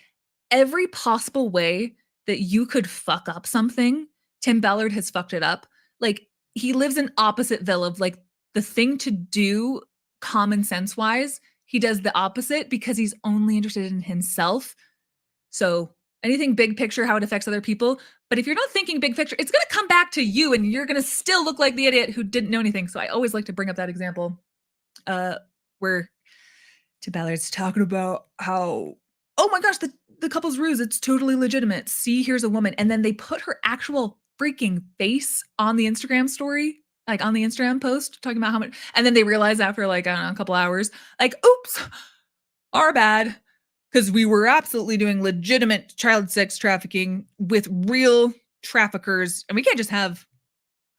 every possible way that you could fuck up something. Tim Ballard has fucked it up. Like, he lives in Oppositeville of, like, the thing to do common sense wise. He does the opposite because he's only interested in himself. So anything big picture, how it affects other people. But if you're not thinking big picture, it's going to come back to you and you're going to still look like the idiot who didn't know anything. So I always like to bring up that example where Tim Ballard's talking about how, oh my gosh, the couple's ruse, it's totally legitimate. See, here's a woman. And then they put her actual freaking face on the Instagram story, like on the Instagram post, talking about how much, and then they realize after, like, I don't know, a couple hours, like, oops, our bad. Because we were absolutely doing legitimate child sex trafficking with real traffickers. And we can't just have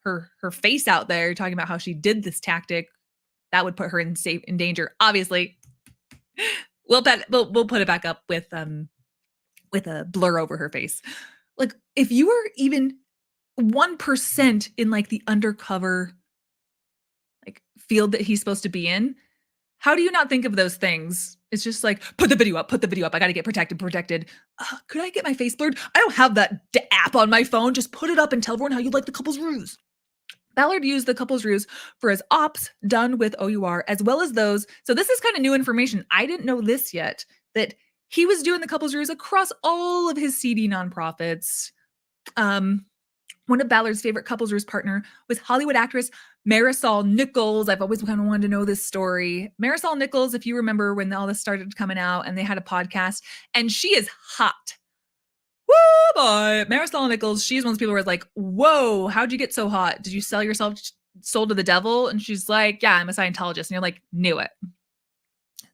her face out there talking about how she did this tactic. That would put her in danger. Obviously, we'll put it back up with a blur over her face. Like, if you were even 1% in, like, the undercover, like, field that he's supposed to be in, how do you not think of those things? It's just like, put the video up. I got to get protected. Could I get my face blurred? I don't have that app on my phone. Just put it up and tell everyone how you like the couple's ruse. Ballard used the couple's ruse for his ops done with OUR, as well as those. So this is kind of new information. I didn't know this yet, that he was doing the couple's ruse across all of his CD nonprofits. One of Ballard's favorite couples ruse partner was Hollywood actress Marisol Nichols. I've always kind of wanted to know this story. Marisol Nichols, if you remember when all this started coming out and they had a podcast, and she is hot. Woo, boy. Marisol Nichols, she's one of those people where it's like, whoa, how'd you get so hot? Did you sell yourself soul to the devil? And she's like, yeah, I'm a Scientologist. And you're like, knew it.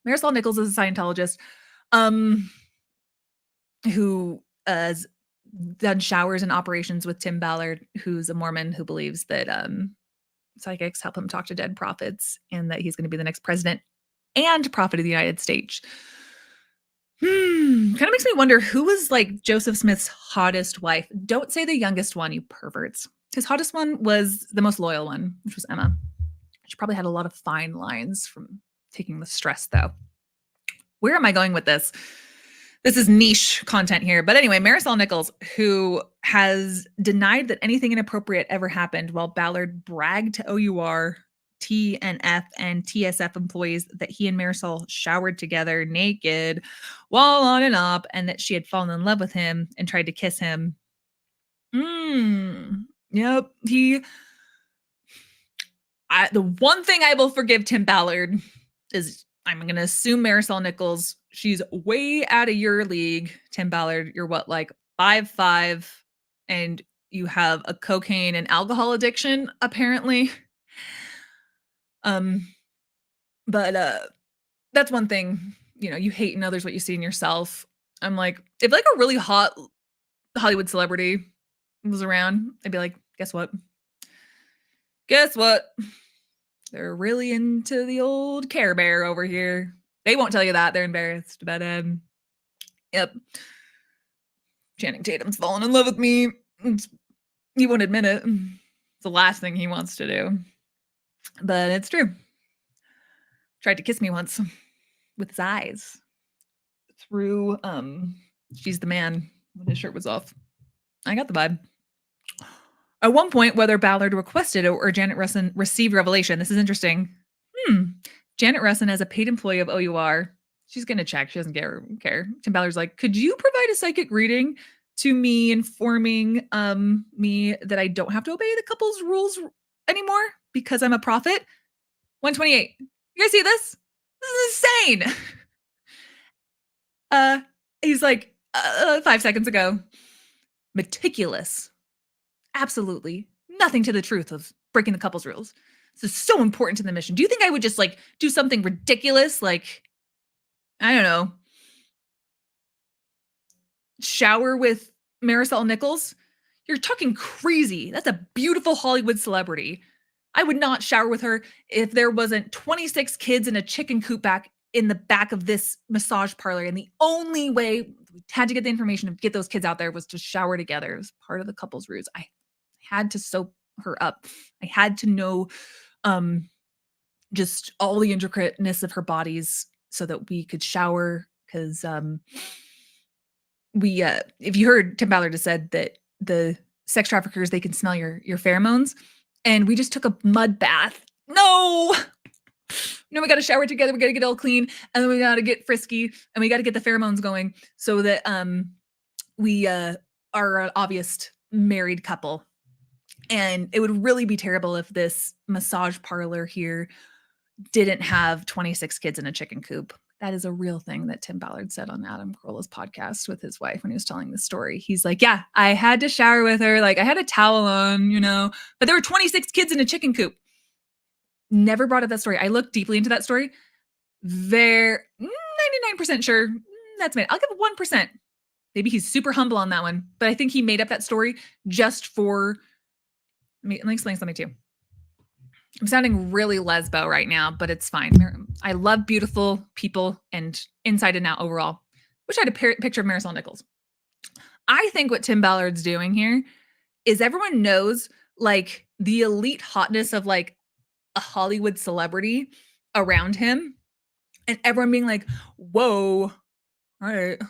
Marisol Nichols is a Scientologist who has done showers and operations with Tim Ballard, who's a Mormon who believes that psychics help him talk to dead prophets and that he's going to be the next president and prophet of the United States. Kind of makes me wonder who was, like, Joseph Smith's hottest wife. Don't say the youngest one, you perverts. His hottest one was the most loyal one, which was Emma. She probably had a lot of fine lines from taking the stress, though. Where am I going with this? This is niche content here. But anyway, Marisol Nichols, who has denied that anything inappropriate ever happened while Ballard bragged to OUR, TNF, and TSF employees that he and Marisol showered together naked while on and up, and that she had fallen in love with him and tried to kiss him. Yep. The one thing I will forgive Tim Ballard is, I'm going to assume Marisol Nichols, she's way out of your league. Tim Ballard, you're what, like 5'5", and you have a cocaine and alcohol addiction, apparently. But that's one thing, you hate in others what you see in yourself. I'm like, if, like, a really hot Hollywood celebrity was around, I'd be like, guess what? They're really into the old Care Bear over here. They won't tell you that. They're embarrassed. But yep. Channing Tatum's fallen in love with me. He won't admit it. It's the last thing he wants to do. But it's true. Tried to kiss me once with his eyes through She's the Man when his shirt was off. I got the vibe. At one point, whether Ballard requested or Janet Russin received revelation. This is interesting. Janet Russin, as a paid employee of OUR, she's going to check. She doesn't care. Tim Ballard's like, could you provide a psychic reading to me, informing me that I don't have to obey the couple's rules anymore because I'm a prophet? 128. You guys see this? This is insane. He's like, 5 seconds ago, meticulous. Absolutely nothing to the truth of breaking the couple's rules. This is so important to the mission. Do you think I would just, like, do something ridiculous? Like, I don't know, shower with Marisol Nichols, you're talking crazy. That's a beautiful Hollywood celebrity. I would not shower with her if there wasn't 26 kids in a chicken coop back in the back of this massage parlor. And the only way we had to get the information to get those kids out there was to shower together. It was part of the couple's ruse. I had to soap her up. I had to know just all the intricateness of her bodies so that we could shower. Because if you heard, Tim Ballard just said that the sex traffickers, they can smell your pheromones. And we just took a mud bath. No, we got to shower together. We got to get all clean, and then we got to get frisky, and we got to get the pheromones going so that we are an obvious married couple. And it would really be terrible if this massage parlor here didn't have 26 kids in a chicken coop. That is a real thing that Tim Ballard said on Adam Carolla's podcast with his wife when he was telling the story. He's like, yeah, I had to shower with her. Like, I had a towel on, but there were 26 kids in a chicken coop. Never brought up that story. I looked deeply into that story. They're 99% sure that's made. I'll give it 1%. Maybe he's super humble on that one, but I think he made up that story just for, let me explain something to you. I'm sounding really lesbo right now, but it's fine. I love beautiful people and inside and out overall. Wish I had a picture of Marisol Nichols. I think what Tim Ballard's doing here is everyone knows like the elite hotness of like a Hollywood celebrity around him and everyone being like, whoa, all right.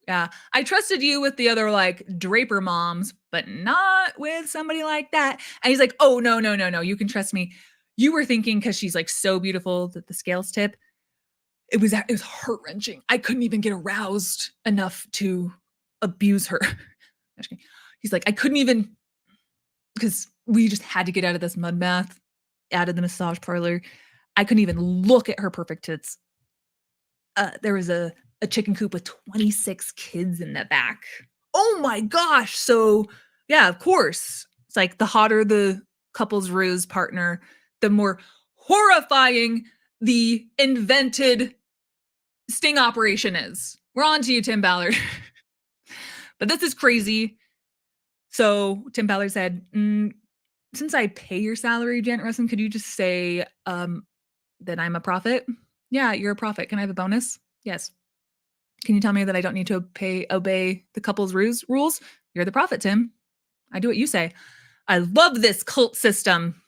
Yeah, I trusted you with the other like Draper moms, but not with somebody like that. And he's like, oh, no. You can trust me. You were thinking because she's like so beautiful that the scales tip. It was heart wrenching. I couldn't even get aroused enough to abuse her. He's like, I couldn't even, because we just had to get out of this mud bath, out of the massage parlor. I couldn't even look at her perfect tits. There was a chicken coop with 26 kids in the back. Oh my gosh. So yeah, of course. It's like the hotter the couple's ruse partner, the more horrifying the invented sting operation is. We're on to you, Tim Ballard. But this is crazy. So Tim Ballard said, since I pay your salary, Janet Russin, could you just say that I'm a prophet? Yeah, you're a prophet. Can I have a bonus? Yes. Can you tell me that I don't need to obey the couple's ruse rules? You're the prophet, Tim. I do what you say. I love this cult system.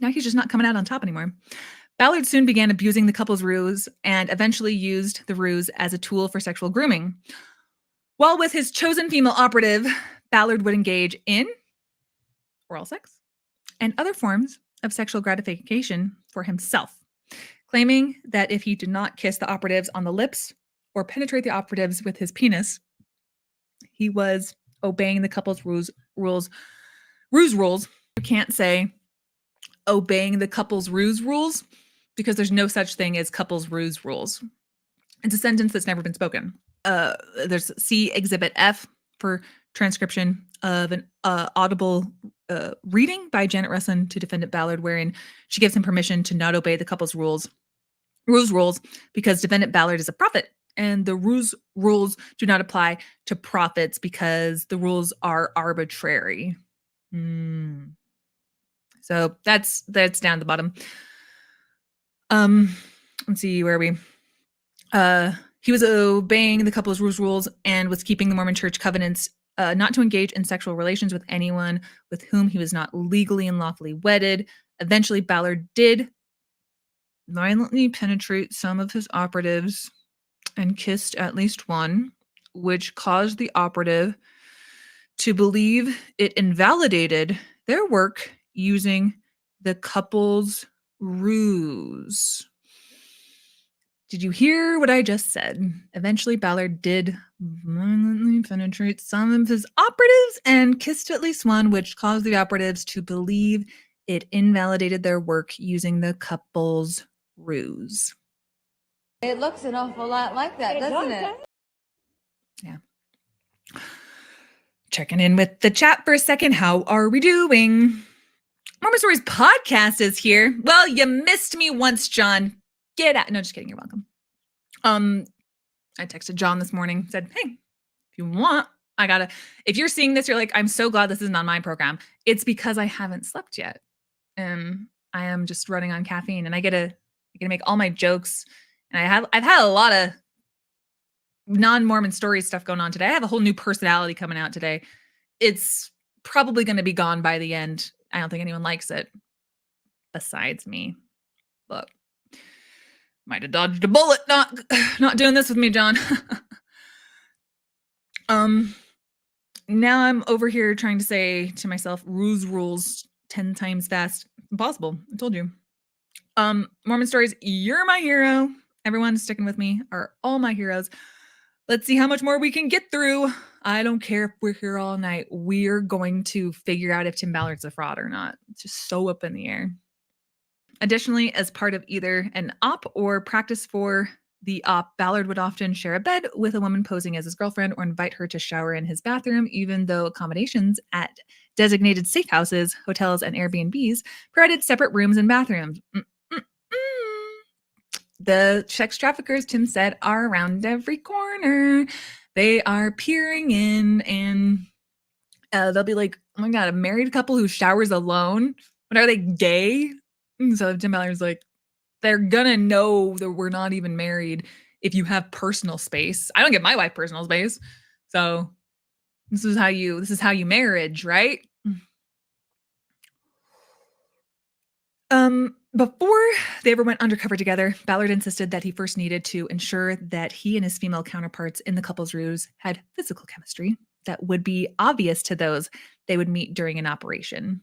Now he's just not coming out on top anymore. Ballard soon began abusing the couple's ruse and eventually used the ruse as a tool for sexual grooming. While with his chosen female operative, Ballard would engage in oral sex and other forms of sexual gratification for himself, claiming that if he did not kiss the operatives on the lips or penetrate the operatives with his penis, he was obeying the couple's ruse rules. You can't say obeying the couple's ruse rules because there's no such thing as couple's ruse rules. It's a sentence that's never been spoken. There's see Exhibit F for transcription of an audible reading by Janet Russin to defendant Ballard, wherein she gives him permission to not obey the couple's ruse rules because defendant Ballard is a prophet, and the ruse rules do not apply to prophets because the rules are arbitrary. So that's down at the bottom. Let's see, where are we? He was obeying the couple's ruse rules and was keeping the Mormon Church covenants not to engage in sexual relations with anyone with whom he was not legally and lawfully wedded. Eventually, Ballard did violently penetrate some of his operatives and kissed at least one, which caused the operative to believe it invalidated their work using the couple's ruse. Did you hear what I just said? Eventually, Ballard did violently penetrate some of his operatives and kissed at least one, which caused the operatives to believe it invalidated their work using the couple's ruse. It looks an awful lot like that, doesn't it? Yeah. Checking in with the chat for a second. How are we doing? Mormon Stories podcast is here. Well, you missed me once, John. Get out. No, just kidding. You're welcome. I texted John this morning, said, hey, if you want, if you're seeing this, you're like, I'm so glad this isn't on my program. It's because I haven't slept yet. And I am just running on caffeine, and I get to make all my jokes. And I've had a lot of non-Mormon story stuff going on today. I have a whole new personality coming out today. It's probably going to be gone by the end. I don't think anyone likes it besides me. But might have dodged a bullet not doing this with me, John. Now I'm over here trying to say to myself, ruse rules 10 times fast. Impossible. I told you. Mormon stories, you're my hero. Everyone sticking with me are all my heroes. Let's see how much more we can get through. I don't care if we're here all night. We're going to figure out if Tim Ballard's a fraud or not. It's just so up in the air. Additionally, as part of either an op or practice for the op, Ballard would often share a bed with a woman posing as his girlfriend or invite her to shower in his bathroom, even though accommodations at designated safe houses, hotels, and Airbnbs provided separate rooms and bathrooms. The sex traffickers, Tim said, are around every corner. They are peering in, and they'll be like, oh my God, a married couple who showers alone? But are they gay? And so Tim Ballard's like, they're gonna know that we're not even married if you have personal space. I don't give my wife personal space. So this is how you marriage, right? Before they ever went undercover together, Ballard insisted that he first needed to ensure that he and his female counterparts in the couple's ruse had physical chemistry that would be obvious to those they would meet during an operation.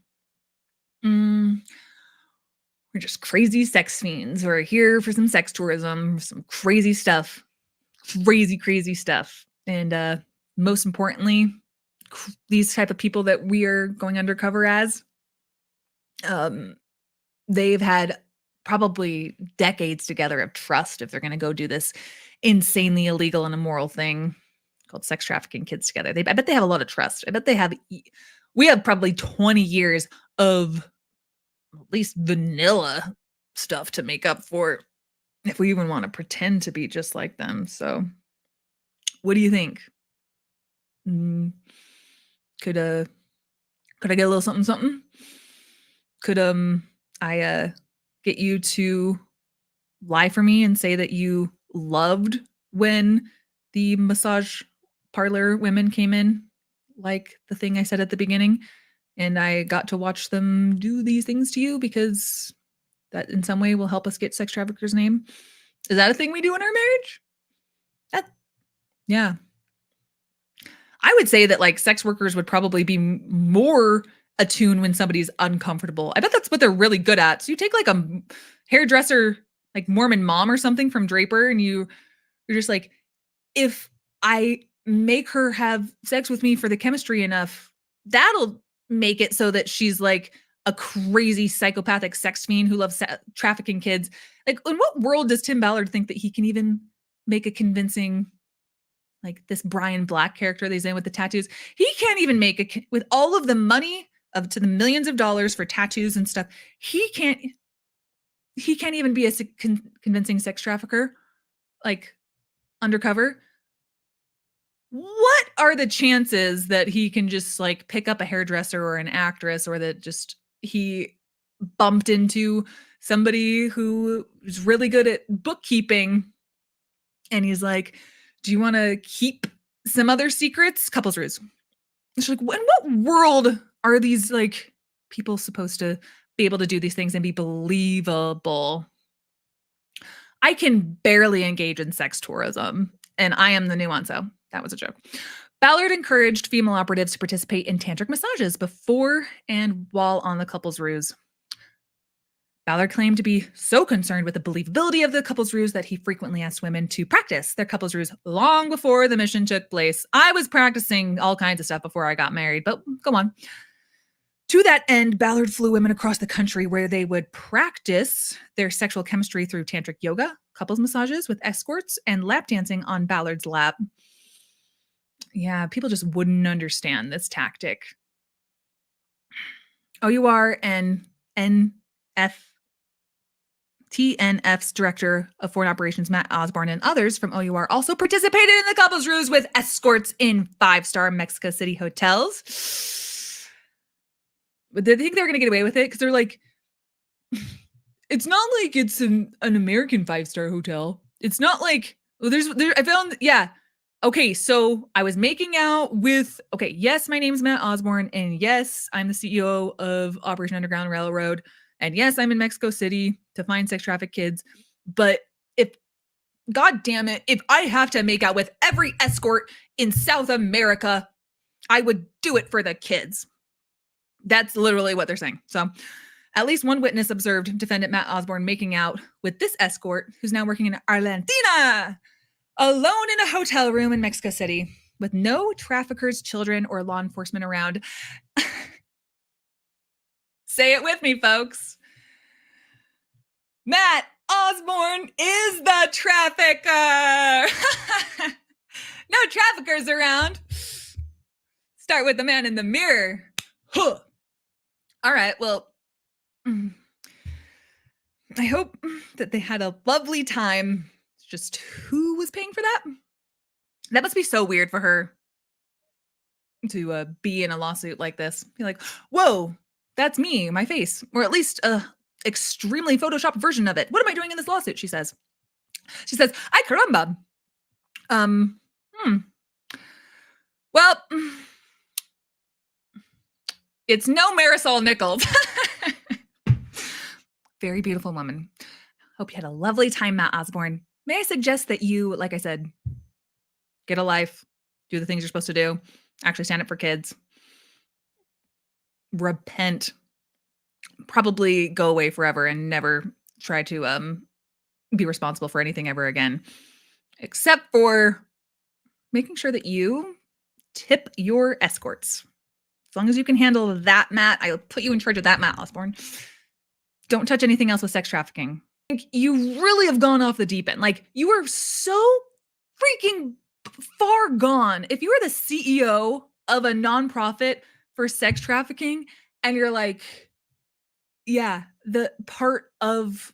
We're just crazy sex fiends. We're here for some sex tourism, some crazy stuff. Crazy stuff. And most importantly, these type of people that we are going undercover as, they've had probably decades together of trust if they're going to go do this insanely illegal and immoral thing called sex trafficking kids together. I bet they have a lot of trust. I bet we have probably 20 years of at least vanilla stuff to make up for if we even want to pretend to be just like them. So what do you think? Could I get a little something? Could I get you to lie for me and say that you loved when the massage parlor women came in, like the thing I said at the beginning, and I got to watch them do these things to you because that in some way will help us get sex trafficker's name? Is that a thing we do in our marriage? Yeah. I would say that like sex workers would probably be more attuned when somebody's uncomfortable. I bet that's what they're really good at. So you take like a hairdresser, like Mormon mom or something from Draper, and you're just like, if I make her have sex with me for the chemistry enough, that'll make it so that she's like a crazy psychopathic sex fiend who loves trafficking kids. Like, in what world does Tim Ballard think that he can even make a convincing, like this Brian Black character that he's in with the tattoos? He can't even make with all of the money to the millions of dollars for tattoos and stuff. He can't even be a convincing sex trafficker, like undercover. What are the chances that he can just like pick up a hairdresser or an actress, or that just he bumped into somebody who is really good at bookkeeping and he's like, do you want to keep some other secrets? Couples ruse. It's like, in what world are these like people supposed to be able to do these things and be believable? I can barely engage in sex tourism, and I am the Nuancehoe. That was a joke. Ballard encouraged female operatives to participate in tantric massages before and while on the couple's ruse. Ballard claimed to be so concerned with the believability of the couple's ruse that he frequently asked women to practice their couple's ruse long before the mission took place. I was practicing all kinds of stuff before I got married, but go on. To that end, Ballard flew women across the country where they would practice their sexual chemistry through tantric yoga, couples massages with escorts, and lap dancing on Ballard's lap. Yeah, people just wouldn't understand this tactic. OUR and NF. TNF's director of foreign operations, Matt Osborne, and others from OUR also participated in the couple's ruse with escorts in 5-star Mexico City hotels. But they think they're going to get away with it because they're like, it's not like it's an American 5-star hotel. It's not like, well, I found, yeah. Okay, so I was making out with, okay, yes, my name's Matt Osborne, and yes, I'm the CEO of Operation Underground Railroad, and yes, I'm in Mexico City to find sex trafficked kids, but God damn it, if I have to make out with every escort in South America, I would do it for the kids. That's literally what they're saying. So at least one witness observed defendant Matt Osborne making out with this escort, who's now working in Argentina, alone in a hotel room in Mexico City with no traffickers, children, or law enforcement around. Say it with me, folks. Matt Osborne is the trafficker. No traffickers around. Start with the man in the mirror. Huh. All right, well, I hope that they had a lovely time. It's just who was paying for that? That must be so weird for her to be in a lawsuit like this. Be like, whoa, that's me, my face, or at least a extremely photoshopped version of it. What am I doing in this lawsuit? She says, ay caramba. Well, it's no Marisol Nichols. Very beautiful woman. Hope you had a lovely time, Matt Osborne. May I suggest that you, like I said, get a life, do the things you're supposed to do, actually stand up for kids, repent, probably go away forever and never try to be responsible for anything ever again, except for making sure that you tip your escorts. As long as you can handle that, Matt, I'll put you in charge of that, Matt Osborne. Don't touch anything else with sex trafficking. You really have gone off the deep end. Like, you are so freaking far gone. If you were the CEO of a nonprofit for sex trafficking and you're like, yeah, the part of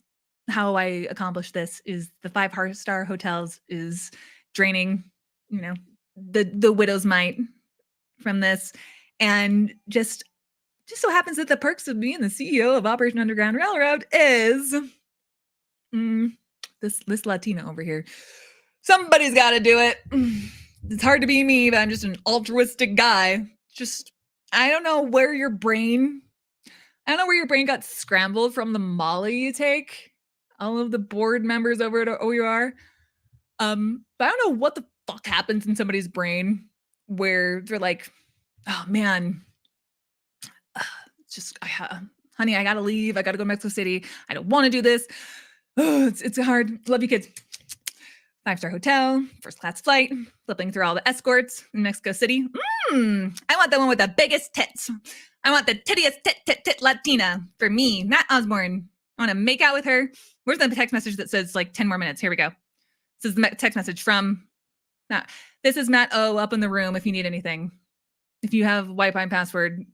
how I accomplish this is the 5-star hotels is draining, the widow's mite from this. And just so happens that the perks of being the CEO of Operation Underground Railroad is this Latina over here. Somebody's got to do it. It's hard to be me, but I'm just an altruistic guy. I don't know where your brain got scrambled from the Molly you take. All of the board members over at OUR. But I don't know what the fuck happens in somebody's brain where they're like, oh man, honey, I gotta leave. I gotta go to Mexico City. I don't want to do this. Oh, it's hard. Love you, kids. 5-star hotel, first class flight, flipping through all the escorts in Mexico City. I want the one with the biggest tits. I want the tittiest tit Latina for me, Matt Osborne. I want to make out with her. Where's the text message that says like 10 more minutes? Here we go. This is the text message from Matt. This is Matt O up in the room if you need anything. If you have Wi-Fi password,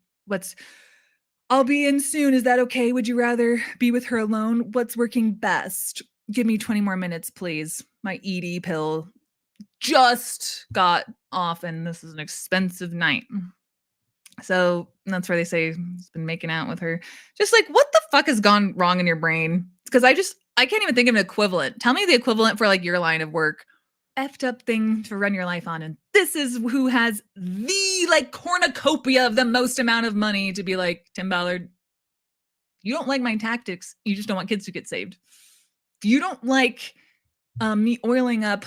I'll be in soon. Is that okay? Would you rather be with her alone? What's working best? Give me 20 more minutes, please. My ED pill just got off and this is an expensive night. So that's where they say he's been making out with her. Just like, what the fuck has gone wrong in your brain? Because I can't even think of an equivalent. Tell me the equivalent for like your line of work. Effed up thing to run your life on. And this is who has the like cornucopia of the most amount of money to be like, Tim Ballard, you don't like my tactics. You just don't want kids to get saved. You don't like me oiling up,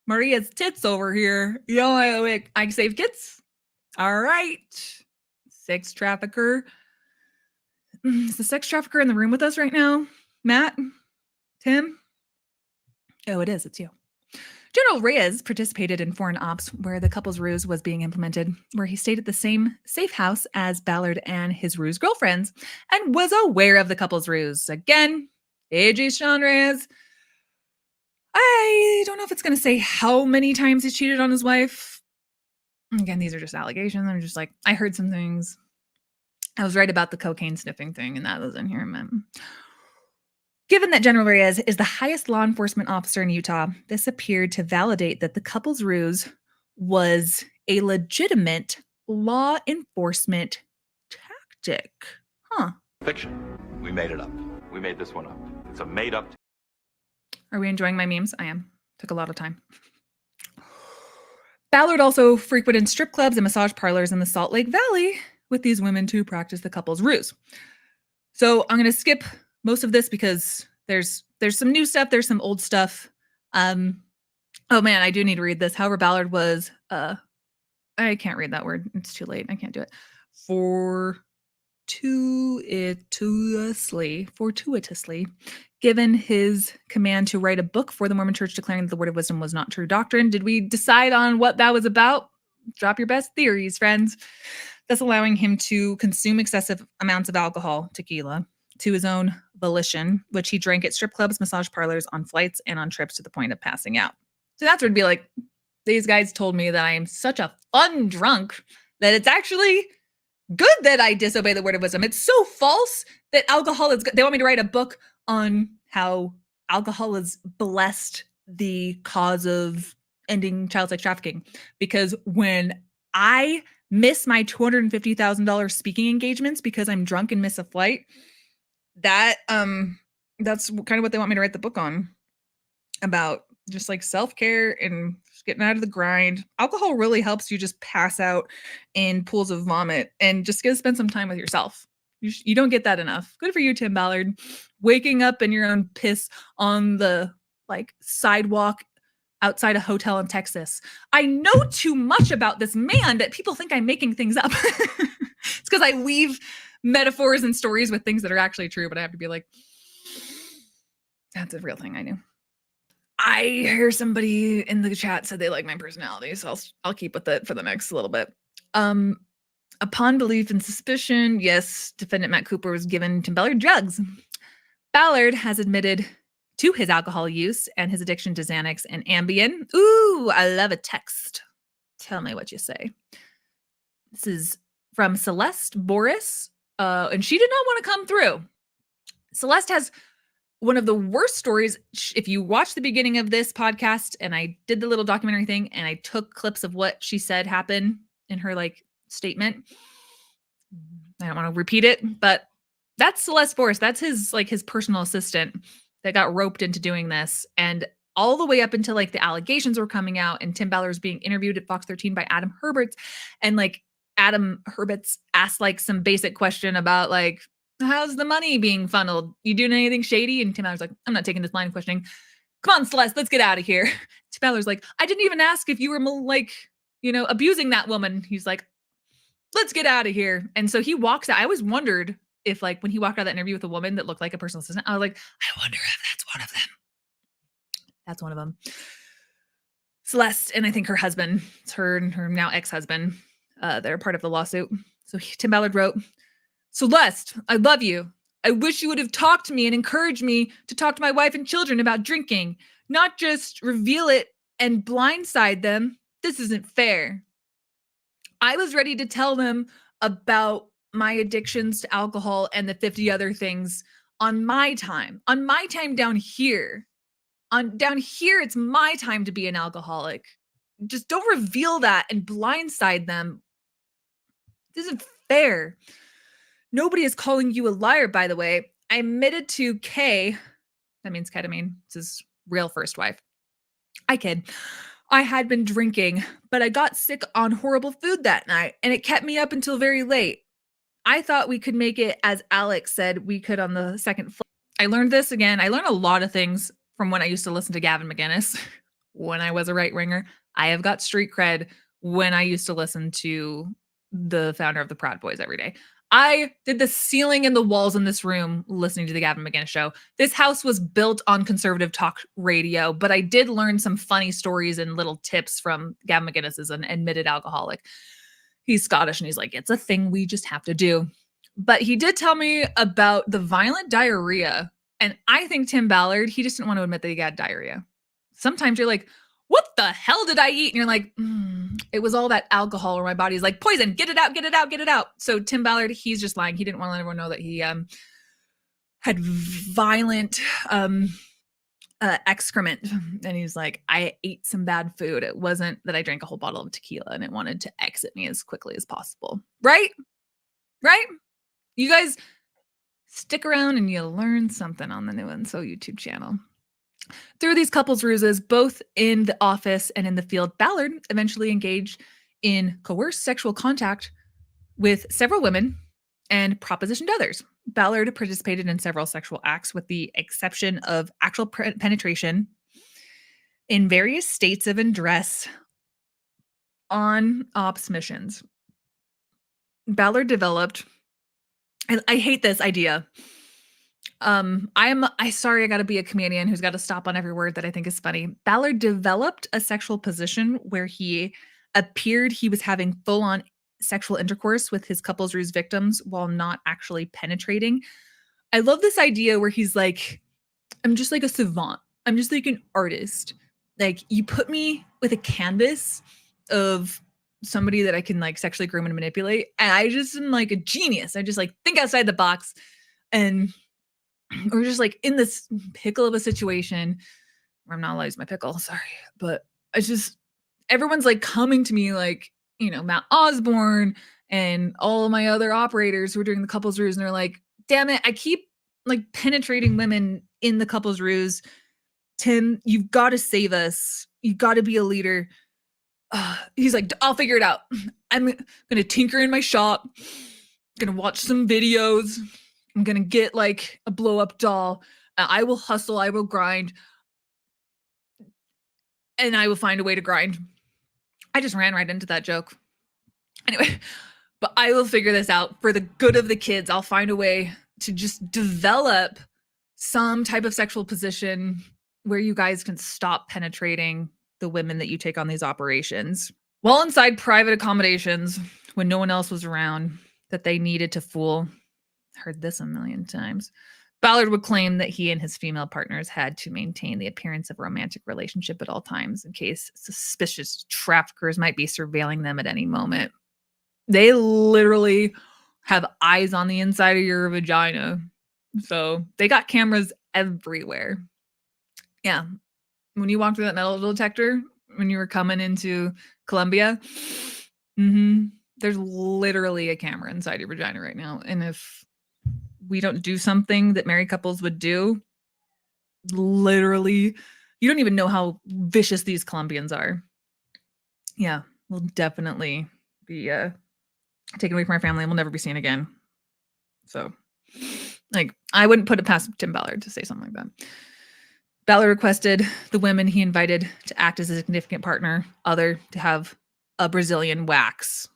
Maria's tits over here. I save kids. All right. Sex trafficker. Is the sex trafficker in the room with us right now? Matt? Tim? Oh, it is. It's you. General Reyes participated in foreign ops where the couple's ruse was being implemented, where he stayed at the same safe house as Ballard and his ruse girlfriends and was aware of the couple's ruse. Again, AG Sean Reyes. I don't know if it's going to say how many times he cheated on his wife. Again, these are just allegations. I'm just like, I heard some things. I was right about the cocaine sniffing thing, and that was in here, man. Given that General Reyes is the highest law enforcement officer in Utah, this appeared to validate that the couple's ruse was a legitimate law enforcement tactic. Huh. Fiction. We made it up. We made this one up. It's a made up. Are we enjoying my memes? I am. Took a lot of time. Ballard also frequented strip clubs and massage parlors in the Salt Lake Valley with these women to practice the couple's ruse. So I'm going to skip most of this because there's some new stuff, there's some old stuff. Oh man, I do need to read this. However, Ballard was I can't read that word. It's too late. I can't do it. Fortuitously given his command to write a book for the Mormon Church declaring that the word of wisdom was not true doctrine. Did we decide on what that was about? Drop your best theories, friends. Thus allowing him to consume excessive amounts of alcohol, tequila, to his own volition, which he drank at strip clubs, massage parlors, on flights, and on trips to the point of passing out. So that's what it'd be like. These guys told me that I am such a fun drunk that it's actually good that I disobey the word of wisdom. It's so false that alcohol is good. They want me to write a book on how alcohol has blessed the cause of ending child sex trafficking. Because when I miss my $250,000 speaking engagements because I'm drunk and miss a flight, that's kind of what they want me to write the book on, about just like self-care and just getting out of the grind. Alcohol really helps you just pass out in pools of vomit and just get to spend some time with yourself. You don't get that enough. Good for you, Tim Ballard. Waking up in your own piss on the sidewalk outside a hotel in Texas. I know too much about this man that people think I'm making things up. It's because I weave metaphors and stories with things that are actually true, but I have to be like, that's a real thing. I knew. I hear somebody in the chat said they like my personality, so I'll keep with it for the next little bit. Upon belief and suspicion, yes, defendant Matt Cooper was given Tim Ballard drugs. Ballard has admitted to his alcohol use and his addiction to Xanax and Ambien. Ooh, I love a text. Tell me what you say. This is from Celeste Boris, and she did not want to come through. Celeste has one of the worst stories. If you watch the beginning of this podcast, and I did the little documentary thing, and I took clips of what she said happened in her statement. I don't want to repeat it, but that's Celeste Boris. That's his personal assistant that got roped into doing this. And all the way up until the allegations were coming out and Tim Ballard was being interviewed at Fox 13 by Adam Herberts. And Adam Herberts asked some basic question about how's the money being funneled? You doing anything shady? And Tim Ballard's like, I'm not taking this line of questioning. Come on, Celeste, let's get out of here. Tim Ballard's like, I didn't even ask if you were abusing that woman. He's like, let's get out of here. And so he walks out. I always wondered if when he walked out of that interview with a woman that looked like a personal assistant, I was like, I wonder if that's one of them. That's one of them. Celeste, and I think her husband, it's her and her now ex-husband, they're part of the lawsuit. So Tim Ballard wrote, Celeste, I love you. I wish you would have talked to me and encouraged me to talk to my wife and children about drinking, not just reveal it and blindside them. This isn't fair. I was ready to tell them about my addictions to alcohol and the 50 other things on my time down here. Down here, it's my time to be an alcoholic. Just don't reveal that and blindside them. This isn't fair. Nobody is calling you a liar, by the way. I admitted to K, that means ketamine, it's his real first wife. I kid. I had been drinking, but I got sick on horrible food that night, and it kept me up until very late. I thought we could make it, as Alex said, we could on the second floor. I learned this again. I learned a lot of things from when I used to listen to Gavin McInnes when I was a right-winger. I have got street cred when I used to listen to the founder of the Proud Boys every day. I did the ceiling and the walls in this room listening to the Gavin McInnes show. This house was built on conservative talk radio, but I did learn some funny stories and little tips from Gavin McInnes as an admitted alcoholic. He's Scottish and he's like, it's a thing we just have to do. But he did tell me about the violent diarrhea. And I think Tim Ballard, he just didn't want to admit that he had diarrhea. Sometimes you're like, what the hell did I eat? And you're like, it was all that alcohol where my body's like, poison, get it out, get it out, get it out. So Tim Ballard, he's just lying. He didn't want to let everyone know that he had violent excrement. And he's like, I ate some bad food. It wasn't that I drank a whole bottle of tequila and it wanted to exit me as quickly as possible. Right? Right? You guys stick around and you'll learn something on the Nuancehoe YouTube channel. Through these couples ruses, both in the office and in the field, Ballard eventually engaged in coerced sexual contact with several women and propositioned others. Ballard participated in several sexual acts with the exception of actual penetration in various states of undress on ops missions. Ballard developed, and I hate this idea. Sorry, I gotta be a comedian who's got to stop on every word that I think is funny. Ballard developed a sexual position where he appeared he was having full-on sexual intercourse with his couples ruse victims while not actually penetrating. I love this idea where he's like, I'm just like a savant. I'm just like an artist. Like, you put me with a canvas of somebody that I can like sexually groom and manipulate, and I just am like a genius. I just like think outside the box, and we're just like in this pickle of a situation where I'm not allowed to use my pickle, sorry, but it's just everyone's like coming to me like, you know, Matt Osborne and all of my other operators who are doing the couples ruse, and they're like, damn it, I keep like penetrating women in the couples ruse. Tim, you've got to save us. You've got to be a leader. He's like, I'll figure it out. I'm going to tinker in my shop. I'm going to watch some videos. I'm going to get like a blow up doll. I will hustle. I will grind. And I will find a way to grind. I just ran right into that joke. Anyway, but I will figure this out for the good of the kids. I'll find a way to just develop some type of sexual position where you guys can stop penetrating the women that you take on these operations. While inside private accommodations, when no one else was around, that they needed to fool. Heard this a million times. Ballard would claim that he and his female partners had to maintain the appearance of a romantic relationship at all times in case suspicious traffickers might be surveilling them at any moment. They literally have eyes on the inside of your vagina. So they got cameras everywhere. Yeah. When you walked through that metal detector, when you were coming into Columbia, there's literally a camera inside your vagina right now. And if we don't do something that married couples would do, literally, you don't even know how vicious these Colombians are. Yeah, we'll definitely be taken away from our family and we'll never be seen again. So, like, I wouldn't put it past Tim Ballard to say something like that. Ballard requested the women he invited to act as a significant partner, other to have a Brazilian wax.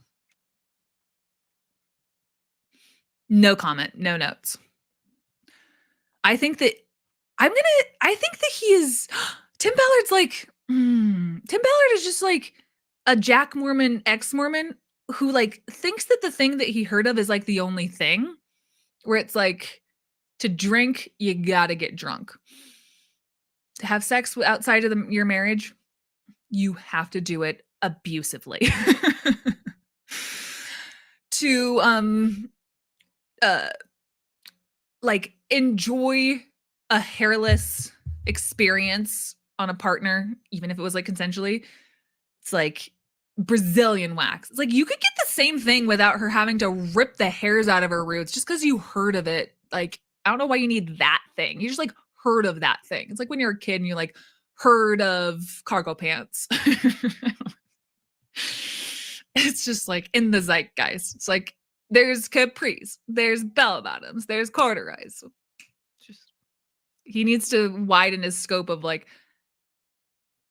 No comment, no notes. I think that he is, Tim Ballard's like, Tim Ballard is just like a Jack Mormon, ex-Mormon who like thinks that the thing that he heard of is like the only thing, where it's like, to drink, you gotta get drunk. To have sex outside of your marriage, you have to do it abusively. To like enjoy a hairless experience on a partner, even if it was like consensually, it's like Brazilian wax. It's like you could get the same thing without her having to rip the hairs out of her roots just because you heard of it. Like, I don't know why you need that thing. You just like heard of that thing. It's like when you're a kid and you like heard of cargo pants. It's just like in the zeitgeist. It's like there's capris, there's bell bottoms, there's corduroys. Just, he needs to widen his scope of like,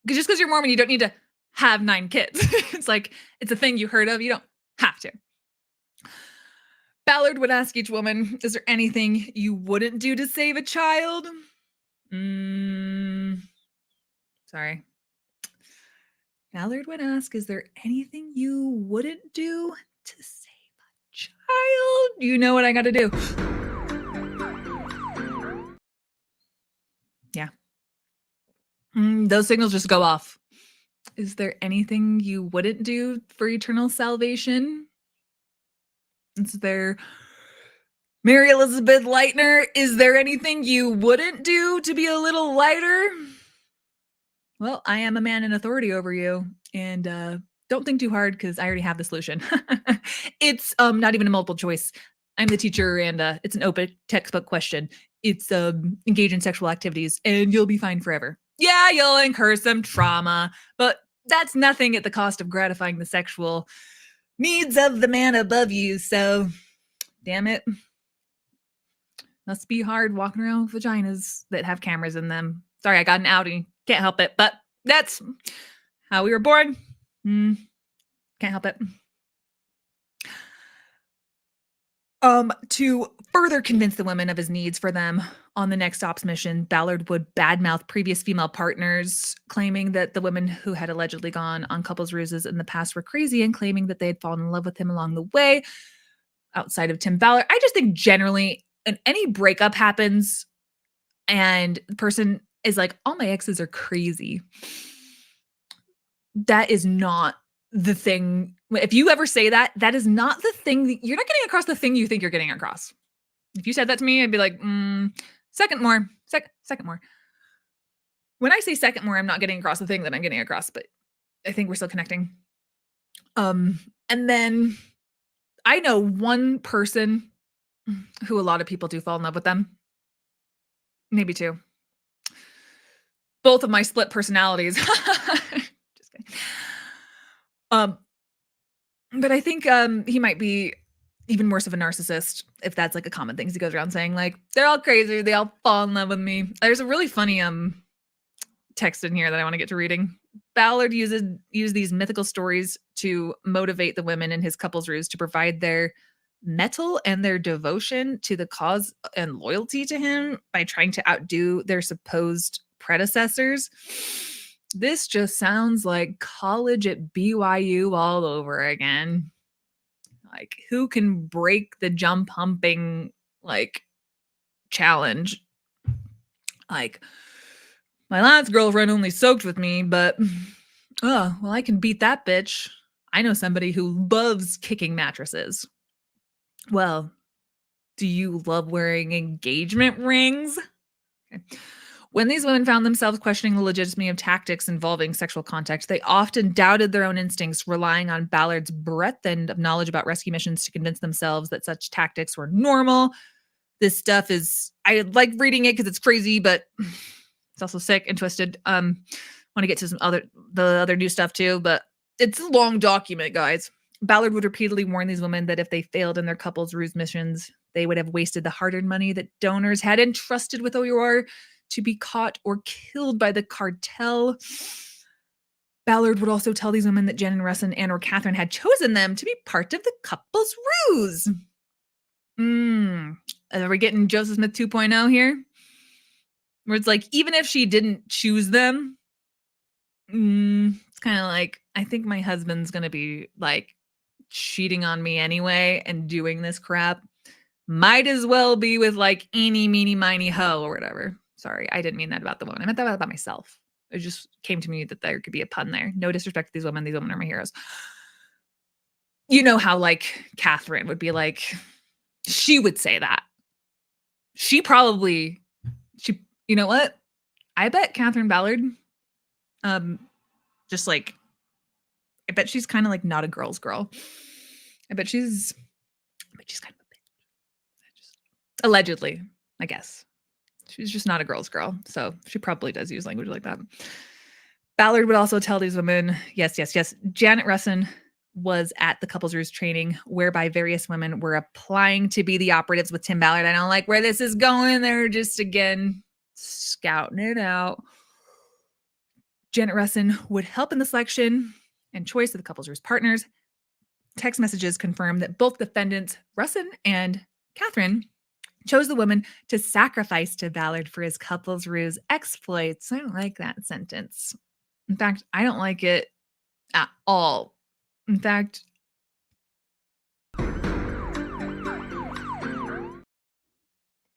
just because you're Mormon, you don't need to have 9 kids. It's like, it's a thing you heard of. You don't have to. Ballard would ask each woman, is there anything you wouldn't do to save a child? Sorry. Ballard would ask, is there anything you wouldn't do to save a child? You know what I got to do. Yeah. Those signals just go off. Is there anything you wouldn't do for eternal salvation? Is there Mary Elizabeth Leitner, is there anything you wouldn't do to be a little lighter? Well, I am a man in authority over you, and don't think too hard because I already have the solution. It's not even a multiple choice. I'm the teacher, and it's an open textbook question. It's engage in sexual activities, and you'll be fine forever. Yeah, you'll incur some trauma, but that's nothing at the cost of gratifying the sexual needs of the man above you. So, damn it. Must be hard walking around with vaginas that have cameras in them. Sorry, I got an outie. Can't help it, but that's how we were born. Can't help it. To further convince the women of his needs for them on the next ops mission, Ballard would badmouth previous female partners, claiming that the women who had allegedly gone on couples ruses in the past were crazy and claiming that they had fallen in love with him along the way. Outside of Tim Ballard, I just think generally, any breakup happens and the person is like, all my exes are crazy. That is not the thing. If you ever say that, that is not the thing. You're not getting across the thing you think you're getting across. If you said that to me, I'd be like, second more. When I say second more, I'm not getting across the thing that I'm getting across, but I think we're still connecting. And then I know one person who a lot of people do fall in love with them. Maybe two. Both of my split personalities. Just kidding. But I think he might be even worse of a narcissist if that's like a common thing he goes around saying, like, they're all crazy, they all fall in love with me. There's a really funny text in here that I want to get to reading. Ballard used these mythical stories to motivate the women in his couples ruse to provide their mettle and their devotion to the cause and loyalty to him by trying to outdo their supposed predecessors. This just sounds like college at BYU all over again. Like, who can break the jump humping like challenge? Like, my last girlfriend only soaked with me, but oh, well, I can beat that bitch. I know somebody who loves kicking mattresses. Well, do you love wearing engagement rings? Okay. When these women found themselves questioning the legitimacy of tactics involving sexual contact, they often doubted their own instincts, relying on Ballard's breadth and of knowledge about rescue missions to convince themselves that such tactics were normal. This stuff is, I like reading it because it's crazy, but it's also sick and twisted. Want to get to the other new stuff too, but it's a long document, guys. Ballard would repeatedly warn these women that if they failed in their couples ruse missions, they would have wasted the hard-earned money that donors had entrusted with OUR to be caught or killed by the cartel. Ballard would also tell these women that Jen and Russ and or Catherine had chosen them to be part of the couple's ruse. Are we getting Joseph Smith 2.0 here? Where it's like, even if she didn't choose them, it's kind of like, I think my husband's going to be like cheating on me anyway and doing this crap. Might as well be with like eeny, meeny, miny, ho, or whatever. Sorry, I didn't mean that about the woman. I meant that about myself. It just came to me that there could be a pun there. No disrespect to these women. These women are my heroes. You know how like Catherine would be like, she would say that. You know what? I bet Catherine Ballard, just like, I bet she's kind of like not a girl's girl. I bet she's kind of a bitch. Allegedly, I guess. She's just not a girl's girl. So she probably does use language like that. Ballard would also tell these women, yes. Janet Russin was at the couples ruse training whereby various women were applying to be the operatives with Tim Ballard. I don't like where this is going. They're just, again, scouting it out. Janet Russin would help in the selection and choice of the couples ruse partners. Text messages confirm that both defendants, Russin and Catherine, chose the woman to sacrifice to Ballard for his couples ruse exploits. I don't like that sentence. In fact, I don't like it at all. In fact,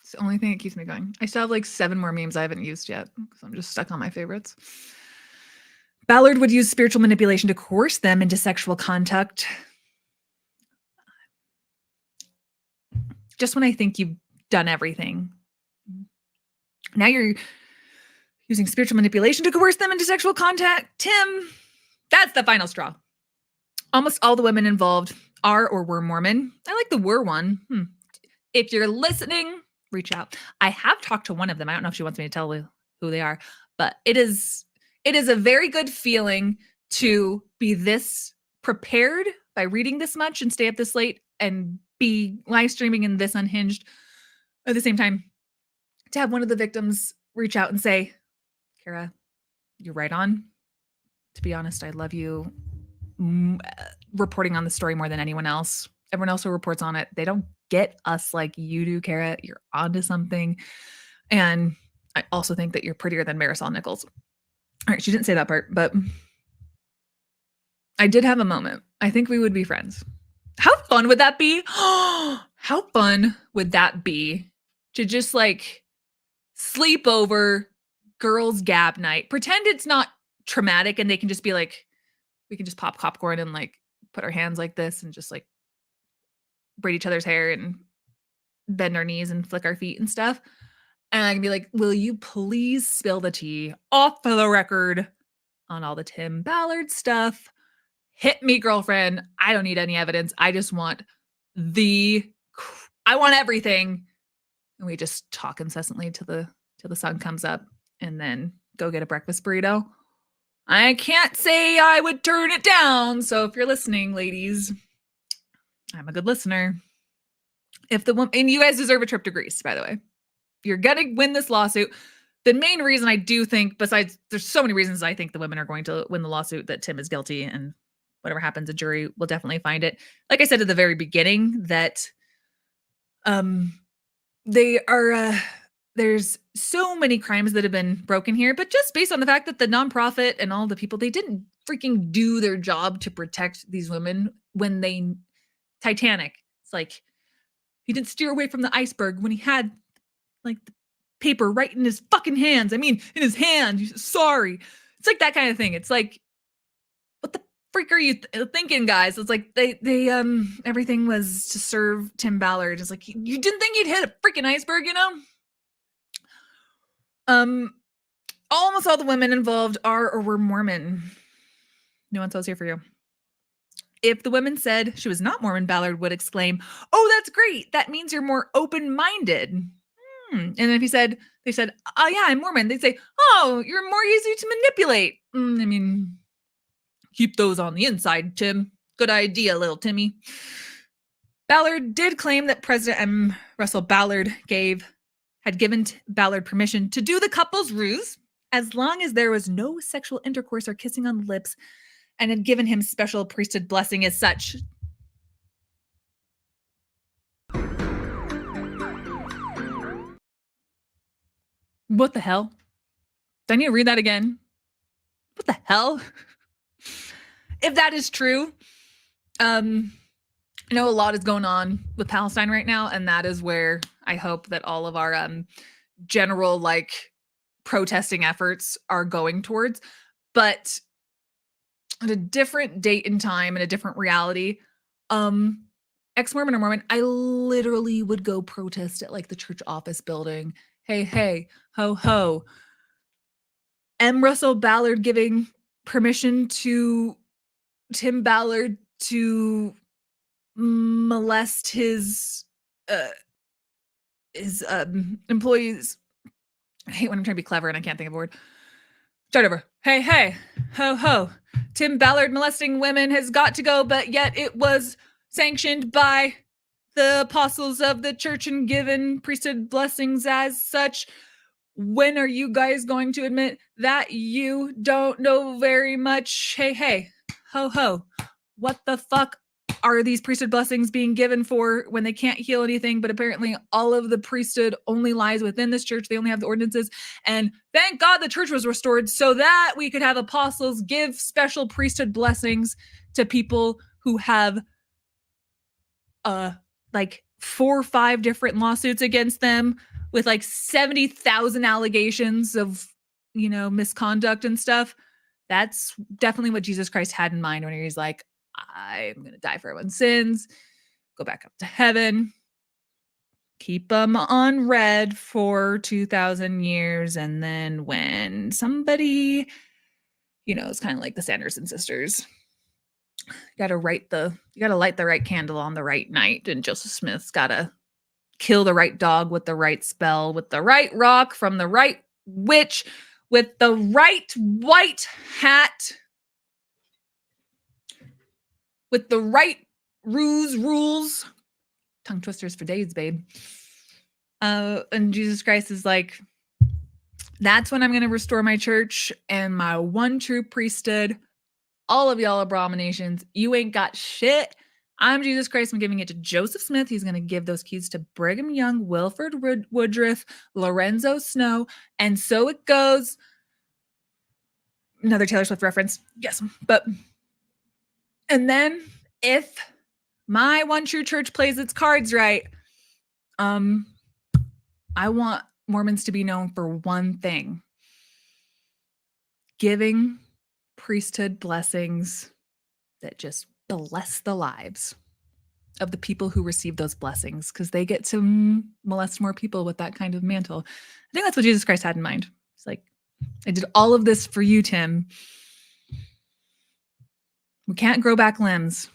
it's the only thing that keeps me going. I still have like 7 more memes I haven't used yet because I'm just stuck on my favorites. Ballard would use spiritual manipulation to coerce them into sexual contact. just when I think you've done everything, now you're using spiritual manipulation to coerce them into sexual contact. Tim, that's the final straw. Almost all the women involved are or were Mormon. I like the were one. If you're listening, reach out. I have talked to one of them. I don't know if she wants me to tell who they are, but it is a very good feeling to be this prepared by reading this much and stay up this late and be live streaming and this unhinged at the same time. To have one of the victims reach out and say, Kara, you're right on. To be honest, I love you reporting on the story more than anyone else. Everyone else who reports on it, they don't get us like you do, Kara. You're onto something. And I also think that you're prettier than Marisol Nichols. All right, she didn't say that part, but I did have a moment. I think we would be friends. How fun would that be? How fun would that be to just like sleep over girls' gab night? Pretend it's not traumatic and they can just be like, we can just pop popcorn and like put our hands like this and just like braid each other's hair and bend our knees and flick our feet and stuff. And I can be like, will you please spill the tea off the record on all the Tim Ballard stuff? Hit me, girlfriend. I don't need any evidence. I just want I want everything. And we just talk incessantly till the sun comes up and then go get a breakfast burrito. I can't say I would turn it down. So if you're listening, ladies, I'm a good listener. If the woman, and you guys deserve a trip to Greece, by the way. You're going to win this lawsuit. The main reason I do think, besides there's so many reasons I think the women are going to win the lawsuit, that Tim is guilty, and whatever happens, a jury will definitely find it. Like I said at the very beginning, that they are there's so many crimes that have been broken here, but just based on the fact that the nonprofit and all the people, they didn't freaking do their job to protect these women when Titanic. It's like he didn't steer away from the iceberg when he had like the paper right in his fucking hands. I mean, in his hand. Sorry. It's like that kind of thing. It's like, what the freak are you thinking, guys? It's like they everything was to serve Tim Ballard. It's like, you didn't think you'd hit a freaking iceberg, you know? Almost all the women involved are or were Mormon. Nuancehoe's here for you. If the women said she was not Mormon, Ballard would exclaim, "Oh, that's great. That means you're more open-minded." And then if they said, "Oh yeah, I'm Mormon," they'd say, "Oh, you're more easy to manipulate." I mean, keep those on the inside, Tim. Good idea, little Timmy. Ballard did claim that President M. Russell Ballard had given Ballard permission to do the couple's ruse as long as there was no sexual intercourse or kissing on the lips, and had given him special priesthood blessing as such. What the hell? Do I need to read that again? What the hell? If that is true, I know a lot is going on with Palestine right now, and that is where I hope that all of our general like protesting efforts are going towards. But at a different date and time and a different reality, ex-Mormon or Mormon, I literally would go protest at like the church office building. Hey, ho, ho. M. Russell Ballard giving permission to Tim Ballard to molest his employees. I hate when I'm trying to be clever and I can't think of a word. Start over. Hey, ho, ho. Tim Ballard molesting women has got to go, but yet it was sanctioned by the apostles of the church and given priesthood blessings as such. When are you guys going to admit that you don't know very much? Hey, ho, ho. What the fuck are these priesthood blessings being given for when they can't heal anything? But apparently all of the priesthood only lies within this church. They only have the ordinances. And thank God the church was restored so that we could have apostles give special priesthood blessings to people who have like 4 or 5 different lawsuits against them with like 70,000 allegations of, misconduct and stuff. That's definitely what Jesus Christ had in mind when he's like, I'm going to die for everyone's sins, go back up to heaven. keep them on red for 2,000 years. And then when somebody, it's kind of like the Sanderson sisters, you got to light the right candle on the right night. And Joseph Smith's got to kill the right dog with the right spell, with the right rock from the right witch, with the right white hat, with the right ruse rules. Tongue twisters for days, babe. And Jesus Christ is like, that's when I'm going to restore my church and my one true priesthood. All of y'all abominations, you ain't got shit. I'm Jesus Christ. I'm giving it to Joseph Smith. He's going to give those keys to Brigham Young, Wilford Woodruff, Lorenzo Snow, and so it goes. Another Taylor Swift reference. Yes. And then if my one true church plays its cards right, I want Mormons to be known for one thing: giving priesthood blessings that just bless the lives of the people who receive those blessings, because they get to molest more people with that kind of mantle. I think that's what Jesus Christ had in mind. It's like, I did all of this for you, Tim. We can't grow back limbs,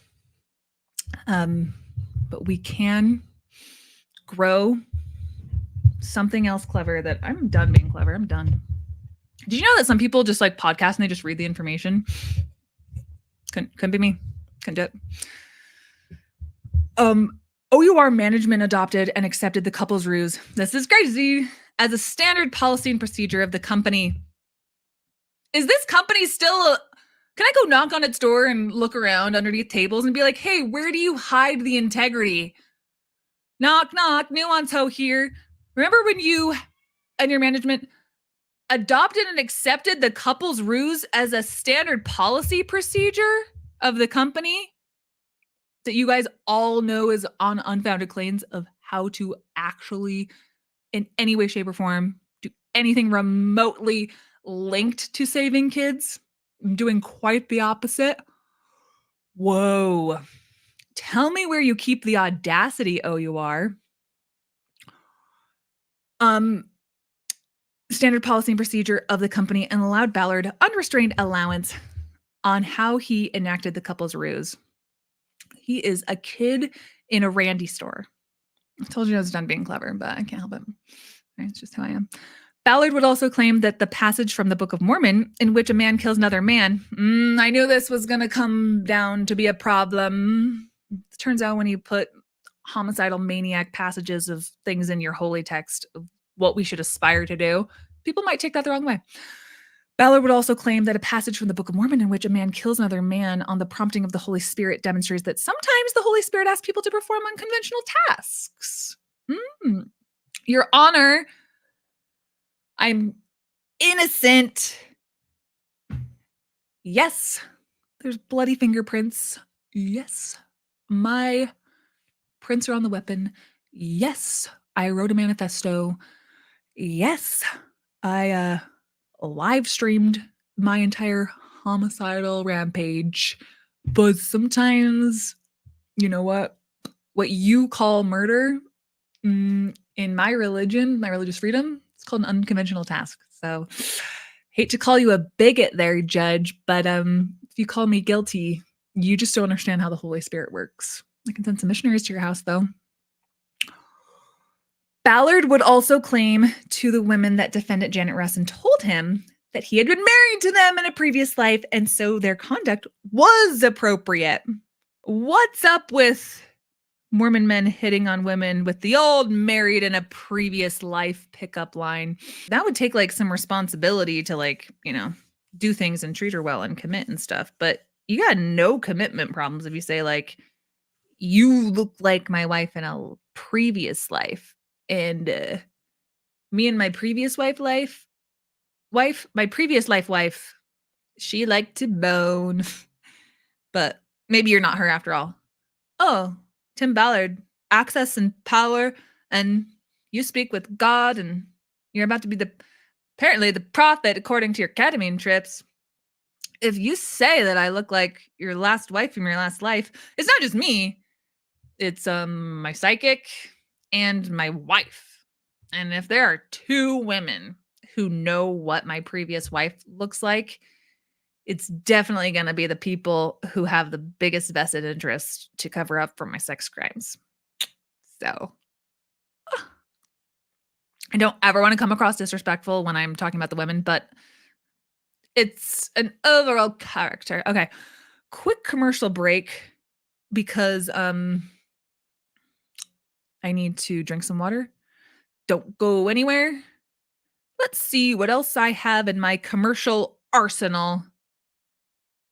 but we can grow something else clever. That I'm done being clever. I'm done. Did you know that some people just like podcast and they just read the information? Couldn't be me. Couldn't do it. OUR management adopted and accepted the couple's ruse. This is crazy. As a standard policy and procedure of the company. Is this company still? Can I go knock on its door and look around underneath tables and be like, hey, where do you hide the integrity? Knock, knock, Nuancehoe here. Remember when you and your management adopted and accepted the couple's ruse as a standard policy procedure of the company that you guys all know is on unfounded claims of how to actually, in any way, shape, or form, do anything remotely linked to saving kids? I'm doing quite the opposite. Whoa. Tell me where you keep the audacity, OUR. Standard policy and procedure of the company, and allowed Ballard unrestrained allowance on how he enacted the couple's ruse. He is a kid in a Randy store. I told you I was done being clever, but I can't help it. It's just how I am. Ballard would also claim that the passage from the Book of Mormon, in which a man kills another man, I knew this was going to come down to be a problem. It turns out when you put homicidal maniac passages of things in your holy text, of what we should aspire to do, people might take that the wrong way. Ballard would also claim that a passage from the Book of Mormon in which a man kills another man on the prompting of the Holy Spirit demonstrates that sometimes the Holy Spirit asks people to perform unconventional tasks. Your Honor, I'm innocent. Yes, there's bloody fingerprints. Yes, my prints are on the weapon. Yes, I wrote a manifesto. Yes, I live streamed my entire homicidal rampage. But sometimes, you know what you call murder in my religion, my religious freedom, it's called an unconventional task. So hate to call you a bigot there, Judge, but if you call me guilty, you just don't understand how the Holy Spirit works. I can send some missionaries to your house, though. Ballard would also claim to the women that defendant Janet Russin told him that he had been married to them in a previous life, and so their conduct was appropriate. What's up with Mormon men hitting on women with the old married in a previous life pickup line? That would take like some responsibility to do things and treat her well and commit and stuff. But you got no commitment problems if you say like, you look like my wife in a previous life. And me and my previous wife, she liked to bone. But maybe you're not her after all. Oh, Tim Ballard, access and power, and you speak with God, and you're about to be apparently the prophet according to your ketamine trips. If you say that I look like your last wife from your last life, it's not just me. It's my psychic, and my wife. And if there are two women who know what my previous wife looks like, it's definitely going to be the people who have the biggest vested interest to cover up for my sex crimes. So I don't ever want to come across disrespectful when I'm talking about the women, but it's an overall character. Okay. Quick commercial break because I need to drink some water. Don't go anywhere. Let's see what else I have in my commercial arsenal.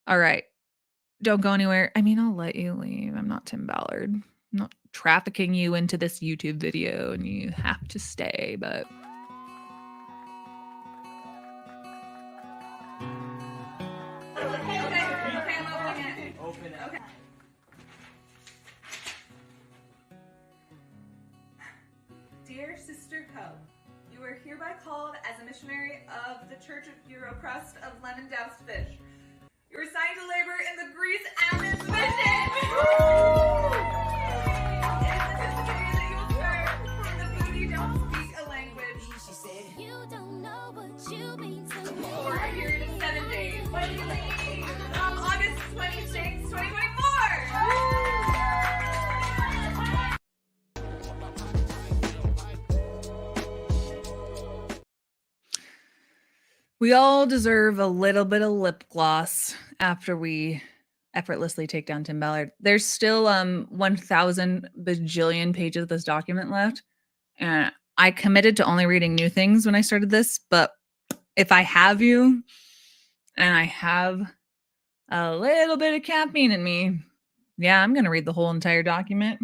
All right. Don't go anywhere. I mean, I'll let you leave. I'm not Tim Ballard. I'm not trafficking you into this YouTube video and you have to stay, but Dear Sister Ho, you are hereby called as a missionary of the Church of Hero Crust of Lemon Doused Fish. You are assigned to labor in the grease Ammon mission! It is anticipated that you will serve in the booty don't speak a language. She said, you don't know what you mean to me. For a period of 7 days. When you leave? August 26, 2024! We all deserve a little bit of lip gloss after we effortlessly take down Tim Ballard. There's still 1,000 bajillion pages of this document left. And I committed to only reading new things when I started this, but if I have you and I have a little bit of caffeine in me, yeah, I'm going to read the whole entire document.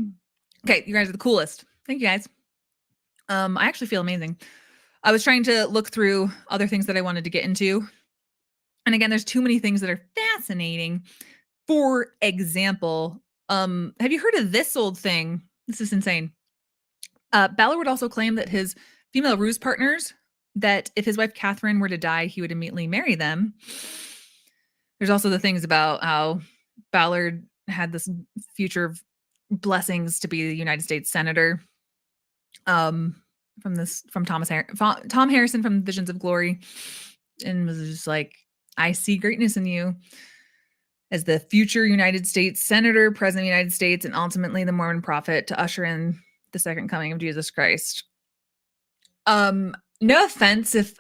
Okay, you guys are the coolest. Thank you guys. I actually feel amazing. I was trying to look through other things that I wanted to get into. And again, there's too many things that are fascinating. For example, have you heard of this old thing? This is insane. Ballard would also claim that his female ruse partners, that if his wife Catherine were to die, he would immediately marry them. There's also the things about how Ballard had this future blessings to be the United States Senator. From Tom Harrison from Visions of Glory, and was just like, I see greatness in you as the future United States Senator, President of the United States, and ultimately the Mormon prophet to usher in the second coming of Jesus Christ. No offense if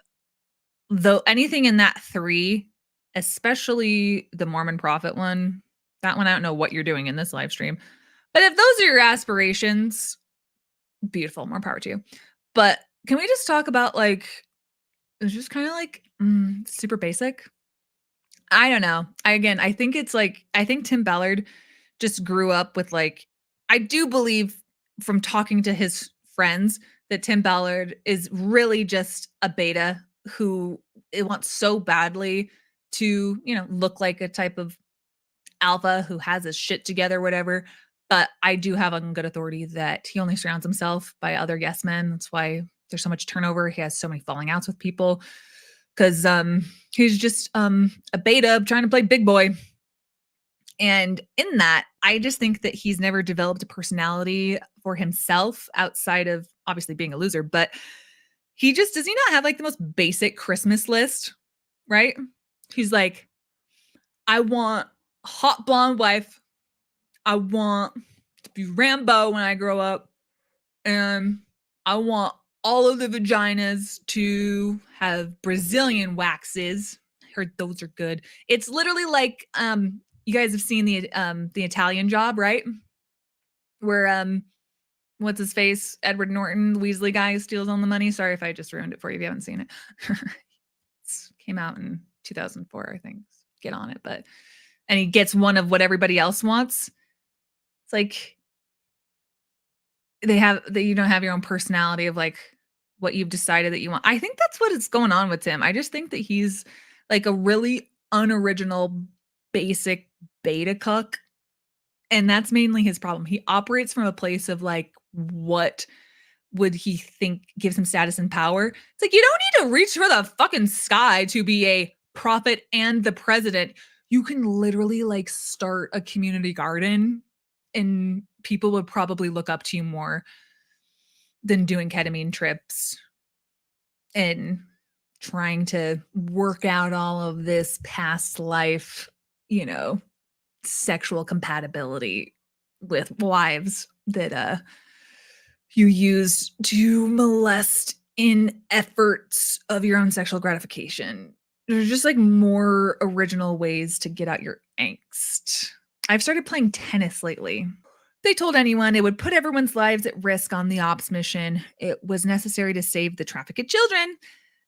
though anything in that 3, especially the Mormon prophet one, that one I don't know what you're doing in this live stream. But if those are your aspirations, beautiful, more power to you. But can we just talk about like, it's just kind of like super basic? I don't know. I think it's like, I think Tim Ballard just grew up with like, I do believe from talking to his friends that Tim Ballard is really just a beta who it wants so badly to, look like a type of alpha who has his shit together, whatever. But I do have on good authority that he only surrounds himself by other yes men. That's why there's so much turnover. He has so many falling outs with people because he's just a beta trying to play big boy. And in that, I just think that he's never developed a personality for himself outside of obviously being a loser. But does he not have like the most basic Christmas list, right? He's like, I want a hot blonde wife. I want to be Rambo when I grow up. And I want all of the vaginas to have Brazilian waxes. I heard those are good. It's literally like, you guys have seen the Italian Job, right? Where, what's his face? Edward Norton, the Weasley guy who steals all the money. Sorry if I just ruined it for you if you haven't seen it. It came out in 2004, I think. Get on it. And he gets one of what everybody else wants. It's like you don't have your own personality of like what you've decided that you want. I think that's what is going on with Tim. I just think that he's like a really unoriginal, basic beta cuck. And that's mainly his problem. He operates from a place of like, what would he think gives him status and power? It's like, you don't need to reach for the fucking sky to be a prophet and the president. You can literally like start a community garden and people would probably look up to you more. than doing ketamine trips and trying to work out all of this past life, sexual compatibility with wives that you used to molest in efforts of your own sexual gratification. There's just like more original ways to get out your angst. I've started playing tennis lately. They told anyone it would put everyone's lives at risk on the ops mission. It was necessary to save the trafficked children.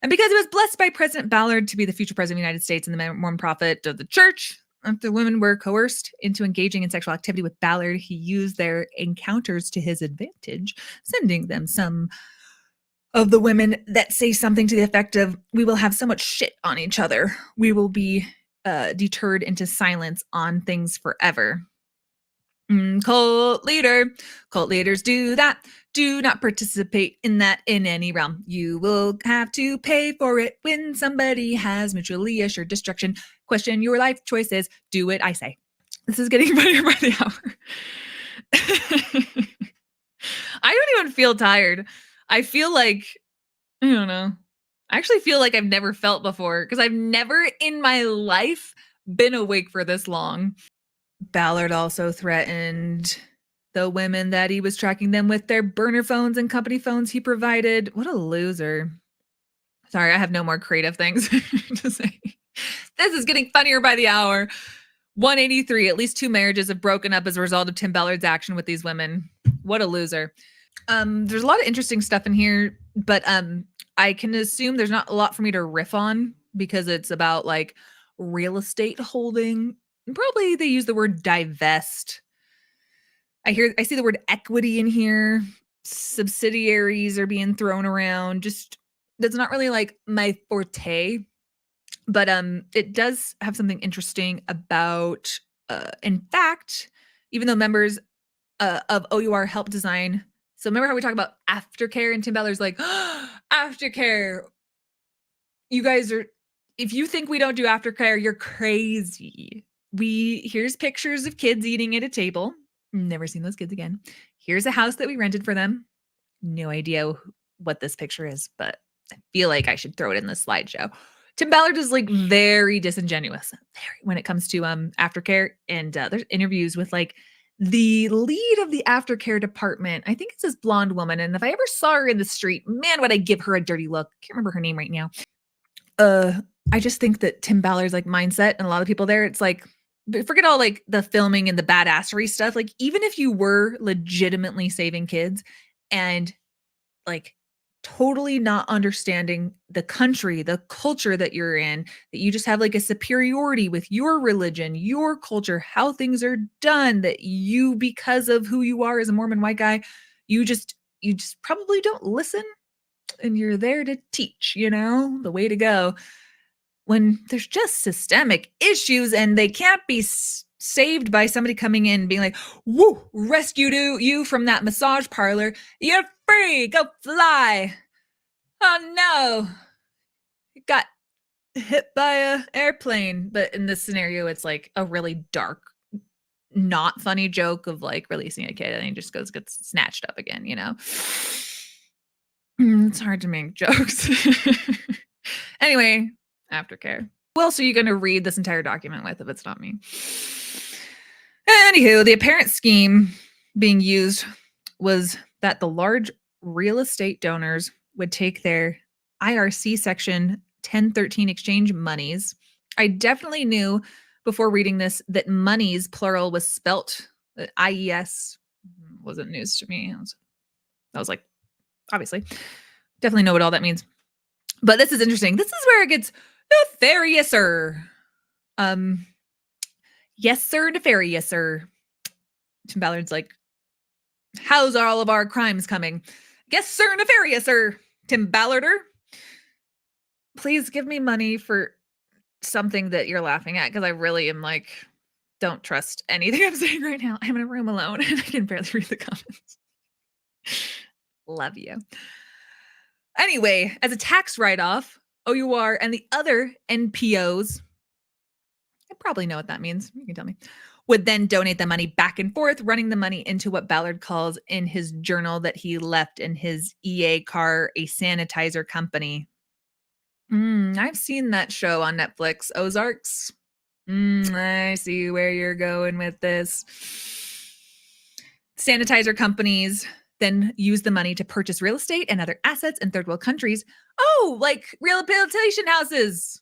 And because it was blessed by President Ballard to be the future president of the United States and the Mormon prophet of the church, after women were coerced into engaging in sexual activity with Ballard, he used their encounters to his advantage, sending them some of the women that say something to the effect of, "We will have so much shit on each other. We will be deterred into silence on things forever." Cult leader. Cult leaders do that. Do not participate in that in any realm. You will have to pay for it when somebody has mutually assured destruction. Question your life choices. Do it, I say. This is getting funnier by the hour. I don't even feel tired. I feel like, I don't know. I actually feel like I've never felt before because I've never in my life been awake for this long. Ballard also threatened the women that he was tracking them with their burner phones and company phones he provided. What a loser. Sorry, I have no more creative things to say. This is getting funnier by the hour. 183, at least 2 marriages have broken up as a result of Tim Ballard's action with these women. What a loser. There's a lot of interesting stuff in here, but I can assume there's not a lot for me to riff on because it's about like real estate holding. Probably they use the word divest. I see the word equity in here. Subsidiaries are being thrown around. Just that's not really like my forte. But it does have something interesting about in fact, even though members of OUR help design. So remember how we talk about aftercare and Tim Ballard's like, aftercare. You guys are, if you think we don't do aftercare, you're crazy. Here's pictures of kids eating at a table. Never seen those kids again. Here's a house that we rented for them. No idea what this picture is, but I feel like I should throw it in the slideshow. Tim Ballard is like very disingenuous when it comes to aftercare, and there's interviews with like the lead of the aftercare department. I think it's this blonde woman, and if I ever saw her in the street, man, would I give her a dirty look. Can't remember her name right now. I just think that Tim Ballard's like mindset and a lot of people there, it's like, forget all like the filming and the badassery stuff. Like even if you were legitimately saving kids and like totally not understanding the country, the culture that you're in, that you just have like a superiority with your religion, your culture, how things are done, that you, because of who you are as a Mormon white guy, you just probably don't listen and you're there to teach, the way to go. When there's just systemic issues and they can't be saved by somebody coming in and being like, woo, rescued you from that massage parlor. You're free. Go fly. Oh no. You got hit by an airplane. But in this scenario, it's like a really dark, not funny joke of like releasing a kid and he just gets snatched up again, It's hard to make jokes. Anyway, aftercare. Who else are you going to read this entire document with if it's not me? Anywho, the apparent scheme being used was that the large real estate donors would take their IRC section 1013 exchange monies. I definitely knew before reading this that monies, plural, was spelt IES. Wasn't news to me. I was like, obviously. Definitely know what all that means. But this is interesting. This is where it gets nefarious-er. Yes, sir, nefarious-er. Tim Ballard's like, how's all of our crimes coming? Yes, sir, nefarious-er. Tim Ballarder. Please give me money for something that you're laughing at, because I really am like, don't trust anything I'm saying right now. I'm in a room alone and I can barely read the comments. Love you. Anyway, as a tax write-off, OUR and the other NPOs, I probably know what that means. You can tell me, would then donate the money back and forth, running the money into what Ballard calls in his journal that he left in his EA car, a sanitizer company. I've seen that show on Netflix, Ozarks. I see where you're going with this. Sanitizer companies then use the money to purchase real estate and other assets in third world countries. Oh, like rehabilitation houses.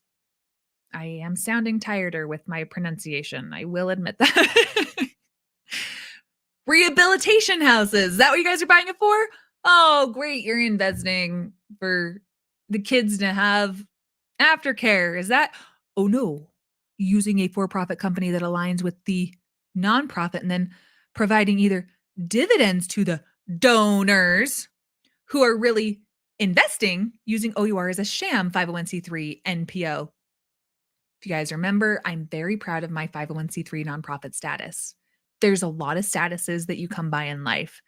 I am sounding tireder with my pronunciation. I will admit that. Rehabilitation houses. Is that what you guys are buying it for? Oh, great. You're investing for the kids to have aftercare. Is that? Oh, no. Using a for-profit company that aligns with the nonprofit and then providing either dividends to the donors who are really investing using OUR as a sham 501c3 NPO. If you guys remember, I'm very proud of my 501c3 nonprofit status. There's a lot of statuses that you come by in life.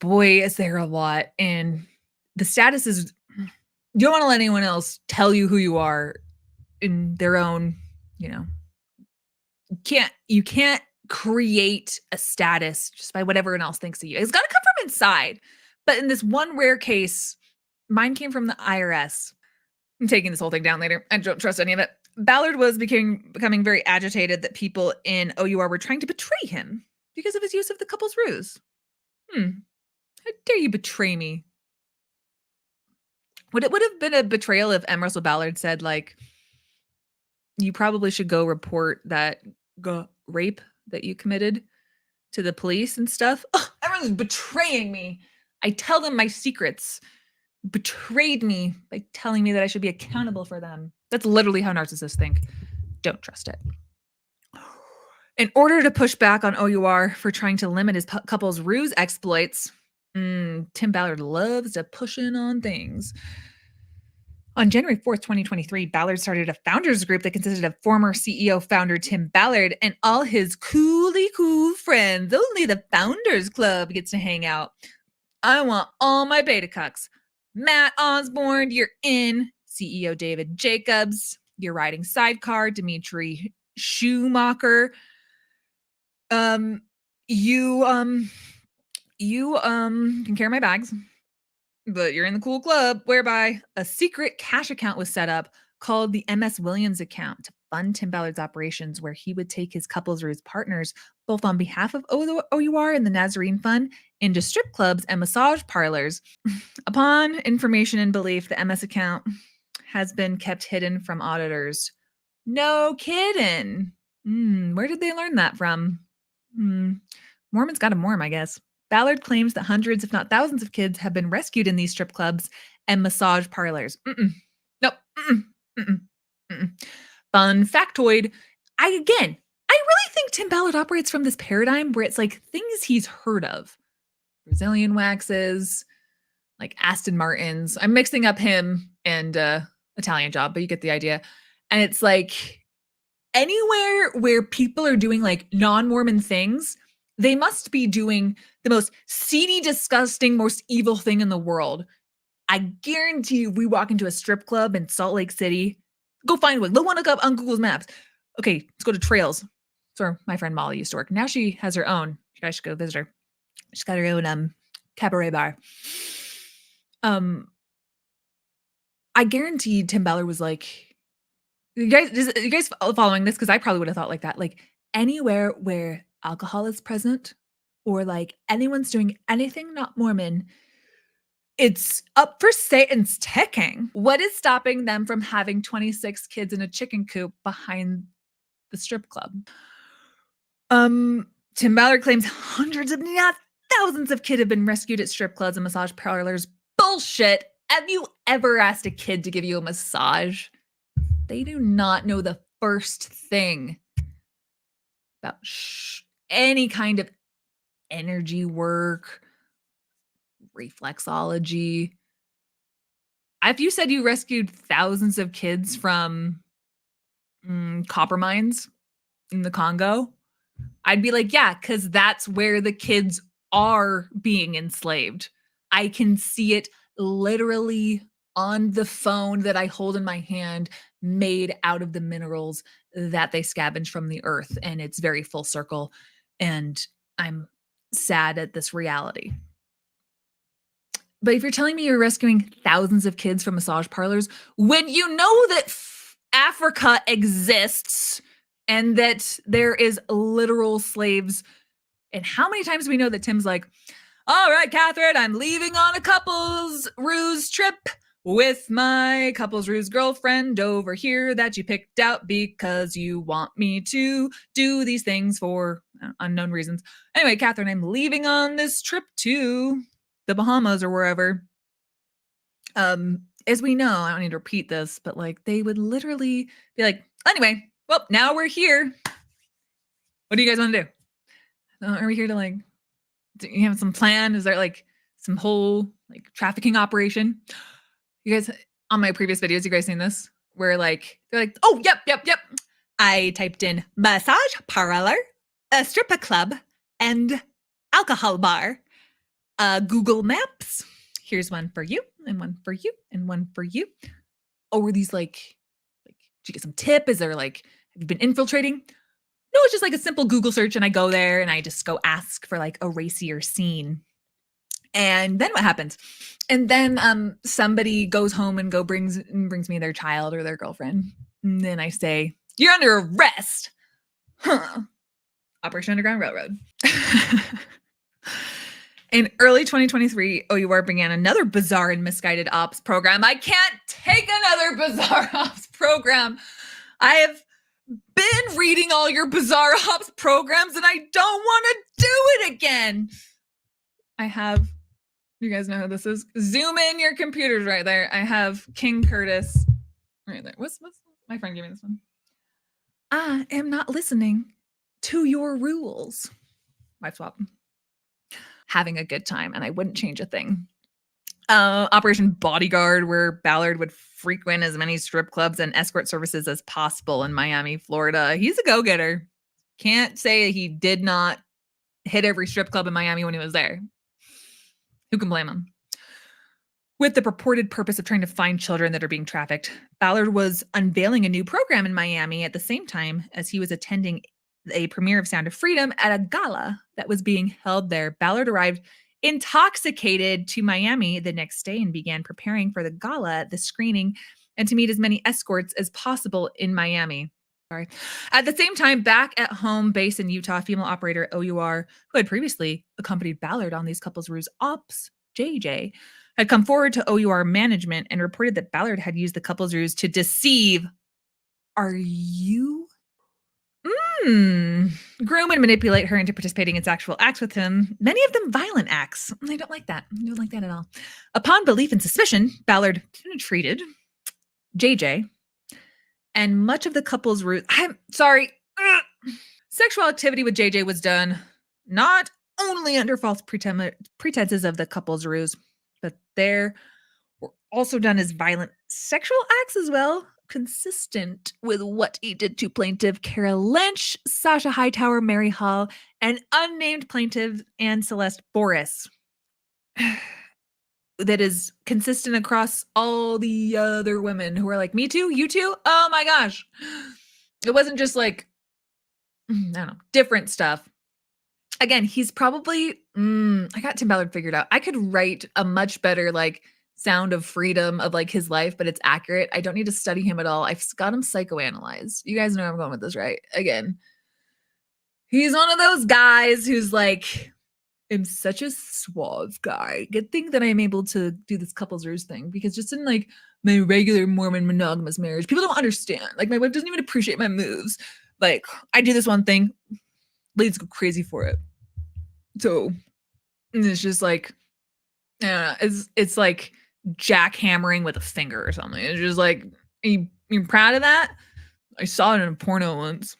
Boy, is there a lot. And the status is, you don't want to let anyone else tell you who you are in their own, you can't create a status just by what everyone else thinks of you. It's got to come from inside. But in this one rare case, mine came from the IRS. I'm taking this whole thing down later. I don't trust any of it. Ballard was becoming very agitated that people in OUR were trying to betray him because of his use of the couple's ruse. How dare you betray me? It would have been a betrayal if M. Russell Ballard said, like, you probably should go report that rape that you committed to the police and stuff. Oh, everyone's betraying me. I tell them my secrets. Betrayed me by telling me that I should be accountable for them. That's literally how narcissists think. Don't trust it. In order to push back on OUR for trying to limit his couple's ruse exploits, Tim Ballard loves to push in on things. On January 4th, 2023, Ballard started a founders group that consisted of former CEO founder Tim Ballard and all his cool friends. Only the Founders Club gets to hang out. I want all my beta cucks. Matt Osborne, you're in. CEO David Jacobs, you're riding sidecar. Dimitri Schumacher. You can carry my bags, but you're in the cool club, whereby a secret cash account was set up called the MS Williams account to fund Tim Ballard's operations, where he would take his couples or his partners, both on behalf of OUR and the Nazarene Fund, into strip clubs and massage parlors. Upon information and belief, the MS account has been kept hidden from auditors. No kidding. Where did they learn that from? Mormons got a Mormon, I guess. Ballard claims that hundreds, if not thousands of kids have been rescued in these strip clubs and massage parlors. Nope. Fun factoid. I really think Tim Ballard operates from this paradigm where it's like things he's heard of. Brazilian waxes, like Aston Martins. I'm mixing up him and Italian Job, but you get the idea. And it's like anywhere where people are doing like non-Mormon things, they must be doing the most seedy, disgusting, most evil thing in the world. I guarantee you, we walk into a strip club in Salt Lake City, go find one. Go look up on Google's Maps. Okay, let's go to Trails. That's where my friend Molly used to work. Now she has her own. You guys should go visit her. She's got her own cabaret bar. I guarantee Tim Ballard was like, you guys following this? Because I probably would have thought like that. Like anywhere where alcohol is present or like anyone's doing anything not Mormon, it's up for Satan's ticking. What is stopping them from having 26 kids in a chicken coop behind the strip club? Tim Ballard claims hundreds, if not thousands of kids have been rescued at strip clubs and massage parlors. Bullshit. Have you ever asked a kid to give you a massage? They do not know the first thing about any kind of energy work, reflexology. If you said you rescued thousands of kids from copper mines in the Congo, I'd be like, yeah, because that's where the kids are being enslaved. I can see it literally on the phone that I hold in my hand. made out of the minerals that they scavenge from the earth. And it's very full circle. And I'm sad at this reality. But if you're telling me you're rescuing thousands of kids from massage parlors, when you know that Africa exists and that there is literal slaves, and how many times do we know that Tim's like, all right, Catherine, I'm leaving on a couples ruse trip with my couples ruse girlfriend over here that you picked out because you want me to do these things for unknown reasons. Anyway, Catherine, I'm leaving on this trip to the Bahamas or wherever. As we know, I don't need to repeat this, but like they would literally be like, anyway, well, now we're here. What do you guys want to do? Are we here to like, do you have some plan? Is there like some whole like trafficking operation? You guys, on my previous videos, you guys seen this? Where like, they're like, oh, yep. I typed in massage parlor, a stripper club, and alcohol bar. Google Maps. Here's one for you, and one for you, and one for you. Oh, were these like, did you get some tip? Is there like, have you been infiltrating? No, it's just like a simple Google search, and I go there and I just go ask for like a racier scene. And then what happens? And then somebody goes home and brings me their child or their girlfriend. And then I say, you're under arrest. Huh. Operation Underground Railroad. In early 2023, OUR began another bizarre and misguided ops program. I can't take another bizarre ops program. I have been reading all your bizarre ops programs and I don't want to do it again. I have, you guys know who this is? Zoom in your computers right there. I have King Curtis right there. What's my friend gave me this one? I am not listening to your rules. Wife swap. Having a good time, and I wouldn't change a thing. Operation Bodyguard, where Ballard would frequent as many strip clubs and escort services as possible in Miami, Florida. He's a go-getter. Can't say he did not hit every strip club in Miami when he was there. Who can blame him? With the purported purpose of trying to find children that are being trafficked, Ballard was unveiling a new program in Miami at the same time as he was attending a premiere of Sound of Freedom at a gala that was being held there. Ballard arrived intoxicated to Miami the next day and began preparing for the gala, the screening, and to meet as many escorts as possible in Miami. At the same time, back at home base in Utah, female operator OUR, who had previously accompanied Ballard on these couples ruse ops, JJ, had come forward to OUR management and reported that Ballard had used the couples ruse to deceive. Are you? Groom and manipulate her into participating in sexual acts with him, many of them violent acts. I don't like that. I don't like that at all. Upon belief and suspicion, Ballard penetrated JJ, and much of the couple's ruse. I'm sorry. Sexual activity with JJ was done not only under false pretenses of the couple's ruse, but there were also done as violent sexual acts as well, consistent with what he did to plaintiff Kara Lynch, Sasha Hightower, Mary Hall, and unnamed plaintiff Anne Celeste Boris. That is consistent across all the other women who are like, me too, you too? Oh my gosh. It wasn't just like, I don't know, different stuff. Again, he's probably, I got Tim Ballard figured out. I could write a much better like Sound of Freedom of like his life, but it's accurate. I don't need to study him at all. I've got him psychoanalyzed. You guys know where I'm going with this, right? Again, he's one of those guys who's like, I'm such a suave guy. Good thing that I'm able to do this couples ruse thing, because just in like my regular Mormon monogamous marriage, people don't understand. Like my wife doesn't even appreciate my moves. Like I do this one thing, ladies go crazy for it. So it's just like, I don't know, it's like jackhammering with a finger or something. It's just like, you're proud of that? I saw it in a porno once.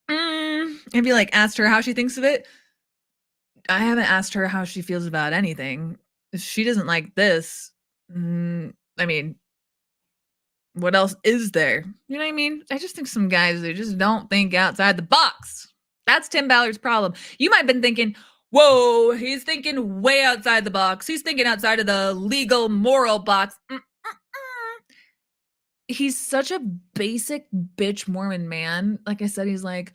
Have you like asked her how she thinks of it? I haven't asked her how she feels about anything. If she doesn't like this, I mean, what else is there? You know what I mean? I just think some guys, they just don't think outside the box. That's Tim Ballard's problem. You might have been thinking, whoa, he's thinking way outside the box. He's thinking outside of the legal, moral box. he's such a basic bitch Mormon man. Like I said, he's like,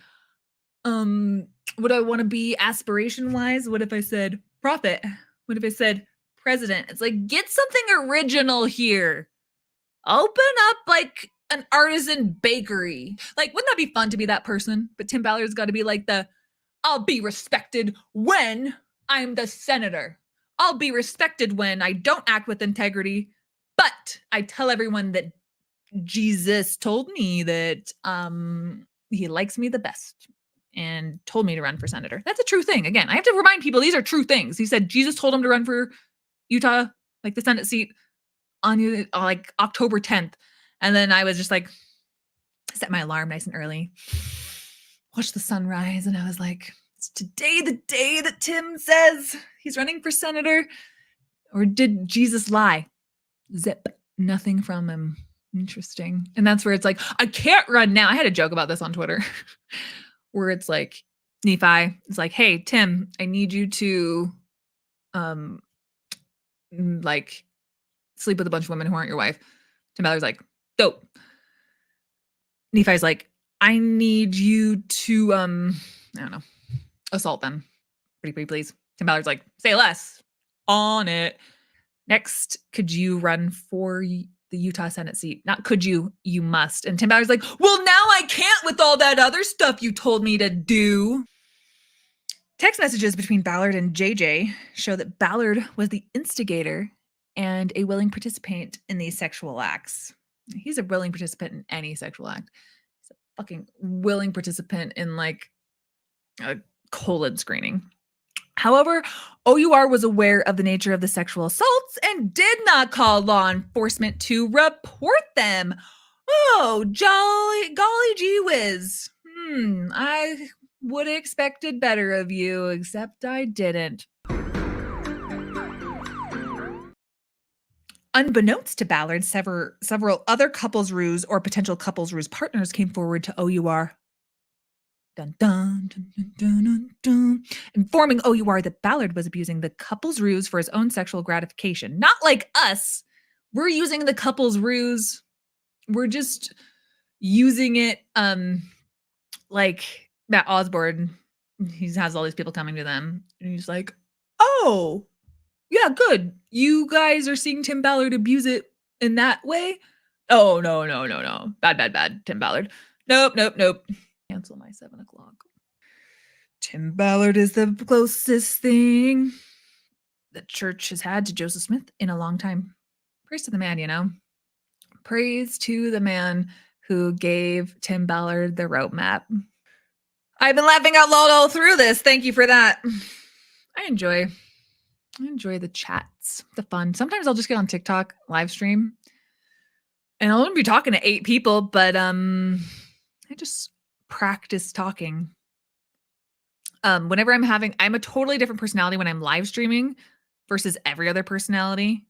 would I want to be aspiration wise? What if I said prophet? What if I said president? It's like, get something original here. Open up like an artisan bakery. Like, wouldn't that be fun to be that person? But Tim Ballard's got to be like I'll be respected when I'm the senator. I'll be respected when I don't act with integrity, but I tell everyone that Jesus told me that he likes me the best and told me to run for senator. That's a true thing. Again, I have to remind people these are true things. He said Jesus told him to run for Utah, like the Senate seat, on like October 10th. And then I was just like, set my alarm nice and early, watch the sunrise, and I was like, is today the day that Tim says he's running for senator? Or did Jesus lie? Zip, nothing from him. Interesting. And that's where it's like, I can't run now. I had a joke about this on Twitter where it's like, Nephi is like, hey, Tim, I need you to like sleep with a bunch of women who aren't your wife. Tim Ballard's like, dope. Nephi's like, I need you to, I don't know, assault them. Pretty please. Tim Ballard's like, say less. On it. Next, could you run for the Utah Senate seat? Not could you must. And Tim Ballard's like, well, now I can't with all that other stuff you told me to do. Text messages between Ballard and JJ show that Ballard was the instigator and a willing participant in these sexual acts. He's a willing participant in any sexual act. He's a fucking willing participant in like a colon screening. However, OUR was aware of the nature of the sexual assaults and did not call law enforcement to report them. Oh, golly gee whiz. I would have expected better of you, except I didn't. Unbeknownst to Ballard, several other couples ruse or potential couples ruse partners came forward to OUR. Dun, dun, dun, dun, dun, dun, dun, informing OUR that Ballard was abusing the couple's ruse for his own sexual gratification. Not like us. We're using the couple's ruse. We're just using it like Matt Osborne. He has all these people coming to them. And he's like, oh, yeah, good. You guys are seeing Tim Ballard abuse it in that way? Oh, no. Bad, Tim Ballard. Nope. Cancel my 7 o'clock. Tim Ballard is the closest thing the church has had to Joseph Smith in a long time. Praise to the man, you know. Praise to the man who gave Tim Ballard the roadmap. I've been laughing out loud all through this. Thank you for that. I enjoy the chats, the fun. Sometimes I'll just get on TikTok, live stream, and I'll only be talking to 8 people, but I just practice talking. Whenever I'm a totally different personality when I'm live streaming versus every other personality,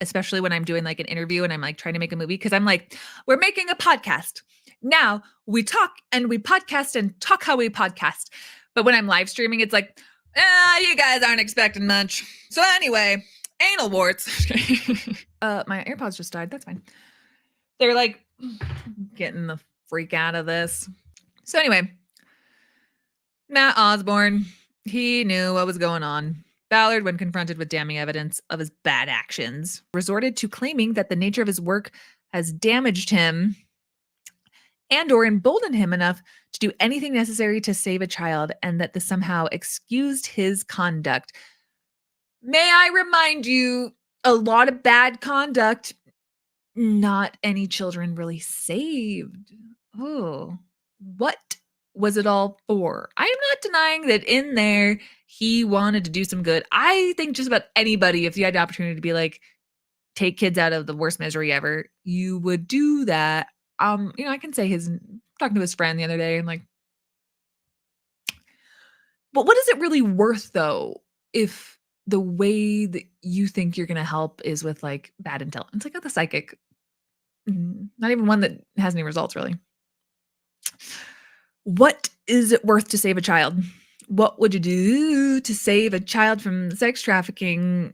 especially when I'm doing like an interview and I'm like trying to make a movie, because I'm like, we're making a podcast. Now we talk and we podcast and talk how we podcast. But when I'm live streaming, it's like, you guys aren't expecting much. So anyway, anal warts. My AirPods just died. That's fine. They're like getting the freak out of this. So anyway, Matt Osborne, he knew what was going on. Ballard, when confronted with damning evidence of his bad actions, resorted to claiming that the nature of his work has damaged him and or emboldened him enough to do anything necessary to save a child, and that this somehow excused his conduct. May I remind you, a lot of bad conduct, not any children really saved. Oh, what was it all for? I am not denying that in there he wanted to do some good. I think just about anybody, if you had the opportunity to be like, take kids out of the worst misery ever, you would do that. I can say talking to his friend the other day and like, but what is it really worth though if the way that you think you're going to help is with like bad intel? It's like the psychic, not even one that has any results really. What is it worth to save a child? What would you do to save a child from sex trafficking?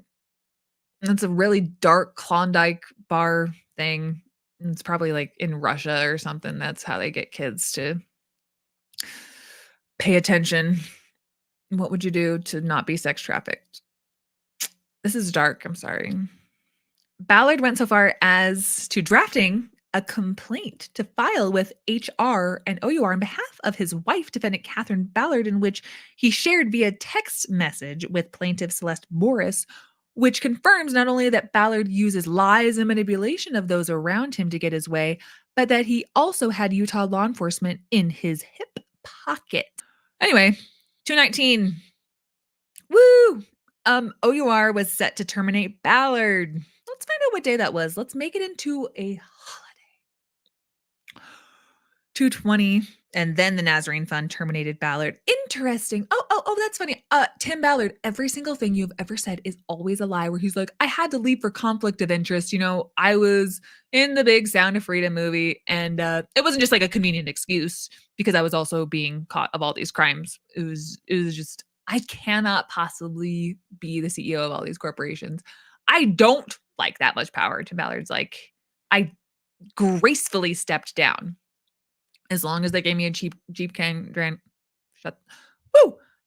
That's a really dark Klondike bar thing. It's probably like in Russia or something. That's how they get kids to pay attention. What would you do to not be sex trafficked? This is dark. I'm sorry. Ballard went so far as to drafting a complaint to file with HR and OUR on behalf of his wife, defendant Catherine Ballard, in which he shared via text message with plaintiff Celeste Morris, which confirms not only that Ballard uses lies and manipulation of those around him to get his way, but that he also had Utah law enforcement in his hip pocket. Anyway, 219. Woo! OUR was set to terminate Ballard. Let's find out what day that was. Let's make it into a holiday. 220, and then the Nazarene Fund terminated Ballard. Interesting. Oh, that's funny. Tim Ballard, every single thing you've ever said is always a lie, where he's like, I had to leave for conflict of interest. You know, I was in the big Sound of Freedom movie, and it wasn't just like a convenient excuse because I was also being caught of all these crimes. It was just, I cannot possibly be the CEO of all these corporations. I don't like that much power. Tim Ballard's like, I gracefully stepped down. As long as they gave me a Jeep Grand,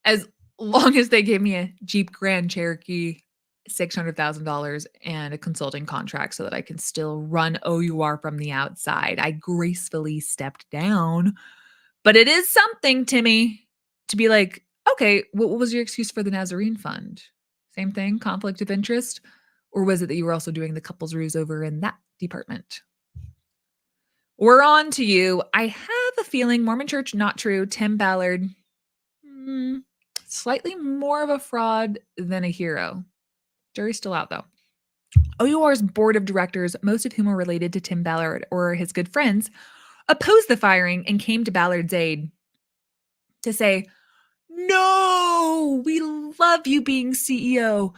as long as they gave me a Jeep Grand Cherokee, $600,000 and a consulting contract so that I can still run OUR from the outside, I gracefully stepped down. But it is something, Timmy, to be like, okay, what was your excuse for the Nazarene Fund? Same thing, conflict of interest? Or was it that you were also doing the couples ruse over in that department? We're on to you. I have a feeling Mormon Church, not true. Tim Ballard, slightly more of a fraud than a hero. Jury's still out, though. OUR's board of directors, most of whom are related to Tim Ballard or his good friends, opposed the firing and came to Ballard's aid to say, no, we love you being CEO.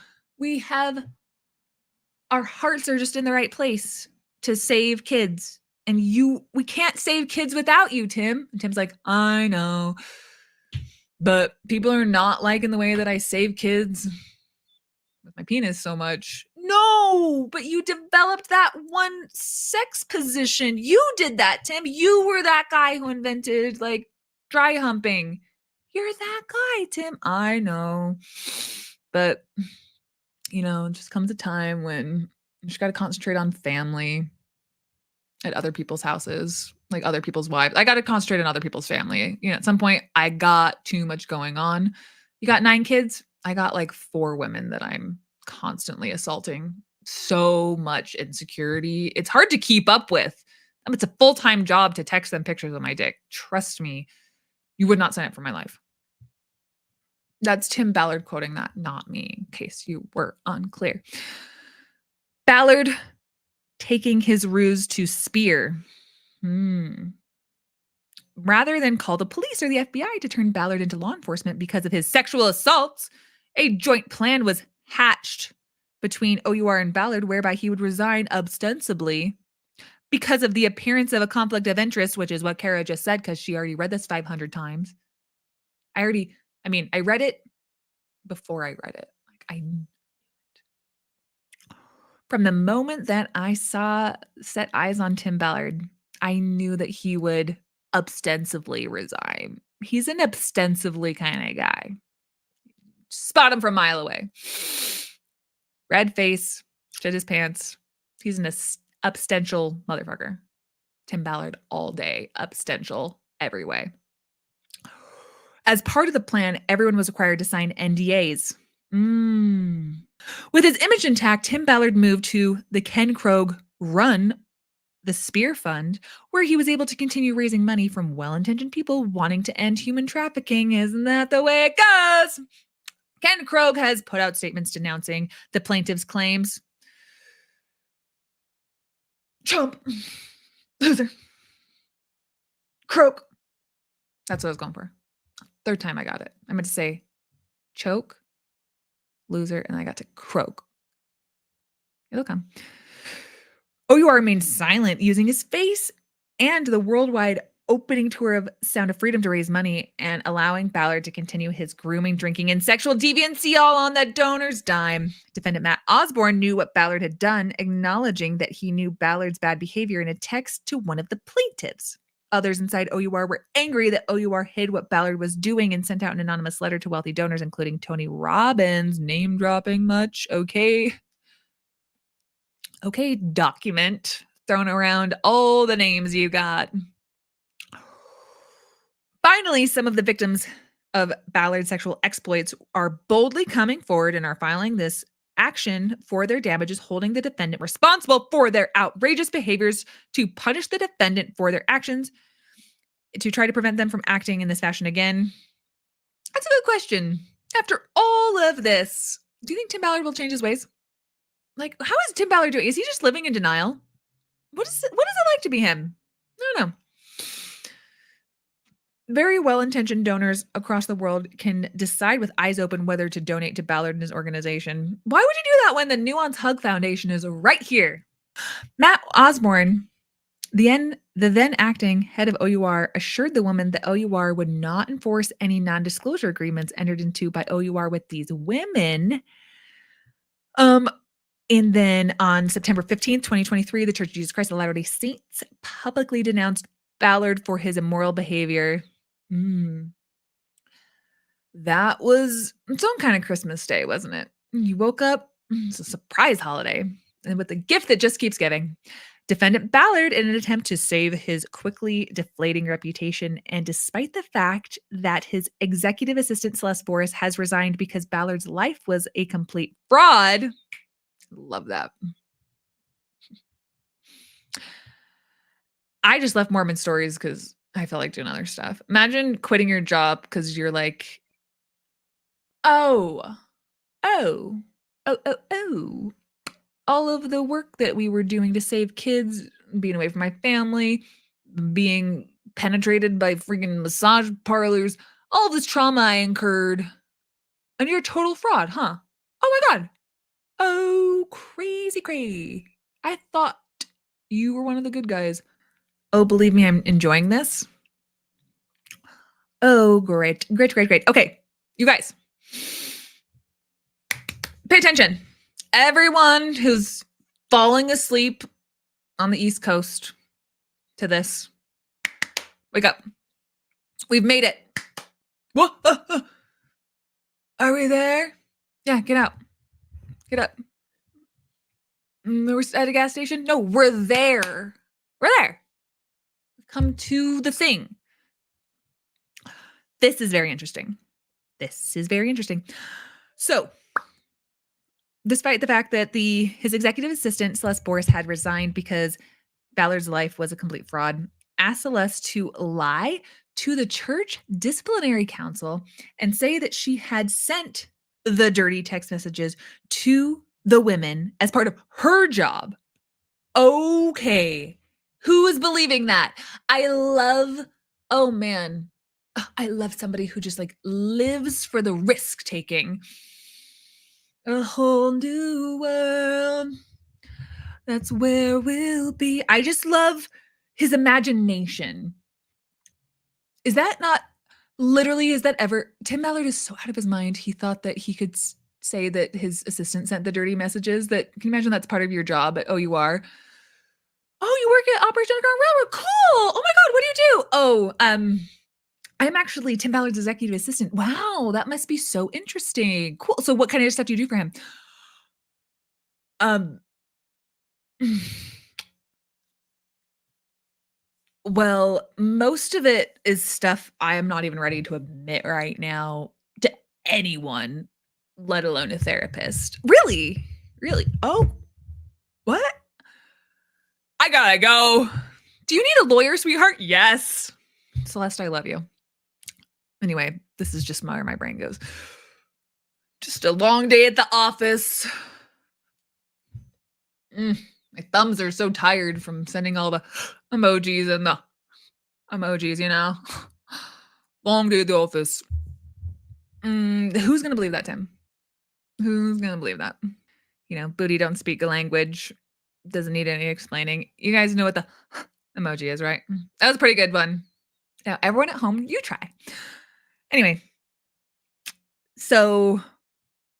Our hearts are just in the right place to save kids. And we can't save kids without you, Tim. And Tim's like, I know, but people are not liking the way that I save kids with my penis so much. No, but you developed that one sex position. You did that, Tim. You were that guy who invented like dry humping. You're that guy, Tim. I know, but you know, it just comes a time when you just got to concentrate on family. At other people's houses, like other people's wives. I got to concentrate on other people's family. You know, at some point I got too much going on. You got 9 kids. I got like 4 women that I'm constantly assaulting. So much insecurity. It's hard to keep up with. It's a full-time job to text them pictures of my dick. Trust me, you would not sign up for my life. That's Tim Ballard quoting that, not me, in case you were unclear. Ballard taking his ruse to spear. Rather than call the police or the FBI to turn Ballard into law enforcement because of his sexual assaults, a joint plan was hatched between OUR and Ballard whereby he would resign ostensibly because of the appearance of a conflict of interest, which is what Kara just said because she already read this 500 times. I read it before I read it. Like I From the moment that I set eyes on Tim Ballard, I knew that he would ostensibly resign. He's an ostensibly kind of guy. Spot him from a mile away. Red face, shit his pants. He's an ostential motherfucker. Tim Ballard all day, ostential every way. As part of the plan, everyone was required to sign NDAs. With his image intact, Tim Ballard moved to the Ken Krogh run the Spear Fund, where he was able to continue raising money from well-intentioned people wanting to end human trafficking. Isn't that the way it goes? Ken Krogh has put out statements denouncing the plaintiff's claims. Chump. Loser. Croak. That's what I was going for. Third time I got it. I meant to say choke, loser, and I got to croak. It'll come. OUR remained silent, using his face and the worldwide opening tour of Sound of Freedom to raise money and allowing Ballard to continue his grooming, drinking, and sexual deviancy all on the donor's dime. Defendant Matt Osborne knew what Ballard had done, acknowledging that he knew Ballard's bad behavior in a text to one of the plaintiffs. Others inside OUR were angry that OUR hid what Ballard was doing and sent out an anonymous letter to wealthy donors, including Tony Robbins, name dropping much. Okay, document. Throwing around all the names you got. Finally, some of the victims of Ballard's sexual exploits are boldly coming forward and are filing this action for their damages, holding the defendant responsible for their outrageous behaviors to punish the defendant for their actions, to try to prevent them from acting in this fashion again. That's a good question. After all of this, do you think Tim Ballard will change his ways? Like, how is Tim Ballard doing? Is he just living in denial? What is it like to be him? I don't know. Very well-intentioned donors across the world can decide with eyes open whether to donate to Ballard and his organization. Why would you do that when the Nuancehoe Foundation is right here? Matt Osborne, the then acting head of OUR, assured the woman that OUR would not enforce any non-disclosure agreements entered into by OUR with these women. And then on September 15th, 2023, the Church of Jesus Christ of Latter-day Saints publicly denounced Ballard for his immoral behavior. That was its own kind of Christmas day, wasn't it? You woke up, it's a surprise holiday, and with a gift that just keeps giving. Defendant Ballard, in an attempt to save his quickly deflating reputation, and despite the fact that his executive assistant Celeste Boris has resigned because Ballard's life was a complete fraud. Love that. I just left Mormon stories because I felt like doing other stuff. Imagine quitting your job because you're like, oh, all of the work that we were doing to save kids, being away from my family, being penetrated by freaking massage parlors, all of this trauma I incurred, and you're a total fraud, huh? Oh my God. Oh, crazy. I thought you were one of the good guys. Oh, believe me, I'm enjoying this. Oh, great. Okay, you guys, pay attention. Everyone who's falling asleep on the East Coast to this, wake up. We've made it. What? Are we there? Yeah, get out. Get up. We're at a gas station? No, we're there. We're there. We've come to the thing. This is very interesting. So, despite the fact that his executive assistant, Celeste Boris, had resigned because Ballard's life was a complete fraud, asked Celeste to lie to the church disciplinary council and say that she had sent the dirty text messages to the women as part of her job. Okay. Who is believing that? I love somebody who just like lives for the risk taking. A whole new world. That's where we'll be. I just love his imagination. Is that ever? Tim Ballard is so out of his mind. He thought that he could say that his assistant sent the dirty messages. Can you imagine that's part of your job at OUR? Oh, you work at Operation Underground Railroad. Cool. Oh my God, what do you do? Oh, I'm actually Tim Ballard's executive assistant. Wow, that must be so interesting. Cool. So what kind of stuff do you do for him? Well, most of it is stuff I am not even ready to admit right now to anyone, let alone a therapist. Really? Oh, what? I gotta go. Do you need a lawyer, sweetheart? Yes. Celeste, I love you. Anyway, this is just where my brain goes. Just a long day at the office. My thumbs are so tired from sending all the emojis and the emojis, Long day at the office. Who's going to believe that, Tim? Who's going to believe that? Booty don't speak a language. Doesn't need any explaining. You guys know what the emoji is, right? That was a pretty good one. Now, everyone at home, you try. Anyway, so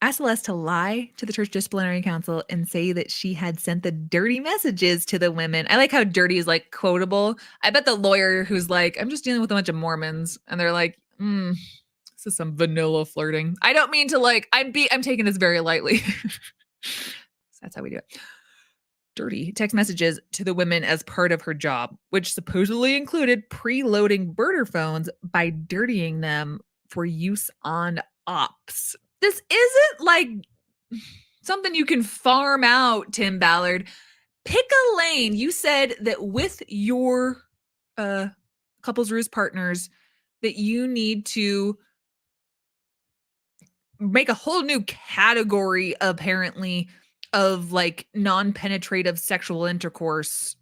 asked Celeste to lie to the church disciplinary council and say that she had sent the dirty messages to the women. I like how dirty is like quotable. I bet the lawyer who's like, I'm just dealing with a bunch of Mormons, and they're like, this is some vanilla flirting. I don't mean to like, I'm taking this very lightly. So that's how we do it. Dirty text messages to the women as part of her job, which supposedly included preloading burner phones by dirtying them for use on ops. This isn't like something you can farm out, Tim Ballard. Pick a lane. You said that with your couples ruse partners that you need to make a whole new category, apparently, of like non-penetrative sexual intercourse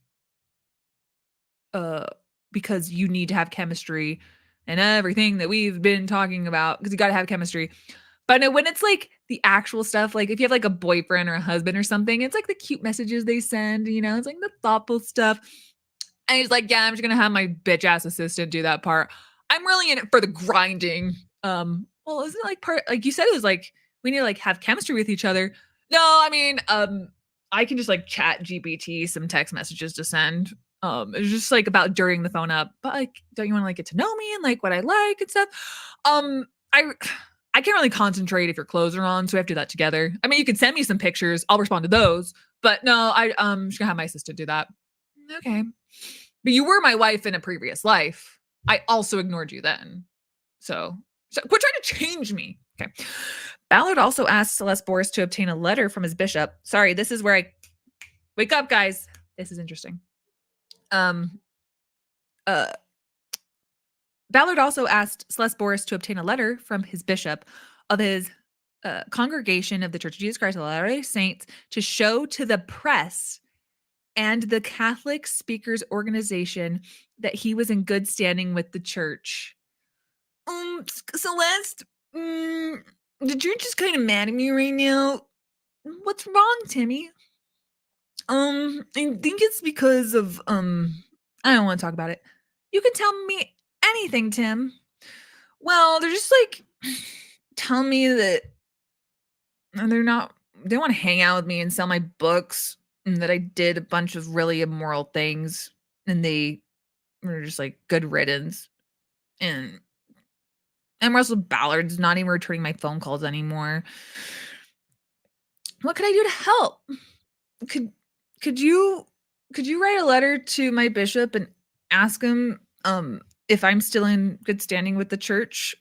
because you need to have chemistry and everything that we've been talking about, because you got to have chemistry. But no, when it's like the actual stuff, like if you have like a boyfriend or a husband or something, it's like the cute messages they send, it's like the thoughtful stuff. And he's like, yeah, I'm just going to have my bitch ass assistant do that part. I'm really in it for the grinding. Well, isn't it like part, like you said, it was like, we need to like have chemistry with each other. No, I mean, I can just like chat GPT some text messages to send. It's just like about dirtying the phone up. But like, don't you want to like get to know me and like what I like and stuff? I can't really concentrate if your clothes are on, so we have to do that together. I mean, you can send me some pictures. I'll respond to those. But no, I'm just gonna have my assistant do that. Okay. But you were my wife in a previous life. I also ignored you then. So quit trying to change me. Okay. Ballard also asked Celeste Boris to obtain a letter from his bishop. Sorry, this is where I wake up, guys. This is interesting. Ballard also asked Celeste Boris to obtain a letter from his bishop of his congregation of the Church of Jesus Christ of Latter-day Saints to show to the press and the Catholic Speakers Organization that he was in good standing with the church. Celeste, did you just kind of mad at me right now? What's wrong, Timmy? I think it's because of, I don't want to talk about it. You can tell me anything, Tim. Well, they're just like telling me that they want to hang out with me and sell my books, and that I did a bunch of really immoral things, and they were just like good riddance. And Russell Ballard's not even returning my phone calls anymore. What could I do to help? Could you write a letter to my bishop and ask him if I'm still in good standing with the church?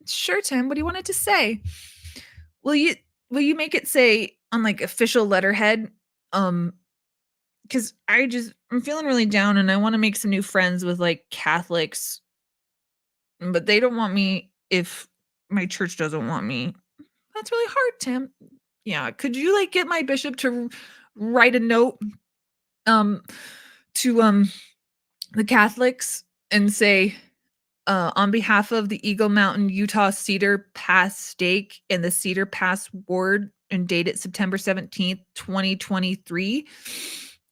Sure, Tim. What do you want it to say? Will you make it say on like official letterhead? Because I'm feeling really down and I want to make some new friends with like Catholics, but they don't want me if my church doesn't want me. That's really hard, Tim. Yeah. Could you like get my bishop to write a note to the Catholics and say, on behalf of the Eagle Mountain, Utah Cedar Pass Stake and the Cedar Pass Ward, and date it September 17th, 2023,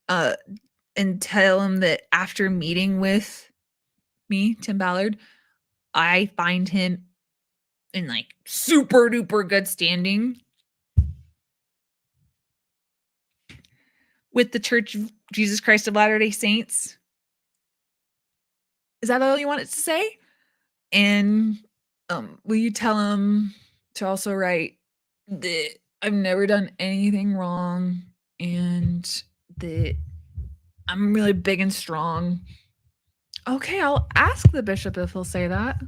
and tell him that after meeting with me, Tim Ballard, I find him in like super duper good standing with the Church of Jesus Christ of Latter-day Saints. Is that all you want it to say? And will you tell him to also write that I've never done anything wrong and that I'm really big and strong? Okay, I'll ask the bishop if he'll say that.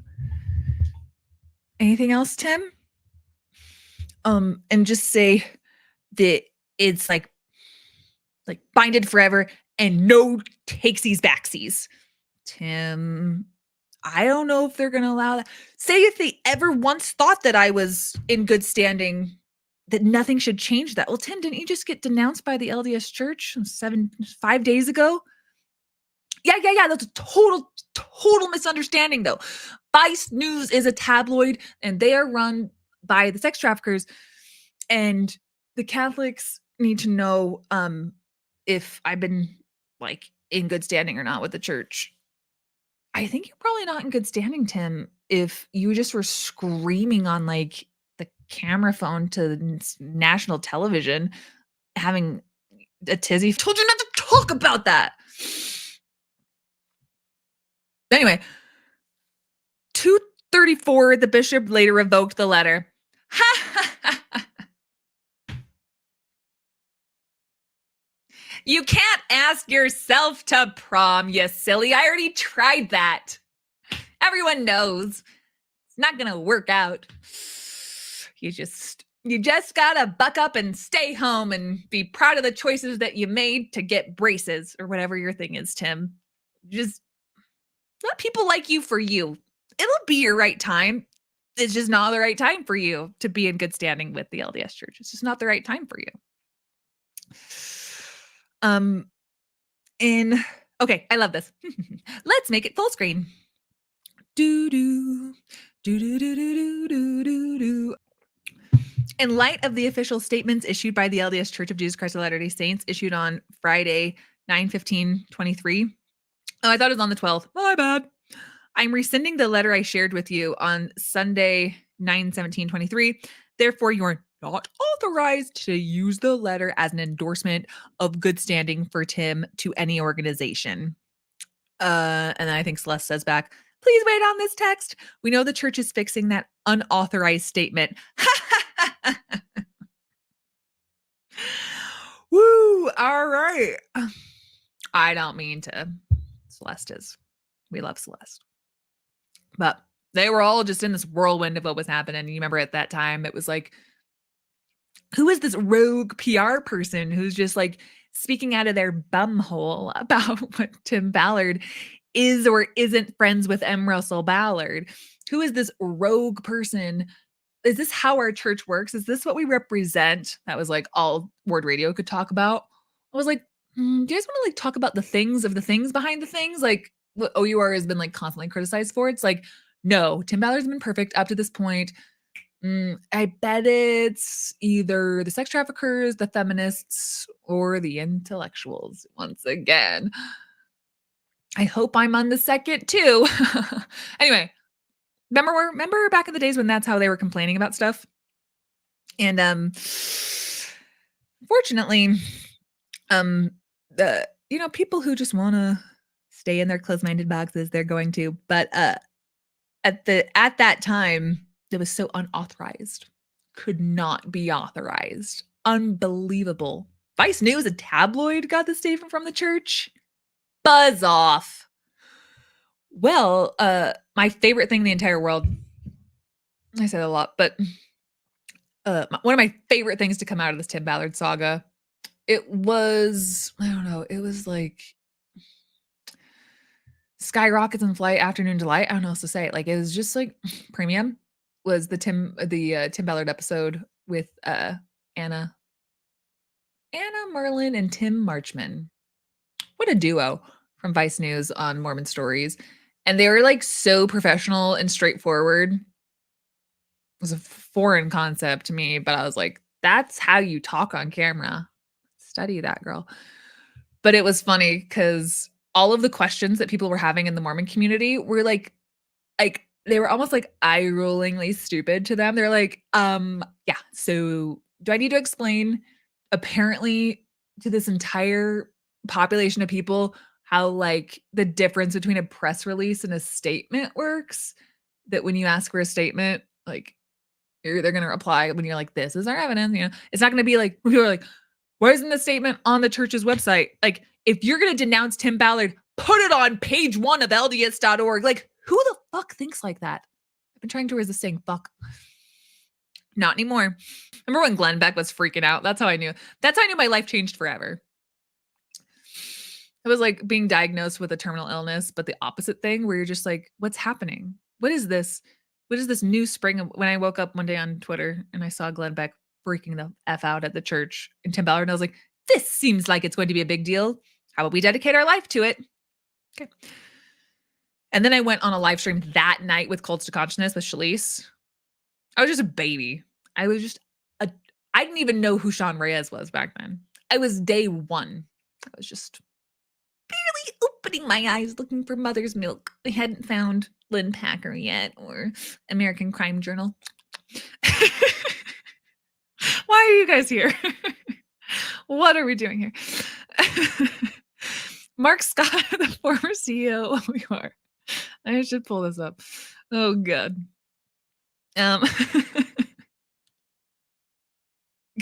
Anything else, Tim? And just say that it's like binded forever and no takesies backsies. Tim, I don't know if they're going to allow that. Say if they ever once thought that I was in good standing, that nothing should change that. Well, Tim, didn't you just get denounced by the LDS Church 5 days ago? Yeah. That's a total misunderstanding, though. Vice News is a tabloid, and they are run by the sex traffickers. And the Catholics need to know if I've been like in good standing or not with the church. I think you're probably not in good standing, Tim, if you just were screaming on like the camera phone to national television, having a tizzy. Told you not to talk about that. Anyway, 234, the bishop later revoked the letter. You can't ask yourself to prom, you silly. I already tried that. Everyone knows it's not going to work out. You just gotta buck up and stay home and be proud of the choices that you made to get braces or whatever your thing is, Tim. Just let people like you for you. It'll be your right time. It's just not the right time for you to be in good standing with the LDS Church. It's just not the right time for you. Okay, I love this. Let's make it full screen. Do do do do do do do do do. In light of the official statements issued by the LDS Church of Jesus Christ of Latter-day Saints, issued on Friday, 9/15/23. Oh, I thought it was on the 12th. My bad. I'm rescinding the letter I shared with you on Sunday, 9/17/23. Therefore, you are not authorized to use the letter as an endorsement of good standing for Tim to any organization. And then I think Celeste says back, please wait on this text. We know the church is fixing that unauthorized statement. Woo! All right. I don't mean to. Celeste is. We love Celeste. But they were all just in this whirlwind of what was happening. You remember at that time, it was like, who is this rogue PR person who's just like speaking out of their bumhole about what Tim Ballard is or isn't friends with M. Russell Ballard? Who is this rogue person? Is this how our church works? Is this what we represent? That was like all Word Radio could talk about. I was like, do you guys want to like talk about the things behind the things? Like what OUR has been like constantly criticized for? It's like, no, Tim Ballard's been perfect up to this point. I bet it's either the sex traffickers, the feminists, or the intellectuals once again. I hope I'm on the second too. Anyway, remember back in the days when that's how they were complaining about stuff? And fortunately, people who just want to stay in their closed-minded boxes, they're going to. But at that time, it was so unauthorized. Could not be authorized. Unbelievable. Vice News, a tabloid, got the statement from the church. Buzz off. Well, my favorite thing in the entire world, I said a lot, but one of my favorite things to come out of this Tim Ballard saga, it was, I don't know, it was like Skyrockets in Flight, Afternoon Delight. I don't know how else to say it. Like, it was just like premium. Was the Tim Ballard episode with Anna Merlin and Tim Marchman. What a duo from Vice News on Mormon Stories. And they were like so professional and straightforward. It was a foreign concept to me, but I was like, that's how you talk on camera. Study that, girl. But it was funny because all of the questions that people were having in the Mormon community were like they were almost like eye-rollingly stupid to them. They're like, yeah, so do I need to explain apparently to this entire population of people how like the difference between a press release and a statement works? That when you ask for a statement, like they're going to reply when you're like, this is our evidence, it's not going to be like, people are like, why isn't the statement on the church's website? Like, if you're going to denounce Tim Ballard, put it on page 1 of LDS.org. Like, who the fuck thinks like that? I've been trying to resist saying fuck. Not anymore. Remember when Glenn Beck was freaking out? That's how I knew. That's how I knew my life changed forever. It was like being diagnosed with a terminal illness, but the opposite thing where you're just like, what's happening? What is this? What is this new spring? When I woke up one day on Twitter and I saw Glenn Beck freaking the F out at the church and Tim Ballard, and I was like, this seems like it's going to be a big deal. How about we dedicate our life to it? Okay. And then I went on a live stream that night with Cults to Consciousness with Celeste. I was just a baby. I didn't even know who Sean Reyes was back then. I was day one. I was just barely opening my eyes looking for Mother's Milk. I hadn't found Lynn Packer yet or American Crime Journal. Why are you guys here? What are we doing here? Mark Scott, the former CEO of OUR. I should pull this up. Oh, God. Can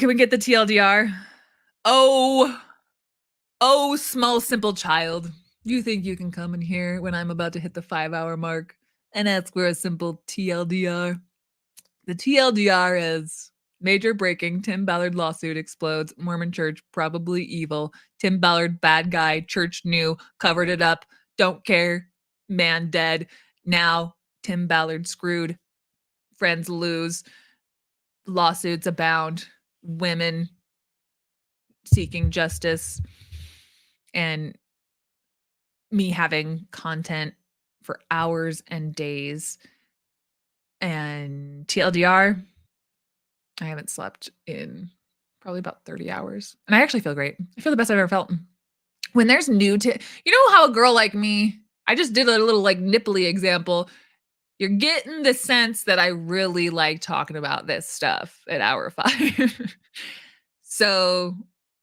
we get the TLDR? Oh, small, simple child. You think you can come in here when I'm about to hit the 5-hour mark and ask for a simple TLDR? The TLDR is major breaking. Tim Ballard lawsuit explodes. Mormon Church probably evil. Tim Ballard bad guy. Church knew, covered it up. Don't care. Man dead. Now Tim Ballard screwed. Friends lose. Lawsuits abound. Women seeking justice. And me having content for hours and days. And TLDR, I haven't slept in probably about 30 hours. And I actually feel great. I feel the best I've ever felt. When there's new you know how a girl like me, I just did a little like nipply example. You're getting the sense that I really like talking about this stuff at hour 5. So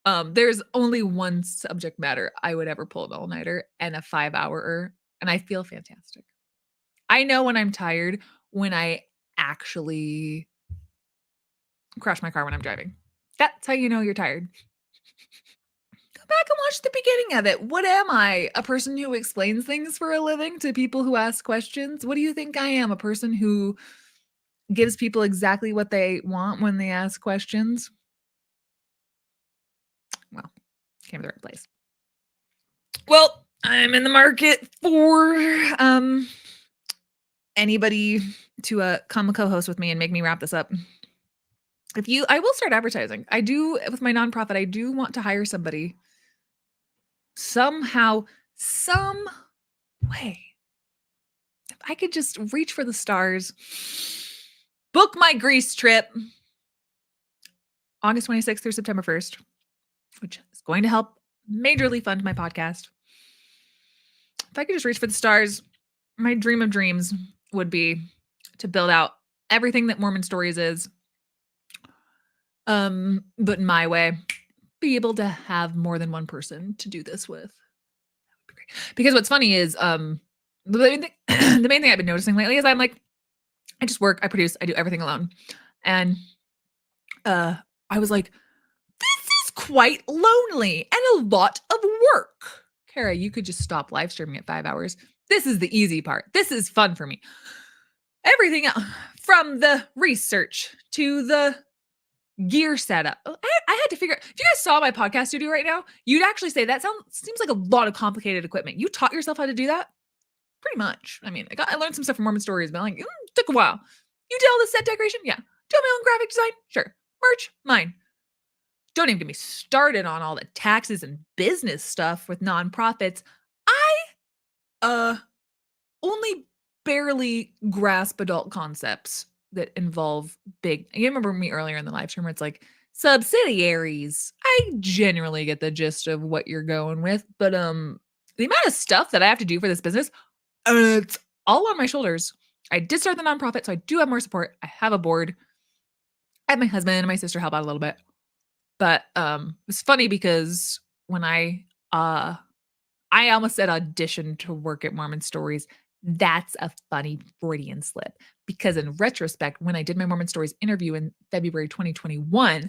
there's only one subject matter I would ever pull an all-nighter and a 5-hour, and I feel fantastic. I know when I'm tired when I actually crash my car when I'm driving. That's how you know you're tired. Go back and watch the beginning of it. What am I? A person who explains things for a living to people who ask questions? What do you think I am? A person who gives people exactly what they want when they ask questions? Well, came to the right place. Well, I'm in the market for anybody to come a co-host with me and make me wrap this up. I will start advertising. I do, with my nonprofit, I do want to hire somebody somehow, some way. If I could just reach for the stars, book my Greece trip, August 26th through September 1st, which is going to help majorly fund my podcast. If I could just reach for the stars, my dream of dreams would be to build out everything that Mormon Stories is, but in my way, be able to have more than one person to do this with. That would be great. Because what's funny is, the main thing I've been noticing lately is I'm like, I just work, I produce, I do everything alone. And I was like, this is quite lonely and a lot of work. Kara, you could just stop live streaming at 5 hours. This is the easy part. This is fun for me. Everything else, from the research to the gear setup. I had to figure out, if you guys saw my podcast studio right now, you'd actually say that seems like a lot of complicated equipment. You taught yourself how to do that? Pretty much. I mean, I learned some stuff from Mormon Stories, but like, it took a while. You did all the set decoration? Yeah. Do my own graphic design? Sure. Merch? Mine. Don't even get me started on all the taxes and business stuff with nonprofits. I only barely grasp adult concepts that involve big. You remember me earlier in the live stream where it's like subsidiaries. I generally get the gist of what you're going with, but the amount of stuff that I have to do for this business, it's all on my shoulders. I did start the nonprofit, so I do have more support. I have a board. I have my husband and my sister help out a little bit. But it's funny because when I almost said audition to work at Mormon Stories. That's a funny Freudian slip, because in retrospect, when I did my Mormon Stories interview in February 2021,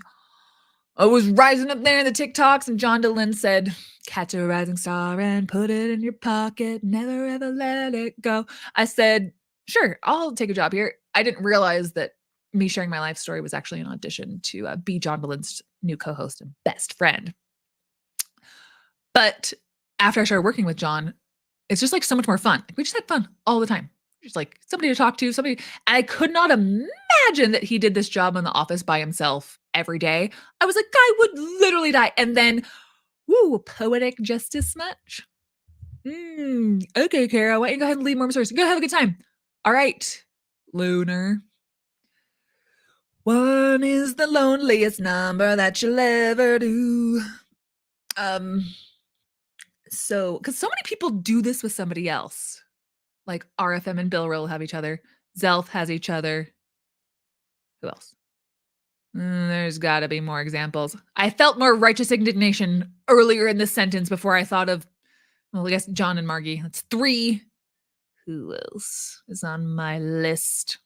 I was rising up there in the TikToks, and John DeLynn said, catch a rising star and put it in your pocket, never ever let it go. I said, sure, I'll take a job here. I didn't realize that me sharing my life story was actually an audition to be John DeLynn's new co-host and best friend. But after I started working with John, it's just like so much more fun. We just had fun all the time. Just like somebody to talk to, somebody. And I could not imagine that he did this job in the office by himself every day. I was like, guy would literally die. And then, woo, poetic justice much? Okay, Kara, why don't you go ahead and leave Mormon Stories? Go have a good time. All right, Lunar. 1 is the loneliest number that you'll ever do. So, because so many people do this with somebody else. Like RFM and Bill Rill have each other. Zelf has each other. Who else? There's got to be more examples. I felt more righteous indignation earlier in this sentence before I thought of, well, I guess John and Margie. That's 3. Who else is on my list?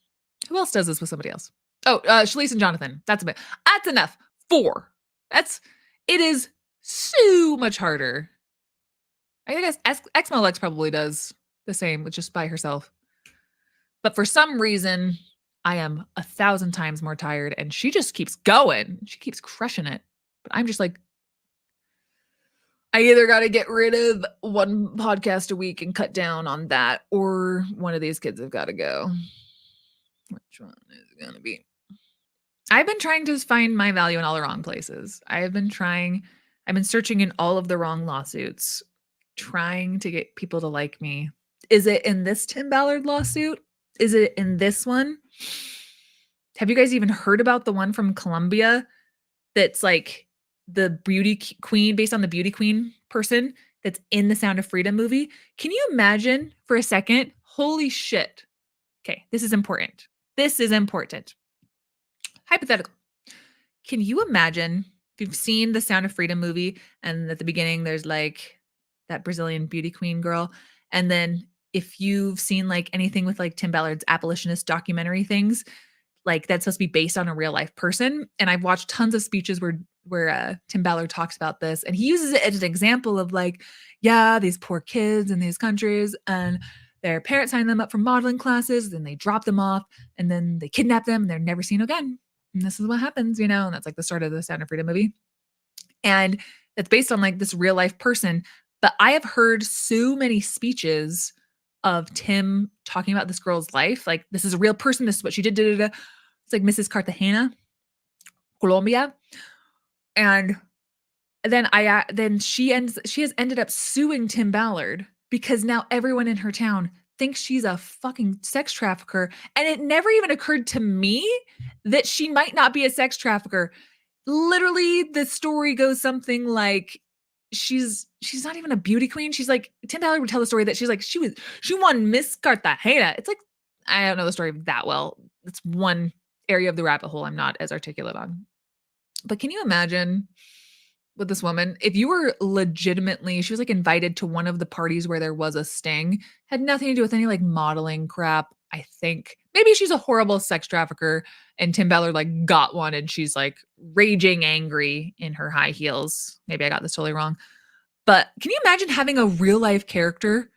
Who else does this with somebody else? Oh, Shalice and Jonathan. That's a bit. That's enough. 4. It is so much harder. I guess XMLX probably does the same, with just by herself. But for some reason, I am 1,000 times more tired, and she just keeps going. She keeps crushing it. But I'm just like, I either got to get rid of 1 podcast a week and cut down on that, or one of these kids have got to go. Which one is it going to be? I've been trying to find my value in all the wrong places. I've been searching in all of the wrong lawsuits, trying to get people to like me. Is it in this Tim Ballard lawsuit? Is it in this one? Have you guys even heard about the one from Colombia that's like the beauty queen, based on the beauty queen person that's in the Sound of Freedom movie? Can you imagine for a second? Holy shit. Okay, this is important. This is important. Hypothetical. Can you imagine if you've seen the Sound of Freedom movie and at the beginning there's like that Brazilian beauty queen girl, and then if you've seen like anything with like Tim Ballard's abolitionist documentary things, like that's supposed to be based on a real life person. And I've watched tons of speeches where Tim Ballard talks about this, and he uses it as an example of like, yeah, these poor kids in these countries, and their parents sign them up for modeling classes, then they drop them off, and then they kidnap them, and they're never seen again. And this is what happens, and that's like the start of the Sound of Freedom movie. And it's based on like this real life person. But I have heard so many speeches of Tim talking about this girl's life. Like, this is a real person. This is what she did. Da, da, da. It's like Mrs. Cartagena, Colombia. And then she has ended up suing Tim Ballard because now everyone in her town thinks she's a fucking sex trafficker. And it never even occurred to me that she might not be a sex trafficker. Literally, the story goes something like, she's not even a beauty queen. She's like, Tim Ballard would tell the story that she's like, she won Miss Cartagena. It's like, I don't know the story that well. It's one area of the rabbit hole I'm not as articulate on. But can you imagine with this woman, if you were legitimately, she was like invited to one of the parties where there was a sting, had nothing to do with any like modeling crap. I think maybe she's a horrible sex trafficker and Tim Ballard like got one and she's like raging angry in her high heels. Maybe I got this totally wrong. But can you imagine having a real life character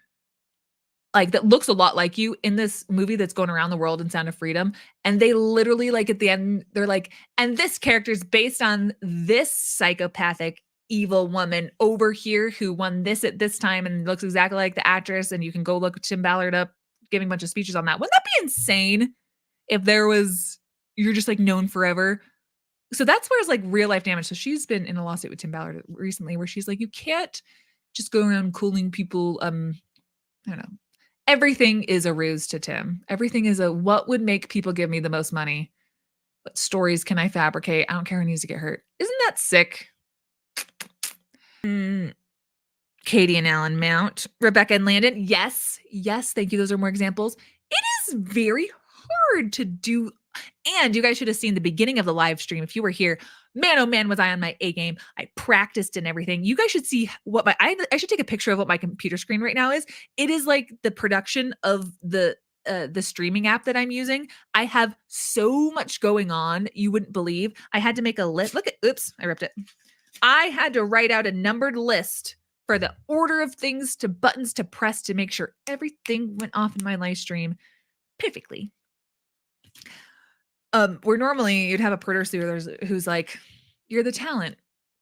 like that looks a lot like you in this movie that's going around the world in Sound of Freedom? And they literally like at the end, they're like, and this character's based on this psychopathic evil woman over here who won this at this time and looks exactly like the actress. And you can go look Tim Ballard up giving a bunch of speeches on that. Wouldn't that be insane if you're just like known forever? So that's where it's like real life damage. So she's been in a lawsuit with Tim Ballard recently where she's like, you can't just go around cooling people. I don't know. Everything is a ruse to Tim. Everything is what would make people give me the most money? What stories can I fabricate? I don't care who needs to get hurt. Isn't that sick? Katie and Alan Mount, Rebecca and Landon. Yes. Thank you. Those are more examples. It is very hard to do. And you guys should have seen the beginning of the live stream. If you were here, man, oh man, was I on my A game. I practiced and everything. You guys should see what I should take a picture of what my computer screen right now is. It is like the production of the streaming app that I'm using. I have so much going on. You wouldn't believe. I had to make a list. Oops, I ripped it. I had to write out a numbered list for the order of things to buttons to press to make sure everything went off in my live stream perfectly. Where normally you'd have a producer who's like, you're the talent.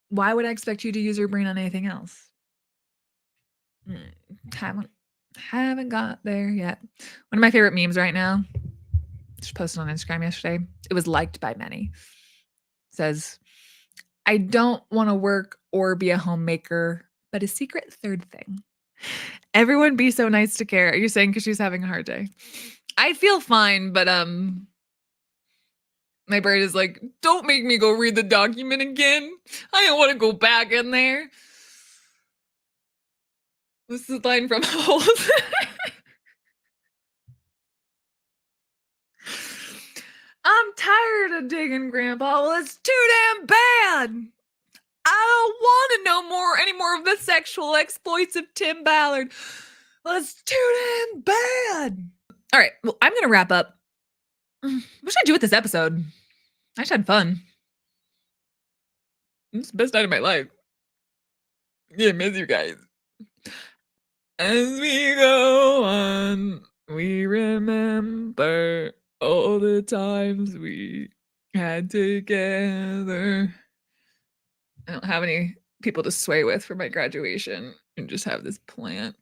Why would I expect you to use your brain on anything else? Haven't got there yet. One of my favorite memes right now, just posted on Instagram yesterday. It was liked by many. It says, I don't want to work or be a homemaker, but a secret third thing. Everyone be so nice to Kara. You're saying because she's having a hard day. I feel fine, but my brain is like, don't make me go read the document again. I don't want to go back in there. This is a line from Holes. I'm tired of digging, Grandpa. Well, it's too damn bad. I don't want to know any more of the sexual exploits of Tim Ballard. Well, it's too damn bad. All right, well, I'm going to wrap up. What should I do with this episode? I just had fun. It's the best night of my life. Yeah, I miss you guys. As we go on, we remember all the times we had together. I don't have any people to sway with for my graduation and just have this plant.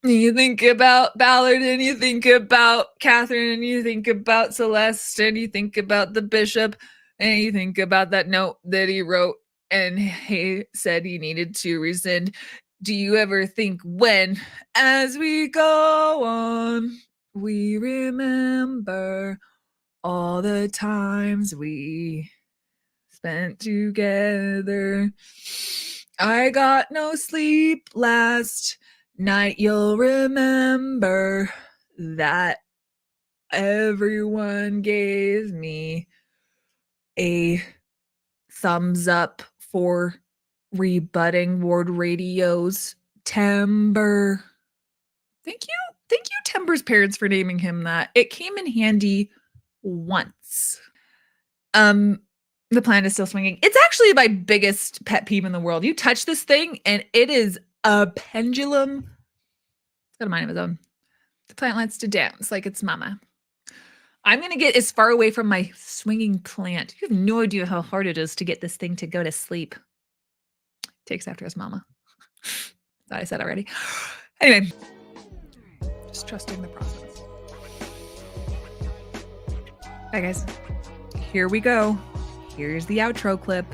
You think about Ballard and you think about Catherine and you think about Celeste and you think about the bishop and you think about that note that he wrote and he said he needed to rescind. Do you ever think when, as we go on, we remember all the times we spent together? I got no sleep last night. You'll remember that everyone gave me a thumbs up for rebutting Ward Radio's Timber. Thank you, Timber's parents, for naming him that. It came in handy once. The plan is still swinging. It's actually my biggest pet peeve in the world. You touch this thing and it is a pendulum. It's got a mind of its own. The plant likes to dance like its mama. I'm going to get as far away from my swinging plant. You have no idea how hard it is to get this thing to go to sleep. Takes after his mama. That I said already. Anyway, just trusting the process. Bye, guys. Here we go. Here's the outro clip.